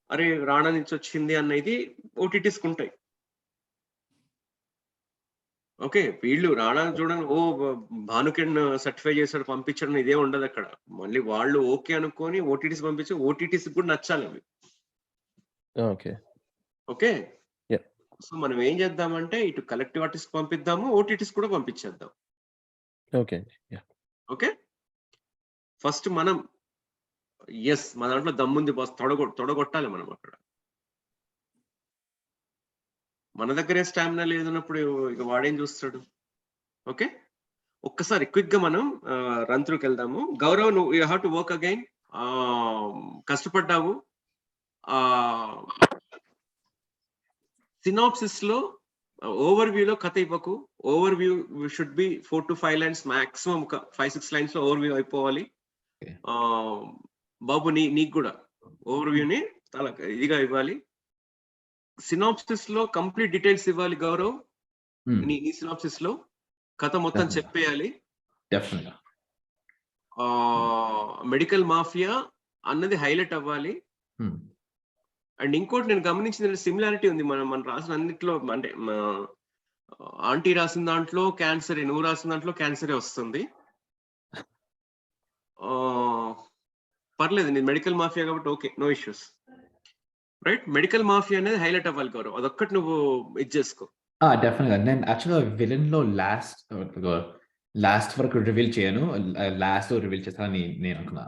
అరే రాణా నుంచి వచ్చింది అనేది ఓటీటీస్కి ఉంటాయి. ఓకే, వీళ్ళు రాణా చూడండి, ఓ భానుకిరణ్ సర్టిఫై చేశాడు పంపించడం ఇదే ఉండదు అక్కడ. మళ్ళీ వాళ్ళు ఓకే అనుకొని ఓటీటీస్ పంపించి, ఓటీటీస్ కూడా నచ్చాలి అవి. ఓకే, సో మనం ఏం చేద్దామంటే, ఇటు కలెక్టివ్ ఆర్టిస్ట్ పంపిద్దాము, ఓటీటీస్ కూడా పంపించేద్దాం. ఓకే, ఫస్ట్ మనం మన దాంట్లో దమ్ముంది బాస్, తొడగొట్టాలి మనం అక్కడ. మన దగ్గరే స్టామినా లేదన్నప్పుడు ఇక వాడేం చూస్తాడు. ఓకే, ఒక్కసారి క్విక్ గా మనం రన్ త్రూకి వెళ్దాము. గౌరవ్, నువ్వు you have to work again. కష్టపడ్డావు. సినాప్సిస్ లో ఓవర్ వ్యూ లో కథ ఇవ్వకు. Overview should be 4 to 5 lines maximum, 5-6 lines లో ఓవర్ వ్యూ అయిపోవాలి. Okay. బాబు నీకు కూడా ఓవర్ వ్యూని చాలా ఇదిగా ఇవ్వాలి. సినాప్సిస్ లో కంప్లీట్ డీటెయిల్స్ ఇవ్వాలి గౌరవ్. నీ సినాప్సిస్ లో కథ మొత్తం Definitely. చెప్పేయాలి. Definitely. మెడికల్ మాఫియా అన్నది హైలైట్ అవ్వాలి. అండ్ ఇంకోటి నేను గమనించిన సిమిలారిటీ ఉంది మనం రాసిన అన్నిట్లో. అంటే ఆంటీ రాసిన దాంట్లో క్యాన్సర్, నువ్వు రాసిన దాంట్లో క్యాన్సరే వస్తుంది. పర్లేదు, నేను మెడికల్ మాఫియా కాబట్టి okay, no issues. Right, medical mafia అనేది హైలైట్ అవ్వాలి గౌరవ్, అదొక్కటి నువ్వు ఇది చేసుకో. డెఫినెట్గా. నేను యాక్చువల్గా విలన్ లో లాస్ట్ వరకు రివీల్ చేయను, లాస్ట్ లో రివీల్ చేస్తానని నేను అనుకున్నా.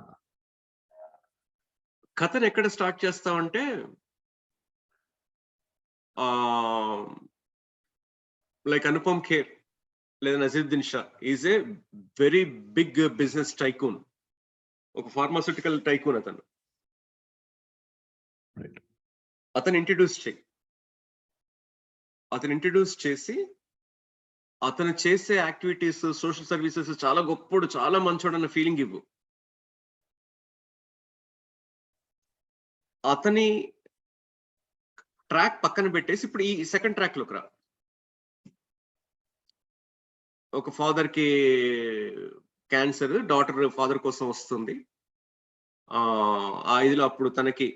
కథను ఎక్కడ స్టార్ట్ చేస్తావంటే లైక్ అనుపమ్ ఖేర్ లేదా Naseeruddin Shah is a very big business tycoon, ఒక ఫార్మాస్యూటికల్ టైకూన్. అతను ఇంట్రడ్యూస్ చేసి అతను చేసే యాక్టివిటీస్, సోషల్ సర్వీసెస్ చాలా గొప్పడు, చాలా మంచోడు అన్న ఫీలింగ్ ఇవ్వు. అతని ట్రాక్ పక్కన పెట్టేసి ఇప్పుడు ఈ సెకండ్ ట్రాక్ లోకి రా. ఒక ఫాదర్ కి క్యాన్సర్, డాటర్ ఫాదర్ కోసం వస్తుంది. ఆ ఇదిలో అప్పుడు తనకి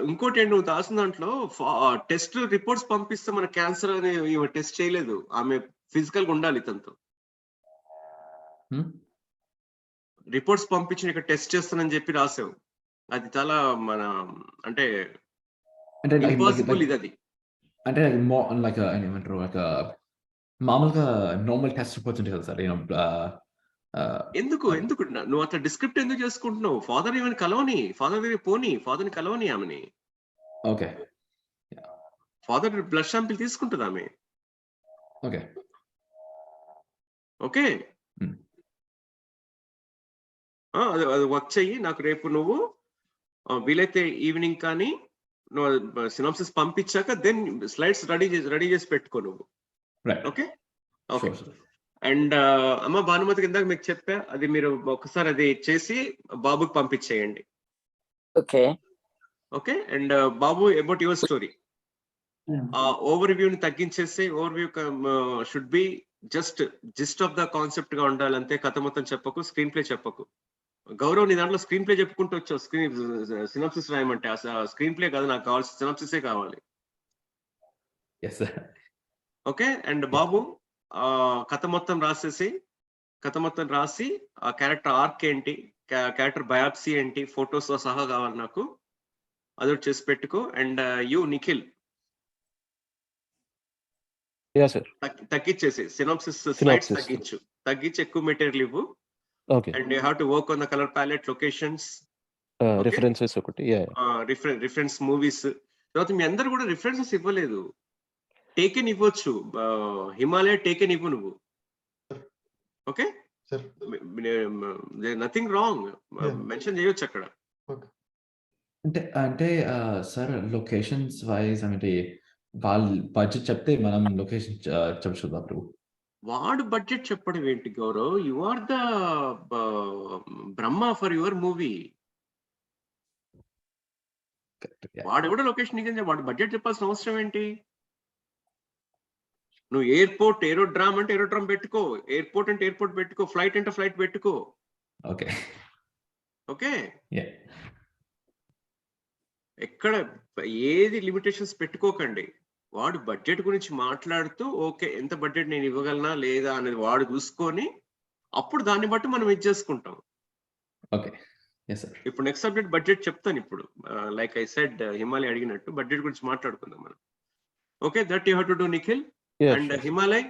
ఇంకోటి ఏంటి, నువ్వు దాసిన దాంట్లో టెస్ట్ రిపోర్ట్స్ పంపిస్తే మన క్యాన్సర్ అని టెస్ట్ చేయలేదు, ఆమె ఫిజికల్ గా ఉండాలి తనతో. రిపోర్ట్స్ పంపించి ఇక్కడ టెస్ట్ చేస్తానని చెప్పి రాసావు, అది చాలా మన అంటే ఇంపాసిబుల్ ఇది. అది అంటే లైక్ ఏమంటారు, లైక్ మామూలుగా నార్మల్ టెస్ట్ రిపోర్ట్స్ ఉంటాయి కదా సార్. ఎందుకు నువ్వు అట్లా డిస్క్రిప్ట్ ఎందుకు చేసుకుంటున్నావు? ఫాదర్ ఏమైనా కలవని, ఫాదర్ దగ్గర పోనీ, ఫాదర్ని కలవని ఆమెని. ఓకే, ఫాదర్ బ్లడ్ శాంపిల్ తీసుకుంటుంది ఆమె. ఓకే, ఓకే, అది వర్క్ చెయ్యి. నాకు రేపు నువ్వు వీలైతే ఈవినింగ్ కానీ నువ్వు సినాప్సిస్ పంపించాక దెన్ స్లైడ్స్ రెడీ చేసి పెట్టుకో నువ్వు. Okay okay. అండ్ అమ్మ భానుమతి కింద మీకు చెప్పా, అది మీరు ఒకసారి అది చేసి బాబుకి పంపించేయండి. Okay okay. అండ్ బాబు, అబౌట్ యువర్ స్టోరీ, ఓవర్ వ్యూని తగ్గించేసి, overview should be just of the concept గా ఉండాలి అంతే. కథ మొత్తం చెప్పకు, స్క్రీన్ ప్లే చెప్పకు. గౌరవ్, నీ దాంట్లో స్క్రీన్ ప్లే చెప్పుకుంటూ వచ్చావు. సినాప్సిస్ రాయమంటే స్క్రీన్ ప్లే కాదు నాకు కావాల్సిన, సినాప్సిసే కావాలి. ఓకే. అండ్ బాబు, కథ మొత్తం రాసి ఆ క్యారెక్టర్ ఆర్క్ ఏంటి, క్యారెక్టర్ బయాప్సీ ఏంటి, ఫొటోస్ తో సహా కావాలి నాకు, అదొకటి చేసి పెట్టుకో. అండ్ యూ నిఖిల్, తగ్గించేసి సినాప్సిస్ స్లైడ్స్ తగ్గించి ఎక్కువ మెటీరియల్ ఇవ్వు. And you have to work on the colour palette, locations, references ఒకటి, రిఫరెన్స్ మూవీస్. తర్వాత మీ అందరు కూడా రిఫరెన్సెస్ ఇవ్వలేదు. టేకెన్ ఇవ్వచ్చు, హిమాలయ టేకెన్ ఇవ్వు నువ్వు. ఓకే, నథింగ్ రాంగ్, మెన్షన్ చేయొచ్చు అక్కడ. అంటే సార్ లొకేషన్స్ వైజ్ అంటే వాళ్ళు బడ్జెట్ చెప్తే మనం లొకేషన్ చెప్పచ్చు అప్పుడు. వాడు బడ్జెట్ చెప్పడం ఏంటి Gaurav? You are the Brahma for your movie. వాడు కూడా లొకేషన్, వాడు బడ్జెట్ చెప్పాల్సిన అవసరం ఏంటి? నువ్వు ఎయిర్పోర్ట్, ఏరోడ్రామ్ అంటే ఏరోడ్రామ్ పెట్టుకో, ఎయిర్పోర్ట్ అంటే ఎయిర్పోర్ట్ పెట్టుకో, ఫ్లైట్ అంటే ఫ్లైట్ పెట్టుకో. ఓకే ఓకే, ఎక్కడ ఏది లిమిటేషన్స్ పెట్టుకోకండి. వాడు బడ్జెట్ గురించి మాట్లాడుతూ ఓకే ఎంత బడ్జెట్ నేను ఇవ్వగలనా లేదా అనేది వాడు చూసుకొని అప్పుడు దాన్ని బట్టి మనం ఇది చేసుకుంటాం. ఓకే, ఇప్పుడు నెక్స్ట్ సబ్జెక్ట్ బడ్జెట్ చెప్తాను. ఇప్పుడు లైక్ ఐ సెడ్, హిమాలయ అడిగినట్టు బడ్జెట్ గురించి మాట్లాడుకుందాం మనం. Okay, that you have to do Nikhil. And Himalaya,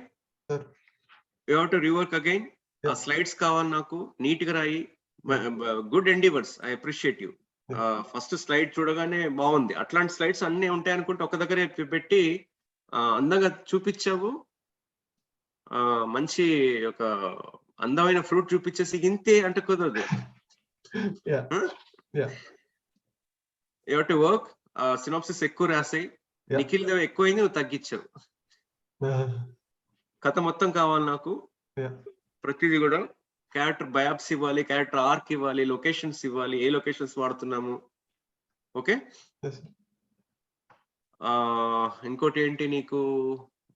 you have to రివర్క్ again. ఆ స్లైడ్స్ కావాలి నాకు, నీట్ గా రాయి. Good endeavours, I appreciate you. First slide చూడగానే బాగుంది. అట్లాంటి స్లైడ్స్ అన్ని ఉంటాయి అనుకుంటే ఒక దగ్గరే పెట్టి అందంగా చూపించావు. మంచి ఒక అందమైన ఫ్రూట్ చూపించేసి ఇంతే అంటే కుదరదు. You have to work. Synopsis ఎక్కువ రాసాయి, నిఖిల్ ఎక్కువైంది, నువ్వు తగ్గించావు. కథ మొత్తం కావాలి నాకు, ప్రతిదీ కూడా క్యారెక్టర్ బయాప్స్ ఇవ్వాలి, క్యారెక్టర్ ఆర్క్ ఇవ్వాలి, లొకేషన్స్ ఇవ్వాలి, ఏ లొకేషన్స్ వాడుతున్నాము. ఓకే, ఇంకోటి ఏంటి, నీకు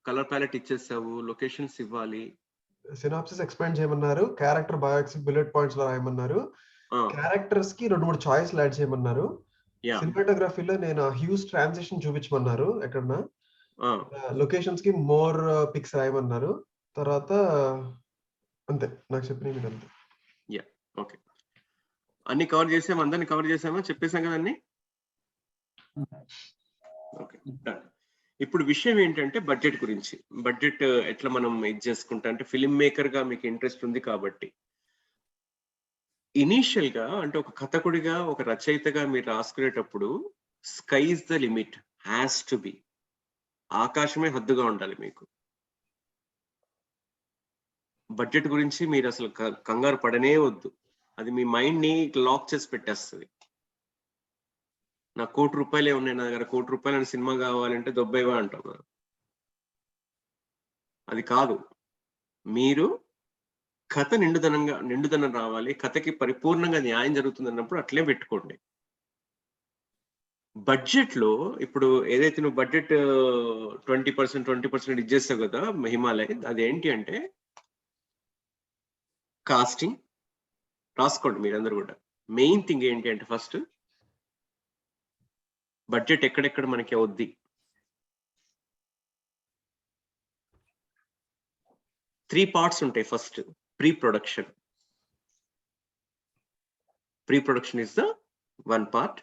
కలర్ ప్యాలెట్ ఇచ్చేసావు, లొకేషన్స్ ఇవ్వాలి, సినాప్సిస్ ఎక్స్ప్లెయిన్ చేయమన్నారు, క్యారెక్టర్ బయోగ్రఫీ బుల్లెట్ పాయింట్స్ లో రాయమన్నారు, క్యారెక్టర్స్ కి 2-3 చాయిస్లు యాడ్ చేయమన్నారు, సినిమాటోగ్రఫీలో నేను హ్యూజ్ ట్రాన్సిషన్ చూపించమన్నారు, ఎక్కడన్నా లొకేషన్స్ కి మోర్ పిక్స్ రాయమన్నారు. తర్వాత అంతే నాకు చెప్పిన అంతే. ఓకే, అన్ని కవర్ చేసాము, అందరిని కవర్ చేసామా, చెప్పేసాం కదా అన్ని. ఓకే, ఇప్పుడు విషయం ఏంటంటే బడ్జెట్ గురించి. బడ్జెట్ ఎట్లా మనం ఇది చేసుకుంటా అంటే, ఫిల్మ్ మేకర్ గా మీకు ఇంట్రెస్ట్ ఉంది కాబట్టి ఇనీషియల్ గా అంటే ఒక కథకుడిగా, ఒక రచయితగా మీరు రాసుకునేటప్పుడు sky is the limit, has to be, ఆకాశమే హద్దుగా ఉండాలి మీకు. బడ్జెట్ గురించి మీరు అసలు కంగారు పడనే వద్దు, అది మీ మైండ్ ని లాక్ చేసి పెట్టేస్తుంది. నాకు ₹1,00,00,000 ఉన్నాయి, నా దగ్గర ₹1,00,00,000 సినిమా కావాలంటే దొబ్బైవా అంటాం. అది కాదు, మీరు కథ నిండుదనం రావాలి, కథకి పరిపూర్ణంగా న్యాయం జరుగుతుంది అన్నప్పుడు అట్లే పెట్టుకోండి. బడ్జెట్ లో ఇప్పుడు ఏదైతే నువ్వు బడ్జెట్ 20% ఇచ్చేస్తావు కదా హిమాలయ్, అదేంటి అంటే కాస్టింగ్. రాసుకోండి మీరందరూ కూడా. మెయిన్ థింగ్ ఏంటి అంటే, ఫస్ట్ బడ్జెట్ ఎక్కడెక్కడ మనకి అవుద్ది, 3 parts ఉంటాయి. First pre production. Pre production is the 1 part.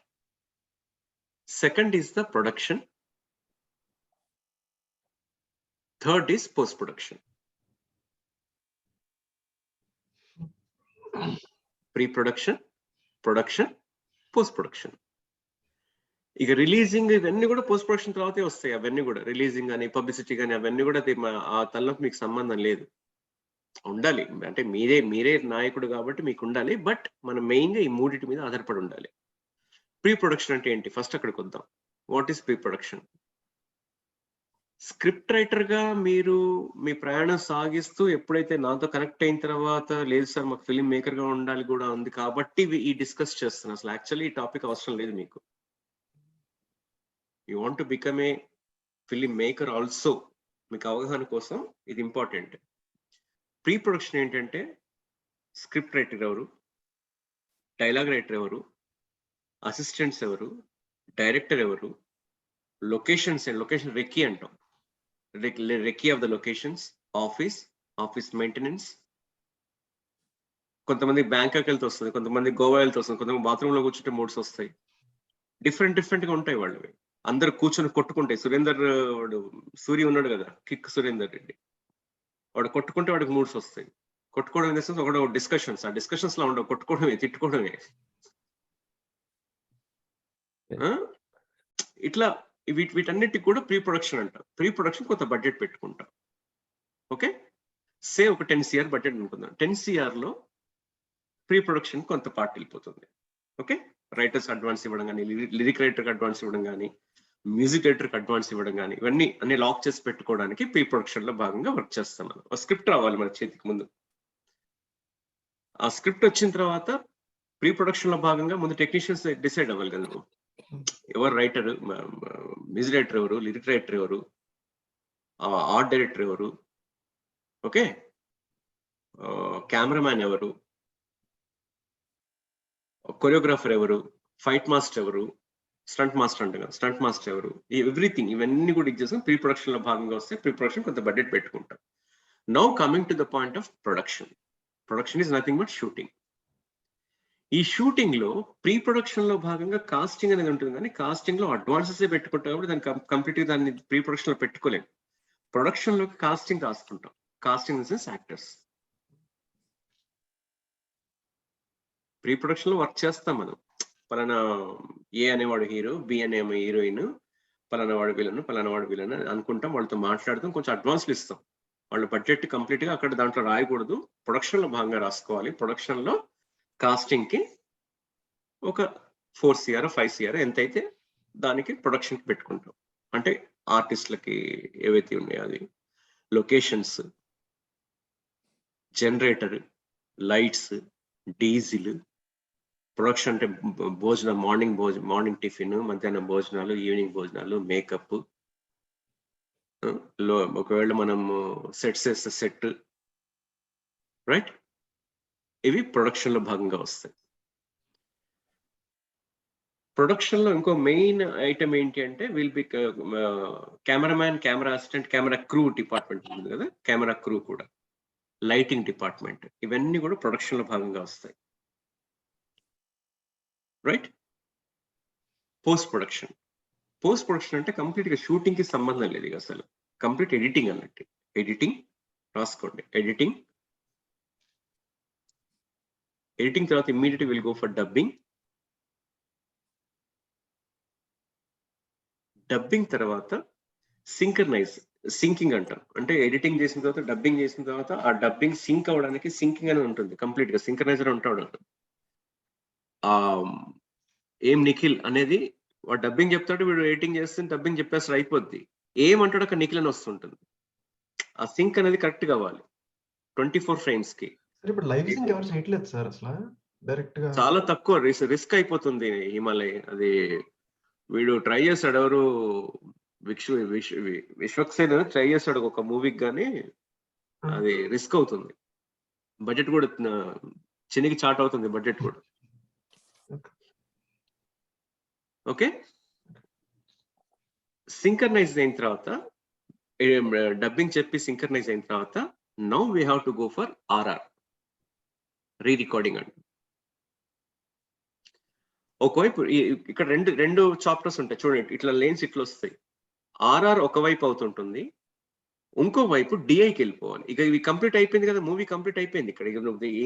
Second is the production. Third is post production. Pre-production, production, post production. ఇక రిలీజింగ్ ఇవన్నీ కూడా పోస్ట్ ప్రొడక్షన్ తర్వాతే వస్తాయి. అవన్నీ కూడా రిలీజింగ్ కానీ, పబ్లిసిటీ కానీ, అవన్నీ కూడా ఆ తలనొప్పి మీకు సంబంధం లేదు. ఉండాలి అంటే మీరే నాయకుడు కాబట్టి మీకు ఉండాలి, బట్ మనం మెయిన్ గా ఈ మూడింటి మీద ఆధారపడి ఉండాలి. ప్రీ ప్రొడక్షన్ అంటే ఏంటి, ఫస్ట్ అక్కడికి వద్దాం. What is pre production? Script writer గా మీరు మీ ప్రయాణం సాగిస్తూ ఎప్పుడైతే నాతో కనెక్ట్ అయిన తర్వాత, లేదు సార్ మాకు ఫిల్మ్ మేకర్ గా ఉండాలి కూడా ఉంది కాబట్టి ఈ డిస్కస్ చేస్తున్నాను. అసలు యాక్చువల్లీ ఈ టాపిక్ అవసరం లేదు మీకు. You want to become a film maker also, మీకు అవగాహన కోసం ఇది ఇంపార్టెంట్. ప్రీ ప్రొడక్షన్ ఏంటంటే, స్క్రిప్ట్ రైటర్ ఎవరు, డైలాగ్ రైటర్ ఎవరు, అసిస్టెంట్స్ ఎవరు, డైరెక్టర్ ఎవరు, లొకేషన్స్, లొకేషన్ రెక్కీ అంటాం, recce of the locations, office maintenance. కొంతమంది బ్యాంకాక్ వెళ్తే వస్తుంది, కొంతమంది గోవా వెళ్తే వస్తుంది, కొంతమంది బాత్రూమ్ లో కూర్చుంటే మూడ్స్ వస్తాయి. డిఫరెంట్ గా ఉంటాయి వాళ్ళవి. అందరు కూర్చొని కొట్టుకుంటాయి. వాడు సూర్య ఉన్నాడు కదా, కిక్ సురేందర్ రెడ్డి, వాడు కొట్టుకుంటే వాడికి మూడ్స్ వస్తాయి. కొట్టుకోవడం ఒకటి డిస్కషన్స్, ఆ డిస్కషన్స్ లో ఉండవు, కొట్టుకోవడమే, తిట్టుకోవడమే. ఇట్లా వీటన్నిటికి కూడా ప్రీ ప్రొడక్షన్ అంటారు. ప్రీ ప్రొడక్షన్ కొంత బడ్జెట్ పెట్టుకుంటాం. ఓకే, సే ఒక 10 CR బడ్జెట్ అనుకుందాం. 10 CR లో ప్రీ ప్రొడక్షన్ కొంత పార్ట్ వెళ్ళిపోతుంది. ఓకే, రైటర్స్ అడ్వాన్స్ ఇవ్వడం కానీ, లిరిక్ రైటర్కి అడ్వాన్స్ ఇవ్వడం కానీ, మ్యూజిక్ డైరెక్టర్కి అడ్వాన్స్ ఇవ్వడం కానీ, ఇవన్నీ అన్ని లాక్ చేసి పెట్టుకోవడానికి ప్రీ ప్రొడక్షన్ లో భాగంగా వర్క్ చేస్తాం మనం. ఒక స్క్రిప్ట్ రావాలి మన చేతికి ముందు. ఆ స్క్రిప్ట్ వచ్చిన తర్వాత ప్రీ ప్రొడక్షన్ లో భాగంగా ముందు టెక్నీషియన్స్ డిసైడ్ అవ్వాలి కదా, ఎవరు రైటర్, మ్యూజిక్ డైరెక్టర్ ఎవరు, లిరిక్ రైటర్ ఎవరు, ఆర్ట్ డైరెక్టర్ ఎవరు, ఓకే, కెమెరామ్యాన్ ఎవరు, కొరియోగ్రాఫర్ ఎవరు, ఫైట్ మాస్టర్ ఎవరు, స్టంట్ మాస్టర్ అంట కదా, స్టంట్ మాస్టర్ ఎవరు, ఎవ్రీథింగ్ ఇవన్నీ కూడా ఇచ్చేసాం. ప్రీ ప్రొడక్షన్ లో భాగంగా వస్తే ప్రీ ప్రొడక్షన్ కొంత బడ్జెట్ పెట్టుకుంటాం. Now coming to the point of production. Production is nothing but shooting. ఈ షూటింగ్ లో ప్రీ ప్రొడక్షన్ లో భాగంగా కాస్టింగ్ అనేది ఉంటుంది, కానీ కాస్టింగ్ లో అడ్వాన్సెస్ పెట్టుకుంటాం కాబట్టి దాన్ని కంప్లీట్ గా దాన్ని ప్రీ ప్రొడక్షన్ లో పెట్టుకోలేము. ప్రొడక్షన్ లోకి కాస్టింగ్ రాసుకుంటాం. Casting in sense actors. Pre production లో వర్క్ చేస్తాం మనం. పలానా ఏ అనేవాడు హీరో, బి అనే హీరోయిన్, పలానా వాడు విలన్ అనుకుంటాం. వాళ్ళతో మాట్లాడతాం, కొంచెం అడ్వాన్స్లు ఇస్తాం. వాళ్ళ బడ్జెట్ కంప్లీట్ గా అక్కడ దాంట్లో రాయకూడదు, ప్రొడక్షన్ లో భాగంగా రాసుకోవాలి. ప్రొడక్షన్ లో కాస్టింగ్ కి ఒక 4 CR 5 CR ఎంతైతే దానికి ప్రొడక్షన్ కి పెట్టుకుంటాం. అంటే ఆర్టిస్టులకి ఏవైతే ఉన్నాయో అది, locations, generator, lights, diesel, production అంటే భోజనం, మార్నింగ్ టిఫిన్, మధ్యాహ్నం భోజనాలు, ఈవినింగ్ భోజనాలు, మేకప్, ఒకవేళ మనం సెట్స్ వేస్తే సెట్, రైట్, ఇవి ప్రొడక్షన్ లో భాగంగా వస్తాయి. ప్రొడక్షన్ లో ఇంకో మెయిన్ ఐటమ్ ఏంటి అంటే will be cameraman, camera assistant, camera crew department ఉంది కదా, కెమెరా క్రూ కూడా, లైటింగ్ డిపార్ట్మెంట్, ఇవన్నీ కూడా ప్రొడక్షన్ లో భాగంగా వస్తాయి. రైట్. పోస్ట్ ప్రొడక్షన్ అంటే కంప్లీట్ గా షూటింగ్ కి సంబంధం లేదు ఇక అసలు, కంప్లీట్ ఎడిటింగ్ అన్నట్టు. ఎడిటింగ్ రాసుకోండి, ఎడిటింగ్ తర్వాత immediate will go for dubbing తర్వాత సింకింగ్ అంటాం. అంటే ఎడిటింగ్ చేసిన తర్వాత, డబ్బింగ్ చేసిన తర్వాత ఆ డబ్బింగ్ సింక్ అవడానికి సింకింగ్ అని ఉంటుంది, కంప్లీట్ గా సింక్రనైజర్ ఉంటాడు. ఆ ఏం నిఖిల్ అనేది వాడు డబ్బింగ్ చెప్తాడు, వీడు ఎడిటింగ్ చేస్తే డబ్బింగ్ చెప్పేస్తారు, అయిపోద్ది. ఏమంటాడు అక్కడ నిఖిల్ అని వస్తుంటుంది. ఆ సింక్ అనేది కరెక్ట్ కావాలి 24 frames కి. ఇప్పుడు లైవ్ సింక్ ఎవరు చేయట్లేదు సార్ అసలు, డైరెక్ట్ గా చాలా తక్కువ రిస్క్ అయిపోతుంది హిమాలయ్. అది వీడు ట్రై చేస్తాడు, ఎవరు విశ్వక్సేన్ ట్రై చేస్తాడు ఒక మూవీకి, కానీ అది రిస్క్ అవుతుంది. బడ్జెట్ కూడా చిన్నకి చాట్ అవుతుంది, బడ్జెట్ కూడా. ఓకే, సింక్రనైజ్ అయిన తర్వాత, డబ్బింగ్ చెప్పి సింక్రనైజ్ అయిన తర్వాత, now we have to go for RR, re recording అండి. ఒకవైపు ఇక్కడ రెండు చాప్టర్స్ ఉంటాయి చూడండి, ఇట్లా లేన్స్ ఇట్లా వస్తాయి. ఆర్ఆర్ ఒకవైపు అవుతుంటుంది, ఇంకో వైపు డిఐకి వెళ్ళిపోవాలి. ఇక ఇవి కంప్లీట్ అయిపోయింది కదా, మూవీ కంప్లీట్ అయిపోయింది. ఇక్కడ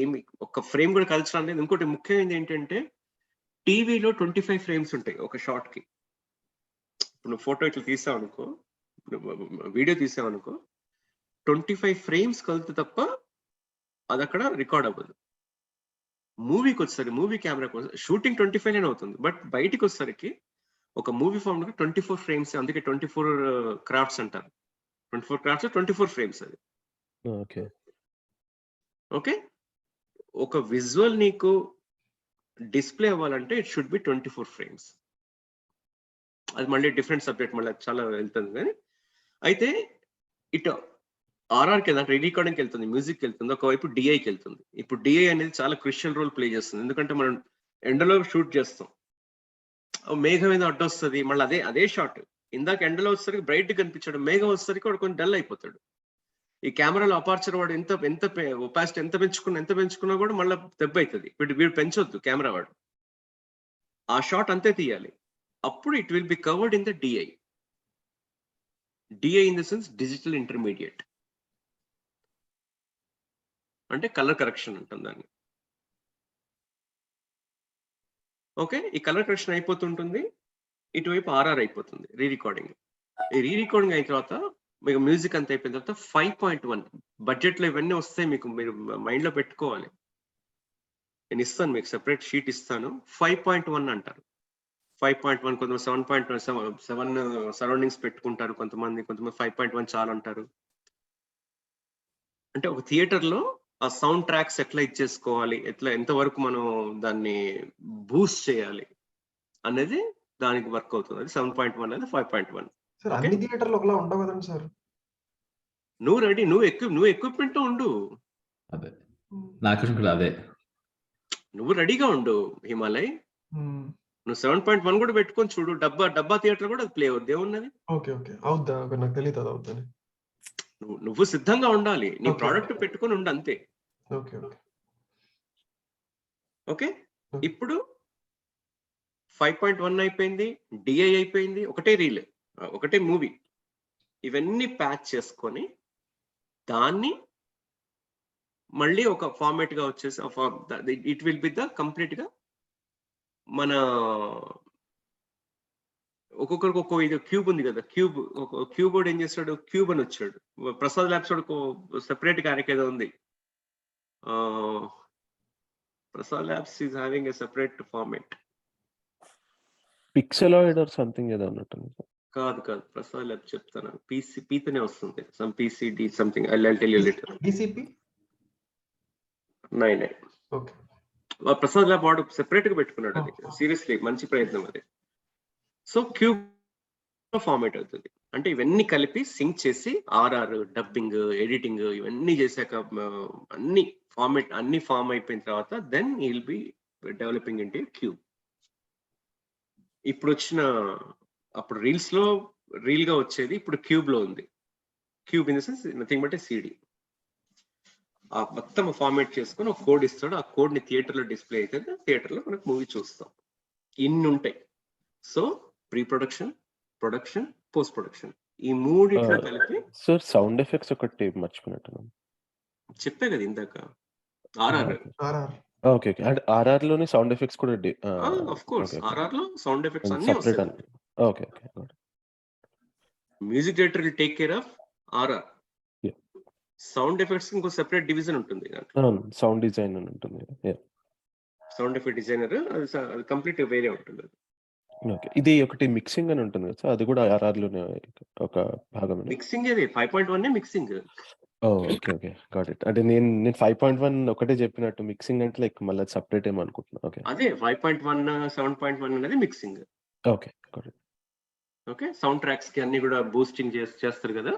ఏమి ఒక ఫ్రేమ్ కూడా కల్చడం లేదు. ఇంకోటి ముఖ్యమైనది ఏంటంటే, టీవీలో 25 frames ఉంటాయి ఒక షార్ట్ కి. ఇప్పుడు నువ్వు ఫోటో ఇట్లా తీసావు అనుకో, వీడియో తీసావు అనుకో, 25 frames కలితే తప్ప అది అక్కడ రికార్డ్ అవ్వదు. మూవీకి వచ్చేసరికి, మూవీ కెమెరాకి షూటింగ్ 25 అవుతుంది, బట్ బయటికి వచ్చేసరికి ఒక మూవీ ఫామ్ 24 frames. అందుకే 24 crafts అంటారు. 24 crafts 24 frames అది. ఓకే, ఒక విజువల్ నీకు డిస్ప్లే అవ్వాలంటే ఇట్ షుడ్ బి 24 frames. అది మళ్ళీ డిఫరెంట్ సబ్జెక్ట్, మళ్ళీ చాలా వెళ్తుంది. కానీ అయితే ఇటు ఆర్ఆర్కి వెళ్తుంది, రీ రికార్డింగ్కి వెళ్తుంది, మ్యూజిక్కి వెళ్తుంది, ఒకవైపు డిఐకి వెళ్తుంది. ఇప్పుడు డిఐ అనేది చాలా క్రిషియల్ రోల్ ప్లే చేస్తుంది. ఎందుకంటే మనం ఎండలో షూట్ చేస్తాం, మేఘం మీద అడ్డొస్తుంది, మళ్ళీ అదే షాట్. ఇందాక ఎండలో వచ్చేసరికి బ్రైట్ కనిపించాడు, మేఘం వచ్చేసరికి వాడు కొంచెం డల్ అయిపోతాడు. ఈ కెమెరాలో అపార్చర్ వాడు ఎంత ఒపాసిటీ ఎంత పెంచుకున్నా కూడా మళ్ళీ దెబ్బ అవుతుంది. వీడు పెంచొద్దు కెమెరా వాడు, ఆ షాట్ అంతే తీయాలి. అప్పుడు it will be covered in the DI in the sense digital intermediate, అంటే కలర్ కరెక్షన్ అంటాం దాన్ని. ఓకే, ఈ కలర్ కరెక్షన్ అయిపోతుంటుంది, ఇటువైపు ఆర్ఆర్ అయిపోతుంది, రీ రికార్డింగ్. ఈ రీ రికార్డింగ్ అయిన తర్వాత మీకు మ్యూజిక్ అంతా అయిపోయిన తర్వాత 5.1 బడ్జెట్ లో ఇవన్నీ వస్తాయి. మీరు మైండ్ లో పెట్టుకోవాలి. నేను ఇస్తాను మీకు సెపరేట్ షీట్ ఇస్తాను. 5.1 అంటారు. 5.1, కొంతమంది 7.7 సరౌండింగ్స్ పెట్టుకుంటారు, కొంతమంది 5.1 చాలు అంటారు. అంటే ఒక థియేటర్ లో ఆ సౌండ్ ట్రాక్స్ ఎట్లా ఇచ్చేసుకోవాలి, ఎంతవరకు మనం దాన్ని బూస్ట్ చేయాలి అనేది దానికి వర్క్ అవుతుంది. అది 7.1 అనేది 5.1. అన్ని థియేటర్లు ఒకలా ఉండవు కదండి సార్. నువ్వు రెడీ, నువ్వు ఎక్విప్మెంట్ ఉండు. అదే నాకు కూడా అదే, నువ్వు రెడీగా ఉండు హిమాలయ్. నువ్వు 7.1 కూడా పెట్టుకొని చూడు. డబ్బా థియేటర్ కూడా అది ప్లే అవుద్ది, ఏమున్నది. ఓకే అవుద్దా, నాకు తెలియదు అది అవుద్దని. నువ్వు సిద్ధంగా ఉండాలి, నీ ప్రోడక్ట్ పెట్టుకొని ఉండు అంతే. ఓకే, ఇప్పుడు 5.1 అయిపోయింది, డిఐ అయిపోయింది, ఒకటే రీల్, ఒకటే మూవీ. ఇవన్నీ ప్యాచ్ చేసుకొని దాన్ని మళ్ళీ ఒక ఫార్మాట్ గా వచ్చేసి it will be the complete గా మన ఒక్కొక్కరికి ఒక్కో ఇది క్యూబ్ ఉంది కదా, క్యూబ్ ఏం చేస్తాడు, క్యూబ్ అని వచ్చాడు. ప్రసాద్ ల్యాబ్స్ సెపరేట్ గా ఏదో ఉంది. Prasad labs is having a separate format, pixeloid or something ఏదో అన్నట్టు. కాదు ప్రసాద్ ల్యాబ్ చెప్తాను. పీతోనే వస్తుంది. Some PCD something. I tell you later. DCP? 9. Okay. Prasad lab వాడు సెపరేట్ గా పెట్టుకున్నాడు. అది సీరియస్లీ మంచి ప్రయత్నం అది. సో క్యూబ్ ఫార్మేట్ అవుతుంది. అంటే ఇవన్నీ కలిపి సింక్ చేసి ఆర్ఆర్, డబ్బింగ్, ఎడిటింగ్ ఇవన్నీ చేశాక అన్ని ఫామ్ అయిపోయిన తర్వాత దెన్ విల్ బి డెవలపింగ్ ఇంటి క్యూబ్. ఇప్పుడు వచ్చిన అప్పుడు రీల్ గా వచ్చేది ఇప్పుడు క్యూబ్ లో ఉంది. Cube in the sense nothing but a CD. ఆ మొత్తం ఫార్మేట్ చేసుకొని ఒక కోడ్ ఇస్తాడు. ఆ కోడ్ ని థియేటర్ లో డిస్ప్లే అయితే థియేటర్ లో మనకు మూవీ చూస్తాం. ఇన్ని ఉంటాయి. So pre production, production, post production ఈ మూడిట్లో కలిపి. సార్ సౌండ్ ఎఫెక్ట్స్ ఒకటి మర్చిపోయినట్టున్నాను. చెప్పే కదా ఇందాక ఆర్ఆర్. ఓకే. అంటే ఆర్ఆర్ లోనే సౌండ్ ఎఫెక్ట్స్ కూడా ఆఫ్ కోర్స్ ఆర్ఆర్ లో సౌండ్ ఎఫెక్ట్స్ అన్ని సెపరేట్ వస్తాయి. Okay. Music director will take care of RR. Sound effects ఇంకో సెపరేట్ డివిజన్ ఉంటుంది. సౌండ్ డిజైన్ అని ఉంటుంది. సౌండ్ ఎఫెక్ట్ డిజైనర్ అది కంప్లీట్ వేరే ఉంటుంది. ఓకే. ఇది ఒకటి మిక్సింగ్ అని ఉంటుంది కదా సార్, అది కూడా ఆర్ఆర్ లోనే ఒక భాగం. మిక్సింగ్ అది 5.1 మిక్సింగ్. ఓకే. Got it. అంటే నేను 5.1 ఒకటే చెప్పినట్టు మిక్సింగ్ అంటే లైక్ మళ్ళీ సెపరేట్ ఏమో అనుకుంటున్నా. ఓకే. అదే 5.1 7.1 అనేది mixing. Okay. Got it. Okay. Sound tracks కి అన్ని కూడా బూస్టింగ్ చేస్తారు కదా.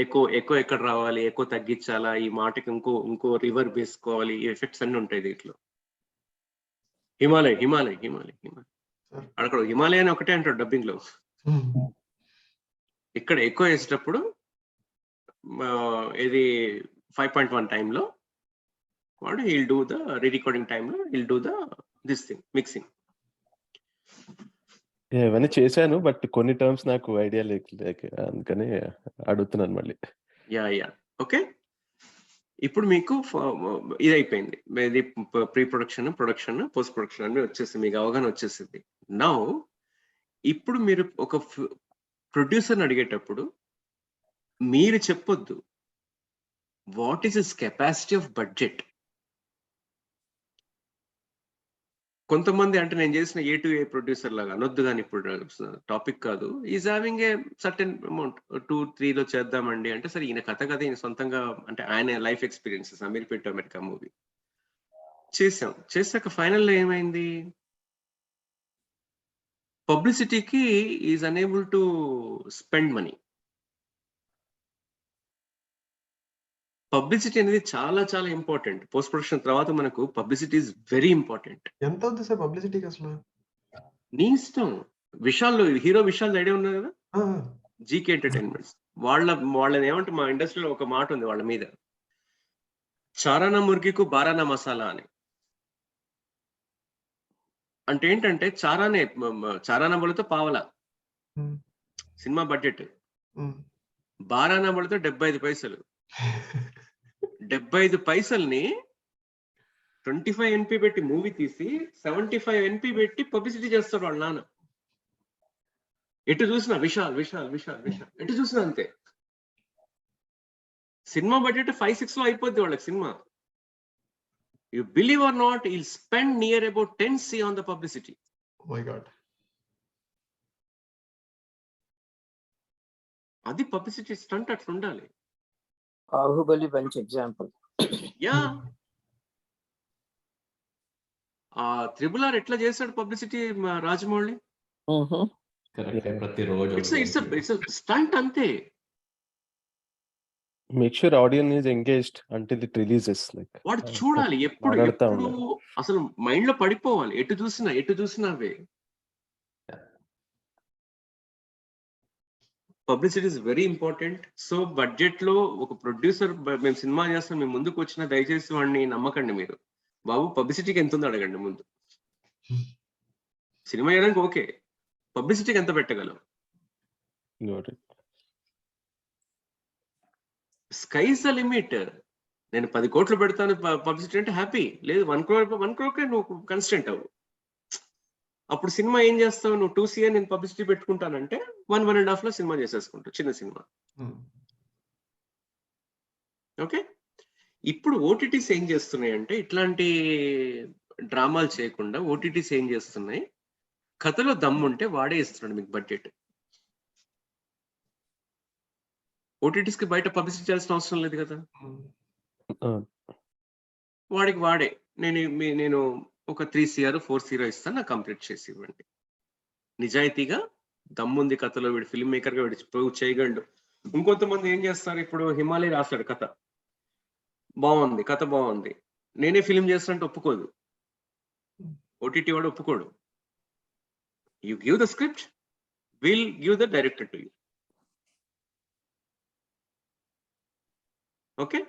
ఎక్కువ ఎక్కడ రావాలి, ఎక్కువ తగ్గించాలా, ఈ మాటకి ఇంకో రివర్ వేసుకోవాలి, ఈ ఎఫెక్ట్స్ అన్ని ఉంటాయి దీంట్లో. హిమాలయ అక్కడ హిమాలయ అని ఒకటే అంటాడు డబ్బింగ్ లో. ఇక్కడ ఎక్కువ వేసేటప్పుడు ఇది 5.1 టైంలో వాడు హీల్ డూ ద రికార్డింగ్ టైంలో he'll do the this thing mixing. ఇవన్నీ చేశాను బట్ కొన్ని టర్మ్స్ నాకు ఐడియా లేక అందుకని అడుగుతున్నాను మళ్ళీ. Yeah okay. ఇప్పుడు మీకు ఇది అయిపోయింది. ఇది pre production, production, post production అన్ని వచ్చేసి మీకు అవగాహన వచ్చేసింది. నౌ ఇప్పుడు మీరు ఒక ప్రొడ్యూసర్ని అడిగేటప్పుడు మీరు చెప్పొద్దు what is his capacity of budget. కొంతమంది అంటే నేను చేసిన A to A ప్రొడ్యూసర్ లాగా అనొద్దు, కానీ ఇప్పుడు టాపిక్ కాదు. Is having a certain amount 2-3లో చేద్దామండి అంటే సరే ఈయన కథ ఈయన సొంతంగా అంటే ఆయన లైఫ్ ఎక్స్పీరియన్సెస్ అమెరికా మూవీ చేశాక ఫైనల్లో ఏమైంది, పబ్లిసిటీకి is unable to spend money. Publicity అనేది చాలా చాలా ఇంపార్టెంట్. పోస్ట్ ప్రొడక్షన్ తర్వాత మనకు పబ్లిసిటీ ఇస్ వెరీ ఇంపార్టెంట్. ఎంత అవుతుంది సార్ పబ్లిసిటీకి అసలు? నీ ఇష్టం. హీరో విశాల్ ఐడియా ఉన్నారు కదా, జీకే ఎంటర్టైన్మెంట్స్ వాళ్ళని ఏమంటే మా ఇండస్ట్రీలో ఒక మాట ఉంది వాళ్ళ మీద, చారానా ముర్గికు బారానా మసాలా అని. అంటే ఏంటంటే చారానా బోళతో పావలా సినిమా బడ్జెట్, బారానా బోళతో 75 పైసలు. 75 పైసల్ని 25 NP పెట్టి మూవీ తీసి 75 NP పెట్టి పబ్లిసిటీ చేస్తాడు వాళ్ళ నాన్న. ఎటు చూసినా విశాల్ ఎటు చూసినా అంతే. సినిమా బడ్జెట్ 5-6 లో అయిపోద్ది వాళ్ళకి cinema. You believe are not, will spend near about 10 C on the publicity. My God. అది పబ్లిసిటీ స్టంట్ అట్లా ఉండాలి. బాహుబలి మంచి ఎగ్జాంపుల్. యా త్రిబుల్ ఆర్ ఎట్లా చేశాడు పబ్లిసిటీ రాజమౌళి. ప్రతిరోజు ఇట్స్ స్టంట్ అంతే. Make sure audience is engaged until it releases. Like వాడు చూడాలి ఎప్పుడు అసలు మైండ్ లో పడిపోవాలి. ఎటు చూసినా అవే. Publicity is very important. So budget లో ఒక ప్రొడ్యూసర్ మేము సినిమా చేస్తాం మేము ముందుకు వచ్చిన దయచేసి వాడిని నమ్మకండి. మీరు బాబు పబ్లిసిటీకి ఎంత ఉందో అడగండి ముందు. సినిమా చేయడానికి ఓకే, పబ్లిసిటీకి ఎంత పెట్టగలం? Skies the limit. నేను 10 కోట్లు పెడతాను పబ్లిసిటీ అంటే హ్యాపీ. లేదు 1 crore నువ్వు కన్స్టెంట్ అవ్వు. అప్పుడు సినిమా ఏం చేస్తావు నువ్వు? 2 CA నేను పబ్లిసిటీ పెట్టుకుంటానంటే 1.5 లో సినిమా చేసేసుకుంటావు, చిన్న సినిమా. ఓకే. ఇప్పుడు ఓటీటీస్ ఏం చేస్తున్నాయి అంటే ఇట్లాంటి డ్రామాలు చేయకుండా ఓటీటీస్ ఏం చేస్తున్నాయి, కథలో దమ్ముంటే వాడే ఇస్తున్నాడు మీకు బడ్జెట్. ఓటీటీస్ కి బయట పబ్లిసిటీ చేయాల్సిన అవసరం లేదు కదా. వాడికి వాడే నేను ఒక 3 CR 4 CR ఇస్తాను, నాకు కంప్లీట్ చేసి ఇవ్వండి. నిజాయితీగా దమ్ముంది కథలో, వీడు ఫిల్మ్ మేకర్ గా వీడు ప్రూవ్ చేయగలడు. ఇంకొంతమంది ఏం చేస్తారు, ఇప్పుడు హిమాలయ రాస్తాడు కథ బాగుంది, కథ బాగుంది, నేనే ఫిల్మ్ చేస్తానంటే ఒప్పుకోదు, ఓటీటీ వాడు ఒప్పుకోడు. You give the script, will give the director to you. Okay,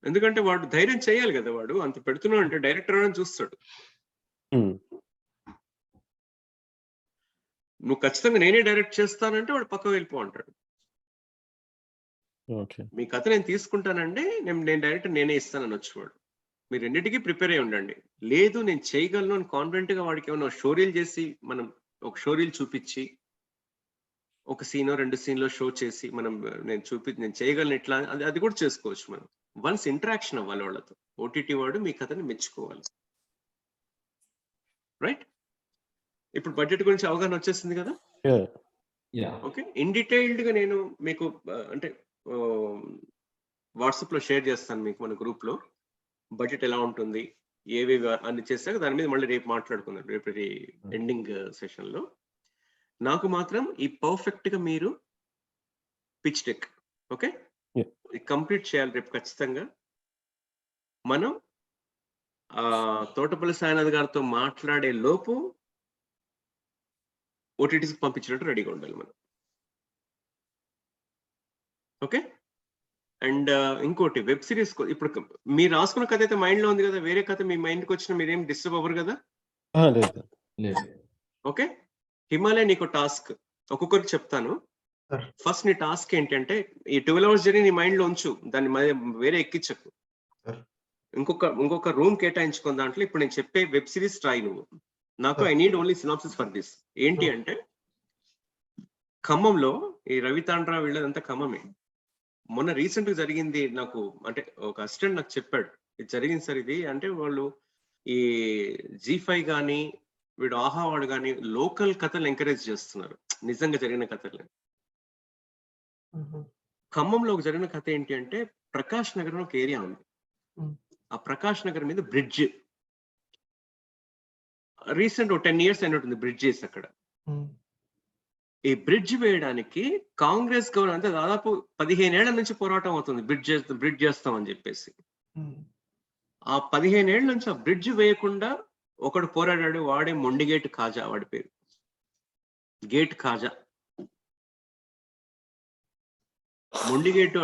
ఎందుకంటే వాడు ధైర్యం చేయాలి కదా, వాడు అంత పెడుతున్నాడు అంటే డైరెక్టర్ అని చూస్తాడు. నువ్వు ఖచ్చితంగా నేనే డైరెక్ట్ చేస్తానంటే వాడు పక్కకు వెళ్ళిపో అంటాడు. మీ కథ నేను తీసుకుంటానండి, నేను డైరెక్టర్ నేనే ఇస్తానని వచ్చేవాడు. మీరు రెండింటికి ప్రిపేర్ అయి ఉండండి. లేదు నేను చేయగలను అని కాన్ఫిడెంట్ గా వాడికి ఏమైనా షోరీలు చేసి, మనం ఒక షోరీలు చూపించి, ఒక సీనో 2 సీన్లో షో చేసి నేను చేయగలను ఇట్లా, అది కూడా చేసుకోవచ్చు మనం. వన్స్ ఇంటరాక్షన్ అవ్వాలి వాళ్ళతో. ఓటీటీ వాడు మీ కథని మెచ్చుకోవాలి. రైట్, ఇప్పుడు బడ్జెట్ గురించి అవగాహన వచ్చేసింది కదా. ఓకే, ఇన్ డీటెయిల్డ్ గా నేను మీకు అంటే వాట్సాప్ లో షేర్ చేస్తాను మీకు, మన గ్రూప్ లో బడ్జెట్ ఎలా ఉంటుంది, ఏవేవి అన్ని చేస్తాక దాని మీద మళ్ళీ రేపు మాట్లాడుకుందాం, రేపు ఎండింగ్ సెషన్ లో. నాకు మాత్రం ఈ పర్ఫెక్ట్ గా మీరు పిచ్ డెక్ ఓకే కంప్లీట్ చేయాలి రేపు ఖచ్చితంగా. మనం తోటపల్లి సాయినాథ్ గారితో మాట్లాడే లోపు ఓటీటీకి పంపించినట్టు రెడీగా ఉండాలి మనం. ఓకే, అండ్ ఇంకోటి వెబ్ సిరీస్, ఇప్పుడు మీరు రాసుకున్న కథ అయితే మైండ్ లో ఉంది కదా, వేరే కథ మీ మైండ్కి వచ్చిన మీరేం డిస్టర్బ్ అవ్వరు కదా. ఓకే, హిమాలయ నీకు టాస్క్, ఒక్కొక్కరికి చెప్తాను. ఫస్ట్ నీ టాస్క్ ఏంటంటే, ఈ 12 hours జర్నీ నీ మైండ్ లో ఉంచు, దాన్ని వేరే ఎక్కించకు. ఇంకొక రూమ్ కేటాయించుకున్న దాంట్లో ఇప్పుడు నేను చెప్పే వెబ్ సిరీస్ ట్రై నువ్వు. నాకు I need only synopsis for this. ఏంటి అంటే, ఖమ్మంలో ఈ రవితాండ్రా వీళ్ళదంతా ఖమ్మమే. మొన్న రీసెంట్ గా జరిగింది, నాకు అంటే ఒక అసిస్టెంట్ నాకు చెప్పాడు, ఇది జరిగింది సార్ ఇది అంటే. వాళ్ళు ఈ G5 కానీ వీడు ఆహా వాడు కానీ లోకల్ కథలు ఎంకరేజ్ చేస్తున్నారు, నిజంగా జరిగిన కథలు. ఖమ్మంలో ఒక జరిగిన కథ ఏంటి అంటే, ప్రకాష్ నగర్ ఒక ఏరియా ఉంది. ఆ ప్రకాష్ నగర్ మీద బ్రిడ్జ్ రీసెంట్ 10 years అయినట్టుంది బ్రిడ్జ్ చేసి అక్కడ. ఈ బ్రిడ్జ్ వేయడానికి కాంగ్రెస్ గవర్నమెంట్ దాదాపు 15 ఏళ్ల నుంచి పోరాటం అవుతుంది, బ్రిడ్జ్ చేస్తామని చెప్పేసి. ఆ 15 ఏళ్ల నుంచి ఆ బ్రిడ్జ్ వేయకుండా ఒకడు పోరాడాడు, వాడే మొండిగేట్ ఖాజా, వాడి పేరు గేట్ ఖాజా. మొండిగేటు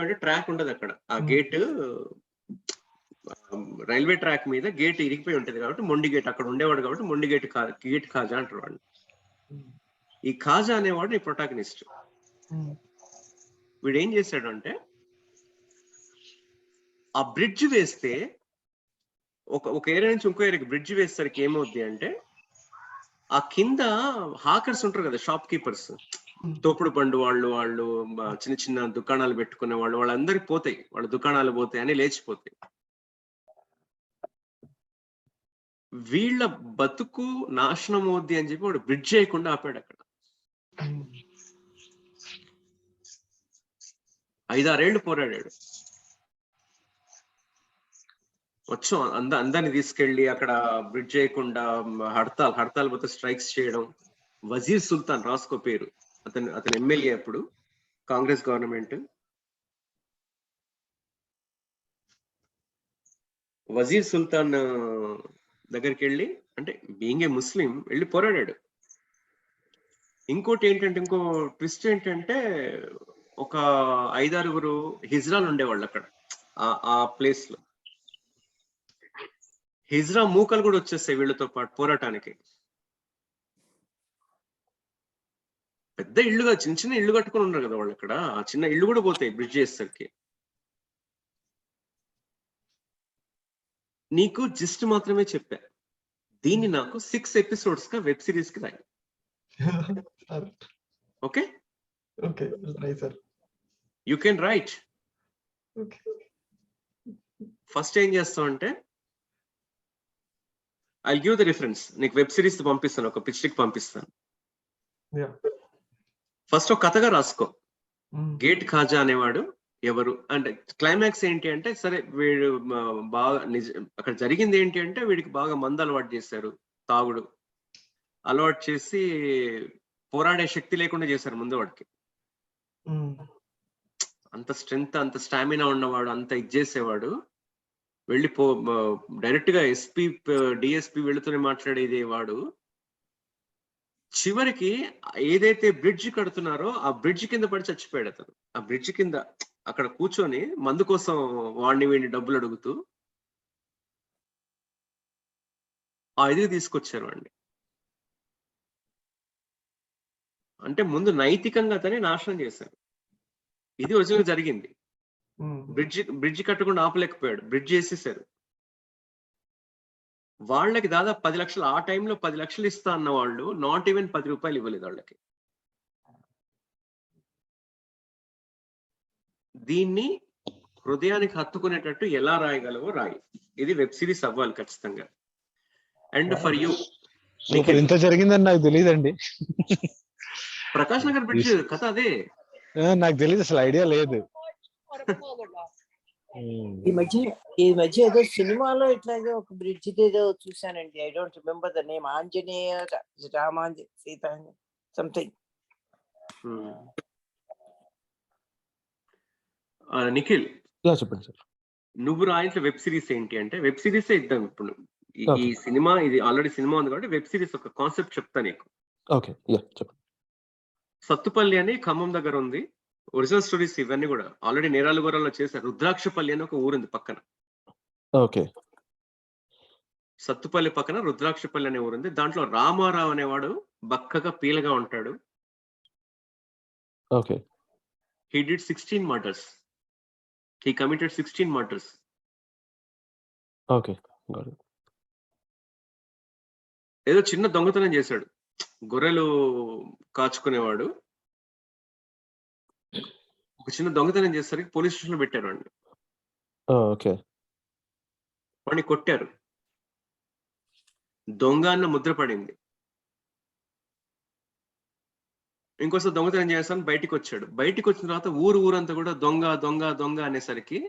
అంటే ట్రాక్ ఉండదు అక్కడ, ఆ గేట్ రైల్వే ట్రాక్ మీద గేట్ ఇరిగిపోయి ఉంటది కాబట్టి మొండిగేట్ అక్కడ ఉండేవాడు కాబట్టి గేట్ ఖాజా అంటారు వాళ్ళు. ఈ ఖాజా అనేవాడు ఈ ప్రొటాగనిస్ట్. వీడు ఏం చేశాడు అంటే, ఆ బ్రిడ్జ్ వేస్తే ఒక ఏరియా నుంచి ఇంకో ఏరియాకి బ్రిడ్జ్ వేసేసరికి ఏమవుద్ది అంటే, ఆ కింద హాకర్స్ ఉంటారు కదా, షాప్ కీపర్స్, తోపుడు బండు వాళ్ళు చిన్న చిన్న దుకాణాలు పెట్టుకునే వాళ్ళందరికి పోతాయి, వాళ్ళ దుకాణాలు పోతాయి అని లేచిపోతాయి. వీళ్ళ బతుకు నాశనం అవుద్ది అని చెప్పి వాడు బ్రిడ్జ్ చేయకుండా ఆపాడు అక్కడ. 5-6 ఏళ్ళు పోరాడాడు. వచ్చాం అందరిని తీసుకెళ్లి అక్కడ బ్రిడ్జ్ చేయకుండా హడతాల్ పోతే స్ట్రైక్స్ చేయడం. వజీర్ సుల్తాన్ రాసుకో పేరు, అతను ఎమ్మెల్యే అప్పుడు, కాంగ్రెస్ గవర్నమెంట్. వజీర్ సుల్తాన్ దగ్గరికి వెళ్ళి, అంటే బీయింగ్ ఏ ముస్లిం వెళ్ళి పోరాడాడు. ఇంకోటి ఏంటంటే, ఇంకో ట్విస్ట్ ఏంటంటే, ఒక 5-6 హిజ్రాలు ఉండేవాళ్ళు అక్కడ ఆ ప్లేస్ లో. హిజ్రా మూకలు కూడా వచ్చేస్తాయి వీళ్ళతో పాటు పోరాటానికి. పెద్ద ఇళ్ళుగా చిన్న ఇల్లు కట్టుకుని ఉన్నారు కదా వాళ్ళు అక్కడ, ఆ చిన్న ఇల్లు కూడా పోతాయి బ్రిడ్జ్ చేసేసరికి. నీకు జిస్ట్ మాత్రమే చెప్పా, దీన్ని నాకు 6 episodes గా వెబ్ సిరీస్ కి రాయి. Okay you can write. First ఏం చేస్తావు అంటే, ఐ గివ్ ద రిఫరెన్స్. నీకు వెబ్ సిరీస్ పంపిస్తాను, ఒక పిచ్లిక్ పంపిస్తాను. Yeah. ఫస్ట్ ఒక కథగా రాసుకో. Mm. గేట్ ఖాజా అనేవాడు ఎవరు అంటే క్లైమాక్స్ ఏంటి అంటే, సరే వీడు బాగా అక్కడ జరిగింది ఏంటి అంటే వీడికి బాగా మందు అలవాటు చేశారు, తాగుడు అలవాటు చేసి పోరాడే శక్తి లేకుండా చేశారు ముందు వాడికి. Mm. అంత స్ట్రెంగ్త్ అంత స్టామినా ఉన్నవాడు, అంత ఇది చేసేవాడు, వెళ్ళి డైరెక్ట్ గా ఎస్పీ డిఎస్పీ వెళుతూనే మాట్లాడేది వాడు. చివరికి ఏదైతే బ్రిడ్జ్ కడుతున్నారో ఆ బ్రిడ్జ్ కింద పడి చచ్చిపోయాడు అతను. ఆ బ్రిడ్జ్ కింద అక్కడ కూర్చొని మందు కోసం వాడిని వీడిని డబ్బులు అడుగుతూ ఆ ఇది తీసుకొచ్చారు వాడిని. అంటే ముందు నైతికంగా అతని నాశనం చేశారు. ఇది ఒరిజినల్ జరిగింది. Mm. బ్రిడ్జ్ కట్టకుండా ఆపలేకపోయాడు, బ్రిడ్జ్ చేసేసారు. వాళ్ళకి దాదాపు 10 లక్షలు, ఆ టైంలో 10 లక్షలు ఇస్తా అన్న వాళ్ళు నాట్ ఈవెన్ 10 రూపాయలు ఇవ్వలేదు వాళ్ళకి. దీన్ని హృదయానికి హత్తుకునేటట్టు ఎలా రాయగలవో రాయి. ఇది వెబ్ సిరీస్ అవ్వాలి ఖచ్చితంగా. అండ్ ఫర్ యూ, ఇంత జరిగిందని నాకు తెలియదండి. ప్రకాష్ నగర్ బ్రిడ్జ్ కథ అదే. నాకు తెలియదు, అసలు ఐడియా లేదు. ఈ మధ్య ఏదో సినిమాలో ఇట్లాగే ఒక బ్రిడ్జ్ ఏదో చూసానండి. I don't remember the name. Anjaneya Sita something. Nikhil, చెప్పండి సార్. నువ్వు రాయించిన వెబ్ సిరీస్ ఏంటి అంటే, వెబ్ సిరీసే ఇద్దాం ఇప్పుడు. ఈ సినిమా ఇది ఆల్రెడీ సినిమా ఉంది కాబట్టి వెబ్ సిరీస్ ఒక కాన్సెప్ట్ చెప్తా నీకు. ఓకే, చెప్పండి. సత్తుపల్లి అని ఖమ్మం దగ్గర ఉంది. ఒరిజినల్ స్టోరీస్ ఇవన్నీ కూడా ఆల్రెడీ నేరాలు గోరాల్లో చేశారు. రుద్రాక్షపల్లి అని ఒక ఊరుంది పక్కన. ఓకే. సత్తుపల్లి పక్కన రుద్రాక్షపల్లి అనే ఊరుంది. దాంట్లో రామారావు అనేవాడు బక్కగా పీలగా ఉంటాడు. Okay. He did 16 murders. He committed 16 murders. Okay, got it. ఏదో చిన్న దొంగతనం చేశాడు. గొర్రెలు కాచుకునేవాడు. ఒక చిన్న దొంగతనం చేసరికి పోలీస్ స్టేషన్ లో పెట్టారు వాడిని. ఓకే. వాడిని కొట్టారు. దొంగ అన్న ముద్ర పడింది. ఇంకోసారి దొంగతనం చేస్తాను బయటికి వచ్చాడు. బయటికి వచ్చిన తర్వాత ఊరంతా కూడా దొంగ దొంగ దొంగ అనేసరికి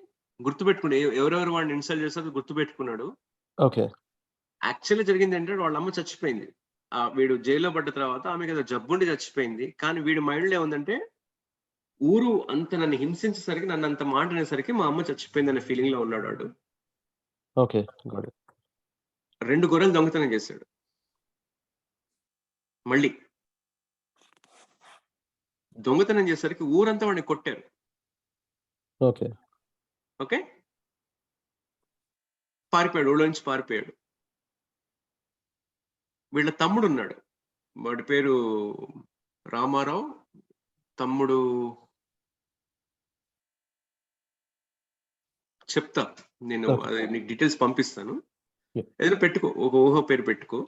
గుర్తుపెట్టుకుని ఎవరెవరు వాడిని ఇన్సల్ట్ చేస్తారో గుర్తుపెట్టుకున్నాడు. ఓకే. యాక్చువల్లీ జరిగింది ఏంటంటే వాళ్ళ అమ్మ చచ్చిపోయింది. వీడు జైల్లో పడ్డ తర్వాత ఆమెకి ఏదో జబ్బుండి చచ్చిపోయింది. కానీ వీడి మైండ్ లో ఏముందంటే, ఊరు అంత నన్ను హింసించేసరికి, నన్ను అంత మాట అనేసరికి మా అమ్మ చచ్చిపోయింది అనే ఫీలింగ్ లో ఉన్నాడు వాడు. Okay, got it. 2 గొర్రెలు దొంగతనం చేశాడు. మళ్ళీ దొంగతనం చేసరికి ఊరంతా వాడిని కొట్టారు. ఓకే. ఓకే, పారిపోయాడు, ఊళ్ళో నుంచి పారిపోయాడు. వీళ్ళ తమ్ముడు ఉన్నాడు, వాడి పేరు రామారావు. తమ్ముడు చెప్తా నేను, అదే నీకు డీటెయిల్స్ పంపిస్తాను. ఏదైనా పెట్టుకో, ఒక ఊహ పేరు పెట్టుకో.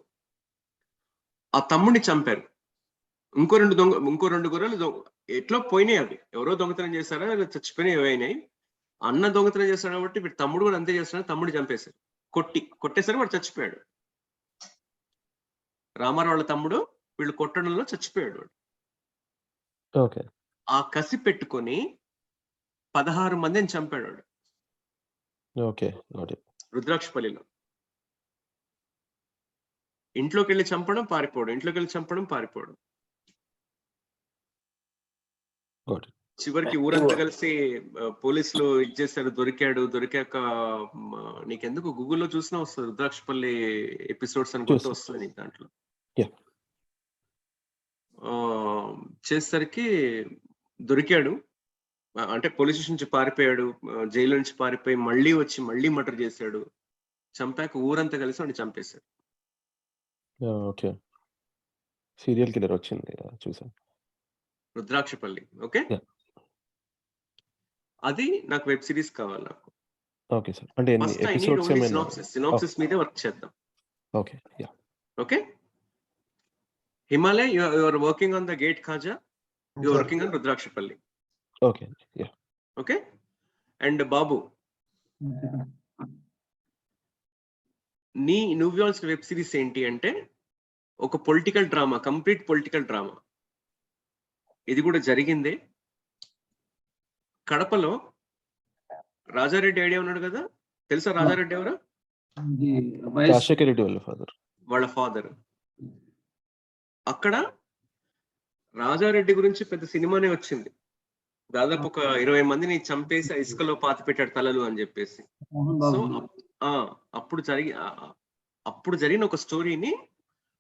ఆ తమ్ముడిని చంపారు. ఇంకో 2 గొర్రెలు ఎట్లా పోయినాయి. అవి ఎవరో దొంగతనం చేశారా, చచ్చిపోయినాయి, ఏవైనాయి. అన్న దొంగతనం చేస్తాడు కాబట్టి వీడు తమ్ముడు కూడా అంతే చేస్తాడు. తమ్ముడు చంపేశారు, కొట్టేసరికి వాడు చచ్చిపోయాడు. రామారావు వాళ్ళ తమ్ముడు వీళ్ళు కొట్టడంలో చచ్చిపోయాడు వాడు. ఓకే. ఆ కసి పెట్టుకొని 16 మందిని చంపాడు వాడు. Okay, got it. రుద్రాక్షపల్లిలో. ఇంట్లోకి వెళ్ళి చంపడం, పారిపోవడం, ఇంట్లోకి వెళ్ళి చంపడం, పారిపోవడం. Got it. చివరికి ఊరంతా కలిసి పోలీసులు ఇచ్చేసారు. దొరికాక నీకెందుకు గూగుల్లో చూసినా వస్తుంది, రుద్రాక్షపల్లి ఎపిసోడ్స్ అని గుర్తు వస్తుంది నీకు దాంట్లో. చేసేసరికి దొరికాడు. అంటే పోలీస్ స్టేషన్ నుంచి పారిపోయాడు, జైలు నుంచి పారిపోయి మళ్ళీ వచ్చి మళ్ళీ మర్డర్ చేశాడు. చంపాక ఊరంతా కలిసి వాడిని చంపేశారు. ఓకే. సీరియల్ కిల్లర్ వచ్చింది, చూసాను. రుద్రాక్షపల్లి. ఓకే, అది నాకు వెబ్ సిరీస్ కావాలి నాకు. Okay sir. అంటే ఎన్ని ఎపిసోడ్స్ ఏమైనా? సినాప్సిస్ మీదే వర్క్ చేద్దాం. Okay, yeah. Okay, Himalaya, you are working on the Gate Khaja, you are working on Rudrakshapalli. Okay, yeah. Okay, and Babu, నువ్వు ఇవ్వాల్సిన వెబ్ సిరీస్ ఏంటి అంటే ఒక political drama, complete political drama. ఇది కూడా జరిగిందే. కడపలో రాజారెడ్డి ఐడియా ఉన్నాడు కదా, తెలుసా రాజారెడ్డి ఎవరు? రాజశేఖర రెడ్డి వాళ్ళ ఫాదర్. వాళ్ళ ఫాదర్. అక్కడ రాజారెడ్డి గురించి పెద్ద సినిమానే వచ్చింది. దాదాపు ఒక 20 మందిని చంపేసి ఇసుకలో పాతి పెట్టాడు తలలు అని చెప్పేసి. సో అప్పుడు జరిగిన ఒక స్టోరీని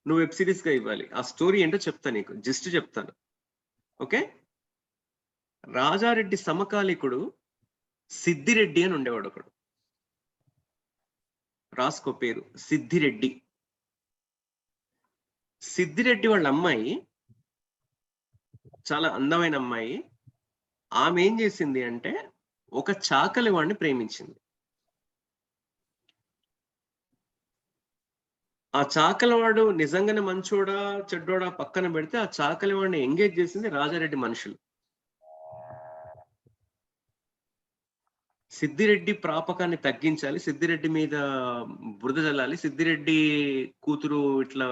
నువ్వు వెబ్ సిరీస్ గా ఇవ్వాలి. ఆ స్టోరీ ఏంటో చెప్తాను నీకు, జస్ట్ చెప్తాను. ఓకే. రాజారెడ్డి సమకాలికుడు సిద్ధిరెడ్డి అని ఉండేవాడు ఒకడు. రాసుకో పేరు, సిద్ధిరెడ్డి. సిద్ధిరెడ్డి వాళ్ళ అమ్మాయి చాలా అందమైన అమ్మాయి. ఆమె ఏం చేసింది అంటే ఒక చాకలి వాడిని ప్రేమించింది. ఆ చాకలివాడు నిజంగానే మంచోడా చెడ్డోడా పక్కన పెడితే, ఆ చాకలివాడిని ఎంగేజ్ చేసింది రాజారెడ్డి మనుషులు. సిద్ధిరెడ్డి ప్రాపకాన్ని తగ్గించాలి, సిద్ధిరెడ్డి మీద బురద జల్లాలి, సిద్ధిరెడ్డి కూతురు ఇట్లా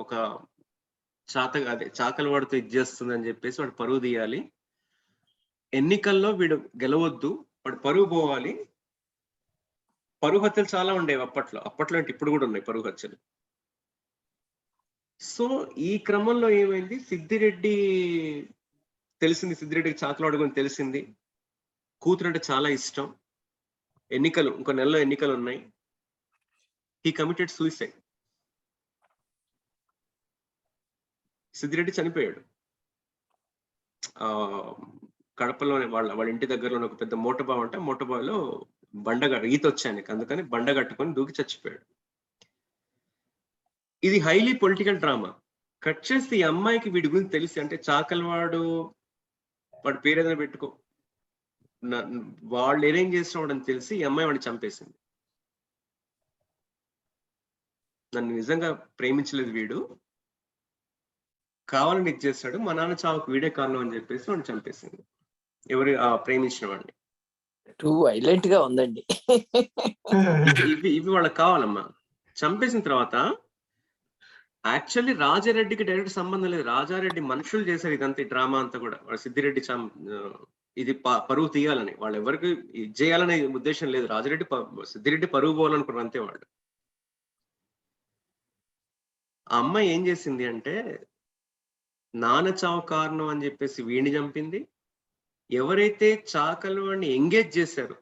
ఒక చాకలివాడితో ఇది చేస్తుంది అని చెప్పేసి వాడు పరువు తీయాలి. ఎన్నికల్లో వీడు గెలవద్దు, వాడు పరువు పోవాలి. పరువు హత్యలు చాలా ఉండేవి అప్పట్లో అంటే ఇప్పుడు కూడా ఉన్నాయి పరువు హత్యలు. సో ఈ క్రమంలో ఏమైంది, సిద్ధిరెడ్డి తెలిసింది, సిద్ధిరెడ్డికి చాకలవాడు గురించి తెలిసింది. కూతురు అంటే చాలా ఇష్టం. ఎన్నికలు, ఇంకో నెలలో ఎన్నికలు ఉన్నాయి. He committed suicide. సిద్ధిరెడ్డి చనిపోయాడు. కడపలోనే వాళ్ళ ఇంటి దగ్గరలోనే ఒక పెద్ద మోటబావి అంటే, మోటబావిలో ఈత వచ్చాయనికి, అందుకని బండ కట్టుకొని దూకి చచ్చిపోయాడు. ఇది హైలీ పొలిటికల్ డ్రామా. కట్ చేస్తే ఈ అమ్మాయికి వీడి గురించి తెలిసి, అంటే చాకలివాడు వాడి పేరు ఏదైనా పెట్టుకో, వాళ్ళు అరేంజ్ చేసిన వాడని తెలిసి ఈ అమ్మాయి వాడిని చంపేసింది. నన్ను నిజంగా ప్రేమించలేదు వీడు, కావాలని ఇచ్చేస్తాడు, మా నాన్న చావుకు వీడే కారణం అని చెప్పేసి వాడిని చంపేసింది. ఎవరు ప్రేమించిన వాడిని. టూ వైలెంట్ గా ఉందండి. ఇవి వాళ్ళకి కావాలమ్మా. చంపేసిన తర్వాత యాక్చువల్లీ రాజారెడ్డికి డైరెక్ట్ సంబంధం లేదు, రాజారెడ్డి మనుషులు చేశారు ఇదంతా, డ్రామా అంతా కూడా. సిద్ధిరెడ్డి ఇది పరువు తీయాలని, వాళ్ళు ఎవరికి ఇది చేయాలనే ఉద్దేశం లేదు. సిద్ధిరెడ్డి పరువు పోవాలనుకున్నారు అంతే వాళ్ళు. ఆ అమ్మాయి ఏం చేసింది అంటే నాన్న చావు కారణం అని చెప్పేసి వీడిని చంపింది. ఎవరైతే చాకలివాడిని ఎంగేజ్ చేశారో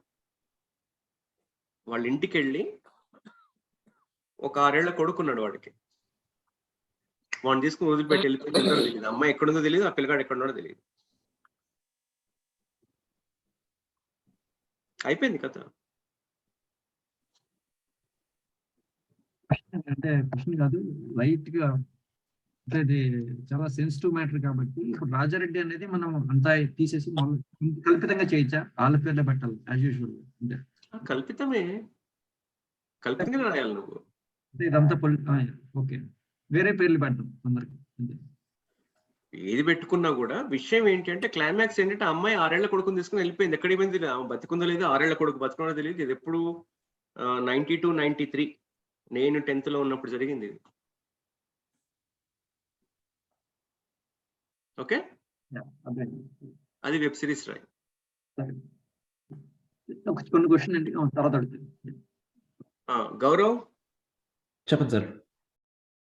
వాళ్ళ ఇంటికి వెళ్ళి, ఒక 6 ఏళ్ల కొడుకున్నాడు వాడికి, వాడిని తీసుకుని వదిలిపెట్టి వెళ్ళిపోయిందో తెలియదు. అమ్మాయి ఎక్కడుందో తెలియదు, ఆ పిల్లగాడు ఎక్కడున్నాడో తెలియదు. అయిపోయింది కథ. అంటే క్వశ్చన్ కాదు, లైట్ గా, అంటే అది చాలా సెన్సిటివ్ మ్యాటర్ కాబట్టి ఇప్పుడు రాజారెడ్డి అనేది మనం అంతా తీసేసి కల్పితంగా చేయొచ్చా? వాళ్ళ పేర్లే పెట్టాలి యాజ్ యూజువల్. అంటే కల్పితంగా రాయాలి నువ్వు. అంటే ఇదంతా ఓకే, వేరే పేర్లు పెడతాం అందరికి. ఏది పెట్టుకున్నా కూడా విషయం ఏంటి అంటే, క్లైమాక్స్ ఏంటంటే అమ్మాయి 6 ఏళ్ల కొడుకుని తీసుకుని వెళ్ళిపోయింది. ఎక్కడికి పోయింది, బతికుందో లేదు. 6 ఏళ్ల కొడుకు బతుకున్నదో తెలియదు. ఇది ఎప్పుడు 92-93 నేను 10th లో ఉన్నప్పుడు జరిగింది ఇది. ఓకే, అది వెబ్ సిరీస్ రాయి. కొన్ని క్వశ్చన్ అంటే తర్వాత అడుగుతుంది. గౌరవ్ చెప్పండి సార్.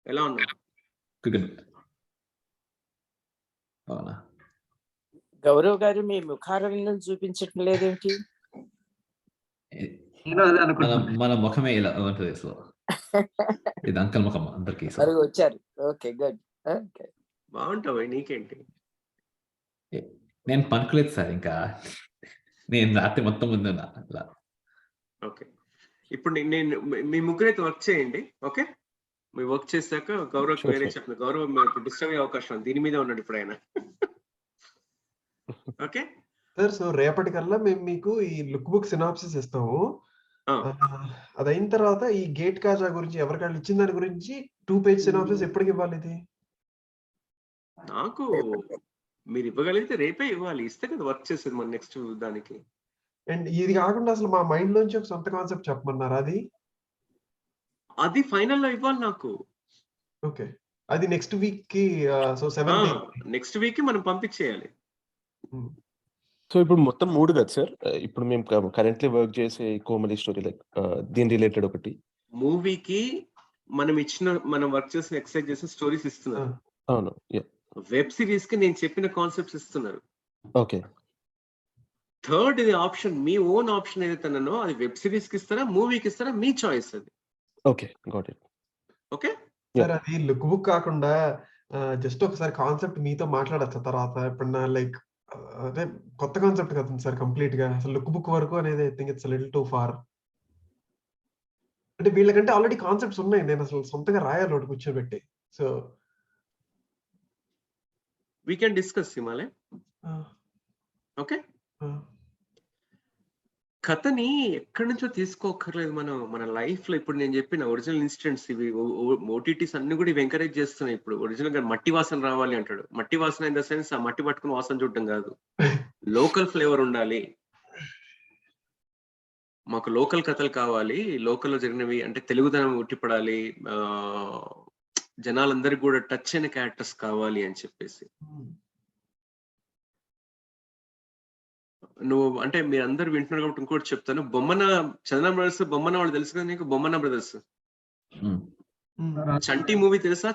ఎలా ఉన్నావు? అవునా గౌరవ్ గారు, మీ ముఖారంగం చూపించటం లేదేంటి? మన ముఖమే ఇలా ఉంటుంది. సో ఇది అంకల్ ముఖం అందరికి వచ్చారు. Okay, good. బాగుంటావు, నీకేంటి? నేను పనుకోలేదు సార్, ఇంకా నేను రాత్రి మొత్తం ముందు అట్లా. ఓకే, ఇప్పుడు నేను మీ ముగ్గురైతే వర్క్ చేయండి. ఓకే, మీ వర్క్ చేశాక గౌరవ్ వేరే చెప్పండి. గౌరవ్ ఇప్పుడు డిస్టర్బ్ అయ్యే అవకాశం దీని మీద ఉన్నాడు ఇప్పుడు ఆయన. ఓకే సార్, సో రేపటికల్లా మేము మీకు ఈ లుక్ బుక్ సినాప్సిస్ ఇస్తాము. అది అయిన తర్వాత ఈ గేట్ కాజా గురించి ఎవరికాళ్ళు ఇచ్చిన దాని గురించి 2 పేజ్ సినాప్సిస్ ఎప్పటికి ఇవ్వాలి? ఇది నాకు మీరు ఇవ్వగలిగితే రేపే ఇవ్వాలి, ఇస్తే కదా వర్క్ చేసేది మన నెక్స్ట్ దానికి. అండ్ ఇది కాకుండా అసలు మా మైండ్ లోంచి ఒక సొంత కాన్సెప్ట్ చెప్పమన్నారు. అది అది ఫైనల్ లో ఇవ్వాలి నాకు. ఓకే, అది నెక్స్ట్ వీక్ కి సో 7th నెక్స్ట్ వీక్ కి మనం పంపించేయాలి. సో ఇప్పుడు మొత్తం 3 కదా సార్. ఇప్పుడు మేము కరెంట్లీ వర్క్ చేసే కోమలి స్టోరీ లైక్ దీని రిలేటెడ్ ఒకటి, మూవీకి మనం వర్క్ చేసిన ఎక్సైజ్ చేసిన స్టోరీస్ ఇస్తున్నారు. అవును. వెబ్ సిరీస్ కి నేను చెప్పిన కాన్సెప్ట్స్ ఇస్తున్నారు. ఓకే. థర్డ్ ఇది ఆప్షన్, మీ ఓన్ ఆప్షన్ ఏదైతే అన్నానో అది వెబ్ సిరీస్ కి ఇస్తారా మూవీకి ఇస్తారా మీ చాయిస్ అది. Okay, got it. Okay sir, అది లుక్ బుక్ కాకుండా జస్ట్ ఒకసారి కాన్సెప్ట్ మీతో మాట్లాడచ్చు తర్వాత ఎప్పుడన్నా, లైక్ అదే కొత్త కాన్సెప్ట్ కదా సార్ కంప్లీట్ గా. అసలు లుక్ బుక్ వరకు అనేది I think it's little too far. అంటే వీళ్ళకంటే ఆల్రెడీ కాన్సెప్ట్స్ ఉన్నాయి, నేను అసలు సొంతగా రాయాలి ఒకటి కూర్చోబెట్టి. So we can discuss Himalaya. Okay, కథని ఎక్కడి నుంచో తీసుకోక్కర్లేదు మనం. మన లైఫ్ లో ఇప్పుడు నేను చెప్పిన ఒరిజినల్ ఇన్సిడెంట్స్ ఇవి ఓటీటీస్ అన్ని కూడా ఇవి ఎంకరేజ్ చేస్తున్నాయి. ఇప్పుడు ఒరిజినల్ గా మట్టి వాసన రావాలి అంటాడు. మట్టి వాసన ఇన్ ద సెన్స్ ఆ మట్టి పట్టుకుని వాసన చూడటం కాదు, లోకల్ ఫ్లేవర్ ఉండాలి. మాకు లోకల్ కథలు కావాలి, లోకల్లో జరిగినవి అంటే తెలుగుదనం ఉట్టిపడాలి, జనాలందరికీ కూడా టచ్ అయిన క్యారెక్టర్స్ కావాలి అని చెప్పేసి. నువ్వు అంటే మీరందరూ వింటున్నారు కాబట్టి ఇంకోటి చెప్తాను. చందన బ్రదర్స్ బొమ్మన వాళ్ళు తెలుసు కదా నీకు? బొమ్మన బ్రదర్స్ చంటి మూవీ తెలుసా?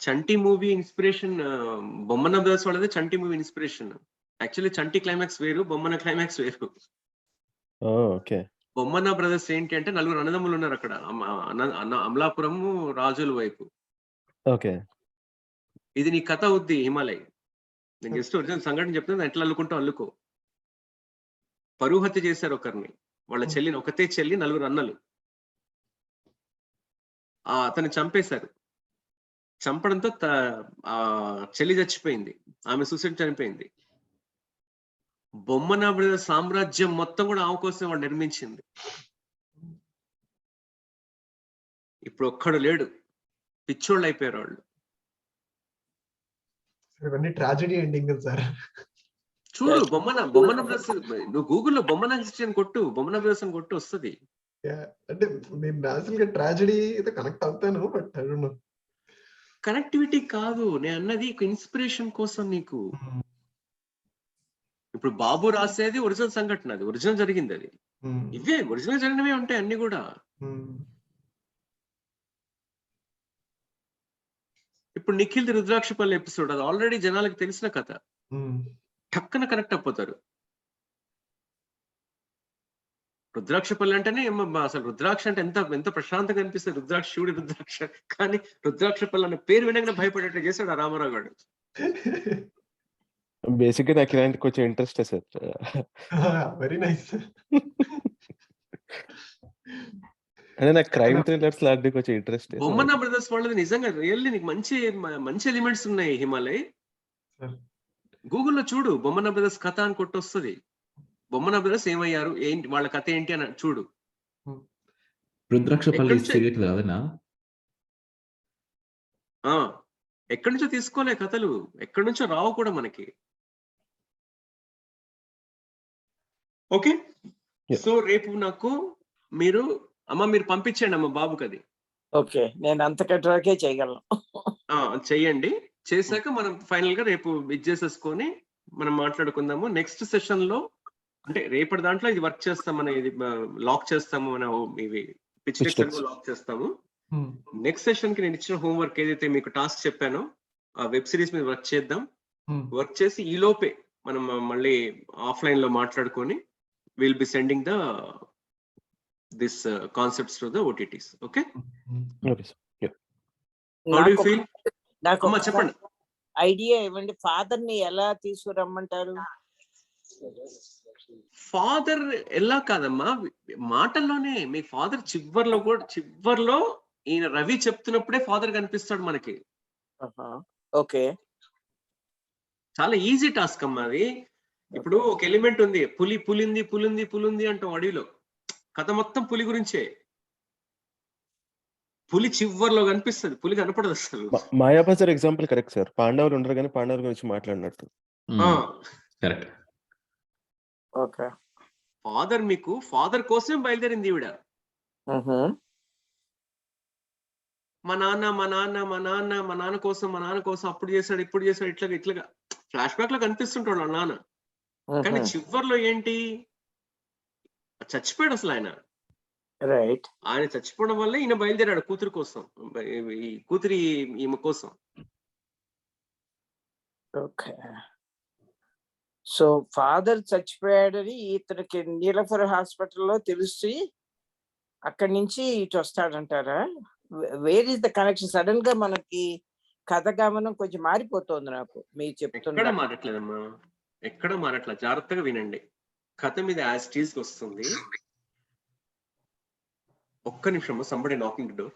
చంటి మూవీ ఇన్స్పిరేషన్ బొమ్మన బ్రదర్స్ వాళ్ళది. చంటి మూవీ ఇన్స్పిరేషన్ యాక్చువల్లీ చంటి క్లైమాక్స్ వేరు, బొమ్మన క్లైమాక్స్ వేరు. ఓకే. బొమ్మన బ్రదర్స్ ఏంటి అంటే 4 అన్నదమ్ములు ఉన్నారు అక్కడ, అమలాపురం రాజుల వైపు. ఓకే. ఇది నీ కథ అవుద్ది హిమాలయ్. నేను జస్ట్ ఒరిజినల్ సంఘటన చెప్తాను, ఎట్లా అల్లుకుంటూ అల్లుకో. పరువు హత్య చేశారు ఒకరిని, వాళ్ళ చెల్లిని, ఒకతే చెల్లి 4 అన్నలు. అతన్ని చంపేశారు. చంపడంతో చెల్లి చచ్చిపోయింది, ఆమె సూసైడ్ చనిపోయింది. బొమ్మన బ్రదర్స్ సామ్రాజ్యం మొత్తం కూడా ఆమె కోసం వాడు నిర్మించింది. ఇప్పుడు ఒక్కడు లేడు, పిచ్చోళ్ళు అయిపోయారు వాళ్ళు. ఇవన్నీ ట్రాజెడీ ఎండింగ్ సార్. చూడు బొమ్మన బ్రదర్స్, నువ్వు గూగుల్లో బొమ్మన హిస్టరీ అని కొట్టు, బొమ్మన బ్రదర్స్ అని కొట్టు వస్తుంది. అంటే నేను నేచురల్ గా ట్రాజెడీ అయితే కనెక్ట్ అవుతాను, but I don't know. Connectivity కాదు నేను అన్నది, ఇన్స్పిరేషన్ కోసం నీకు. ఇప్పుడు బాబు రాసేది ఒరిజినల్ సంఘటన, అది ఒరిజినల్ జరిగింది, అది ఇవే ఒరిజినల్ జరిగినవే ఉంటాయి అన్ని కూడా. ఇప్పుడు నిఖిల్ రుద్రాక్షపల్లి ఎపిసోడ్, అది ఆల్రెడీ జనాలకు తెలిసిన కథ, టక్కన కనెక్ట్ అయిపోతారు. రుద్రాక్షపల్లి అంటేనే అసలు రుద్రాక్ష అంటే ఎంత ప్రశాంతంగా అనిపిస్తుంది. రుద్రాక్ష, శివుడి రుద్రాక్ష, కానీ రుద్రాక్షపల్లి అనే పేరు వినగానే భయపడేట్టు చేశాడు ఆ రామారావు గారు. బేసిక్గా నాకు ఇలాంటి కొంచెం ఇంట్రెస్ట్ సార్. Very nice. అంటే నాకు క్రైమ్ థ్రిల్లర్స్ లాంటి కొంచెం ఇంట్రెస్ట్. బొమ్మన బ్రదర్స్ వాళ్ళది నిజంగా రియల్లీ నీకు మంచి ఎలిమెంట్స్ ఉన్నాయి హిమాలయ్. గూగుల్లో చూడు, బొమ్మన బ్రదర్స్ కథ అని కొట్టి వస్తుంది. బొమ్మన బ్రదర్స్ ఏమయ్యారు, ఏంటి వాళ్ళ కథ ఏంటి అని చూడు. రుద్రాక్షపల్లి సీరియల్ కాదనా? ఎక్కడి నుంచో తీసుకోలే కథలు, ఎక్కడి నుంచో రావు కూడా మనకి. ఓకే, సో రేపు నాకు మీరు పంపించండి అమ్మ బాబుకి అది. ఓకే, నేను అంతకంటే వరకే చేయగలను. చెయ్యండి, చేశాక మనం ఫైనల్ గా రేపు చేసేసుకొని మనం మాట్లాడుకుందాము. నెక్స్ట్ సెషన్ లో అంటే రేపటి దాంట్లో ఇది వర్క్ చేస్తాం, మనం ఇది లాక్ చేస్తాము, మనం ఇవి పిచ్ డెక్స్ లాక్ చేస్తాము. నెక్స్ట్ సెషన్ కి నేను ఇచ్చిన హోంవర్క్ ఏదైతే మీకు టాస్క్ చెప్పానో ఆ వెబ్ సిరీస్ మీద వర్క్ చేద్దాం. వర్క్ చేసి ఈ లోపే మనం మళ్ళీ ఆఫ్లైన్ లో మాట్లాడుకొని will be sending this concepts to the OTTs. Okay, చెప్పండి. ఐడియా ఇవ్వండి, ఫాదర్ ని ఎలా తీసుకురమ్మంటారు? ఫాదర్ ఎలా కాదమ్మా, మాటల్లోనే. మీ ఫాదర్ చివర్లో ఈయన రవి చెప్తున్నప్పుడే ఫాదర్ కనిపిస్తాడు మనకి. ఓకే, చాలా ఈజీ టాస్క్ అమ్మా అది. ఇప్పుడు ఒక ఎలిమెంట్ ఉంది, పులింది అంటాం అడవిలో, కథ మొత్తం పులి గురించే. పులి చివర్లో కనిపిస్తుంది, పులి కనపడదు అసలు. Mayabazar example correct sir. పాండవులు ఉండరు కానీ పాండవుల గురించి మాట్లాడినట్టు. కరెక్ట్. ఓకే, ఫాదర్ కోసమే బయలుదేరింది ఈవిడ. మా నాన్న కోసం అప్పుడు చేశాడు, ఇప్పుడు చేశాడు, ఇట్లాగా ఫ్లాష్ బ్యాక్ లో కనిపిస్తుంటాడు వాళ్ళ నాన్న. కానీ చివర్లో ఏంటి, చచ్చిపోయాడు అసలు ఆయన. రైట్. ఆయన చచ్చిపోవడం వల్ల ఈయన బయలుదేరాడు కూతురు కోసం, ఈ కూతురి ఈమె కోసం. ఓకే. సో ఫాదర్ చచ్చిపోయాడని ఇతనికి నీలఫర్ హాస్పిటల్లో తెలిసి అక్కడి నుంచి ఇటు వస్తాడంటారా? Where is the connection? Sudden గా మనకి కథ గమనం కొంచెం మారిపోతుంది నాకు మీరు చెప్తున్నా. ఎక్కడ మారట్లేదమ్మా, ఎక్కడ మారట్లేదు. జాగ్రత్తగా వినండి, కథ మీద యాజ్ టీజ్ వస్తుంది. ఒక్క నిమిషం, సంబడి నాకింగ్ ది డోర్.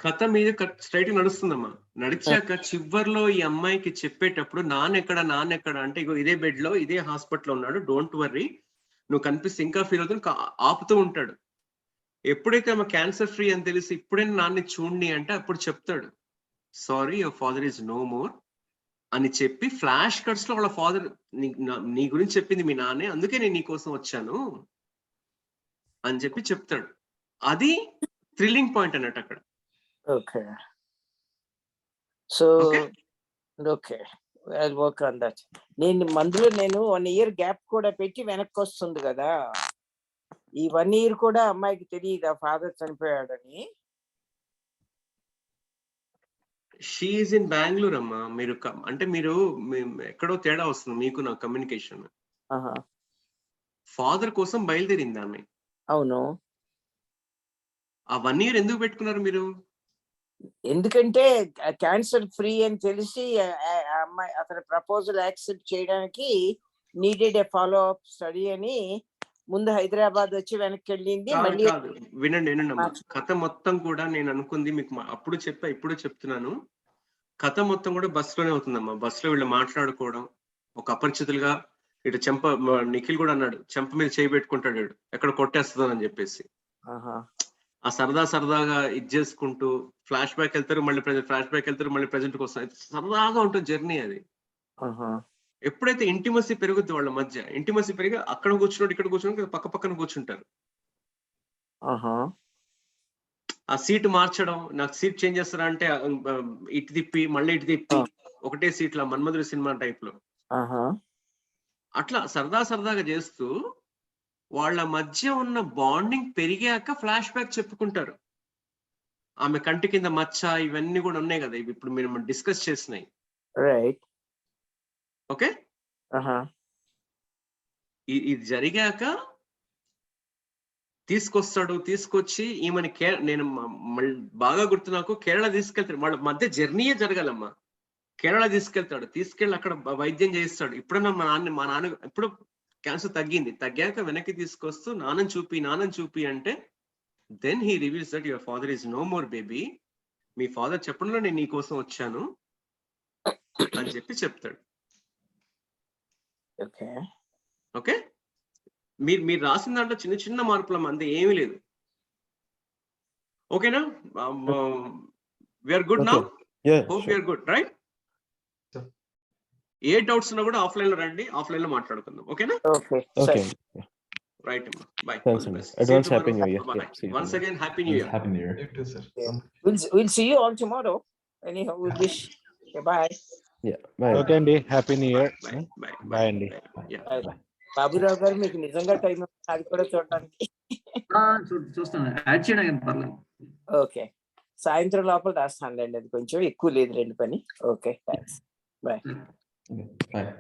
కథ మీద స్ట్రైట్ నడుస్తుందమ్మా. నడిచాక చివర్లో ఈ అమ్మాయికి చెప్పేటప్పుడు నాన్నెక్కడ అంటే, ఇగో ఇదే బెడ్ లో ఇదే హాస్పిటల్ ఉన్నాడు, డోంట్ వర్రీ, నువ్వు కనిపిస్తే ఇంకా ఫీల్ అవుతుంది, ఆపుతూ ఉంటాడు. ఎప్పుడైతే ఆమె క్యాన్సర్ ఫ్రీ అని తెలిసి ఇప్పుడైనా నాన్ని చూడండి అంటే అప్పుడు చెప్తాడు, sorry your father is no more అని చెప్పి ఫ్లాష్ కట్స్ లో వాళ్ళ ఫాదర్ నీ గురించి చెప్పింది మీ నాన్నే, అందుకే నేను నీ కోసం వచ్చాను అని చెప్పి చెప్తాడు. అది థ్రిల్లింగ్ పాయింట్ అన్నట్టు అక్కడ. Okay. So okay, I'll work on that. నేను 1 year గ్యాప్ కూడా పెట్టి వెనక్కి వస్తుంది కదా, ఈ 1 year కూడా అమ్మాయికి తెలియదా ఫాదర్ చనిపోయాడని? షీఈస్ ఇన్ బెంగళూరు అమ్మా. మీరు అంటే మీరు ఎక్కడో తేడా వస్తుంది మీకు నా కమ్యూనికేషన్. ఫాదర్ కోసం బయలుదేరింది ఆమె. అవును. ఆ 1 year ఎందుకు పెట్టుకున్నారు మీరు? ఎందుకంటే క్యాన్సర్ ఫ్రీ అని తెలిసి అమ్మాయి అతని ప్రపోజల్ యాక్సెప్ట్ చేయడానికి నీడెడ్ ఏ ఫాలో అప్ స్టడీ అని ముందు హైదరాబాద్ వచ్చి వెనక్కి వెళ్ళింది. మళ్ళీ వినండి అమ్మా, కథ మొత్తం కూడా నేను అనుకుంది మీకు అప్పుడు చెప్పా, ఇప్పుడు చెప్తున్నాను. కథ మొత్తం కూడా బస్ లోనే అవుతుందమ్మా. బస్ లో వీళ్ళు మాట్లాడుకోవడం, ఒక అపరిచితులుగా ఇటు నిఖిల్ కూడా అన్నాడు, చెంప మీద చేయి పెట్టుకుంటాడు ఎక్కడ కొట్టేస్తుందని చెప్పేసి. ఆ సరదాగా ఇది చేసుకుంటూ ఫ్లాష్ బ్యాక్ వెళ్తారు, మళ్ళీ ప్రెజెంట్ కోసం సరదాగా ఉంటుంది జర్నీ అది. ఎప్పుడైతే ఇంటిమసీ పెరుగుద్ది వాళ్ళ మధ్య, ఇంటిమసీ పెరిగి అక్కడ కూర్చున్నాడు ఇక్కడ కూర్చున్నాడు పక్క పక్కన కూర్చుంటారు. ఆ సీట్ మార్చడం, నాకు సీట్ చేంజ్ చేస్తారా అంటే ఇటు తిప్పి మళ్ళీ ఇటు తిప్పి ఒకటే సీట్ లా మన్మధుడు సినిమా టైప్ లో అట్లా సరదాగా చేస్తూ వాళ్ళ మధ్య ఉన్న బాండింగ్ పెరిగాక ఫ్లాష్ బ్యాక్ చెప్పుకుంటారు. ఆమె కంటి కింద మచ్చ ఇవన్నీ కూడా ఉన్నాయి కదా, ఇవి ఇప్పుడు మీరు డిస్కస్ చేసినాయి. రైట్. ఓకే. ఇది జరిగాక తీసుకొచ్చి ఈమెని నేను బాగా గుర్తు నాకు, కేరళ తీసుకెళ్తాడు. వాళ్ళ మధ్య జర్నీయే జరగాలమ్మా. కేరళ తీసుకెళ్ళి అక్కడ వైద్యం చేయిస్తాడు. ఇప్పుడన్నా మా నాన్న ఇప్పుడు క్యాన్సర్ తగ్గాక వెనక్కి తీసుకొస్తూ నాన్నని చూపి అంటే then he reveals that your father is no more baby, మీ ఫాదర్ చెప్పడంలో నేను నీ కోసం వచ్చాను అని చెప్పి చెప్తాడు. ఓకే. మీరు రాసిన దాంట్లో చిన్న మార్పుల మంది ఏమీ లేదు. ఓకేనా? We are good now. Hope we are good, right? ఏ డౌట్స్ ఉన్నా కూడా ఆఫ్లైన్ లో రండి, ఆఫ్లైన్ లో మాట్లాడుకుందాం. ఓకేనా? రైట్ అమ్మా, by. Advance happy new year. Once again happy new year. Happy New Year. You too, sir. We'll see you all tomorrow. Anyhow, we wish. Bye. Yeah, bye. Okay అండి, happy new year. Bye అండి. బాబురావు గారు, మీకు నిజంగా time అది కూడా చూడడానికి చూస్తాను, add చేయడం పర్లేదు. ఓకే, సాయంత్రం లోపల రాస్తానులేండి, అది కొంచెం ఎక్కువ లేదు 2 పని. Okay, thanks. బాయ్. Bye.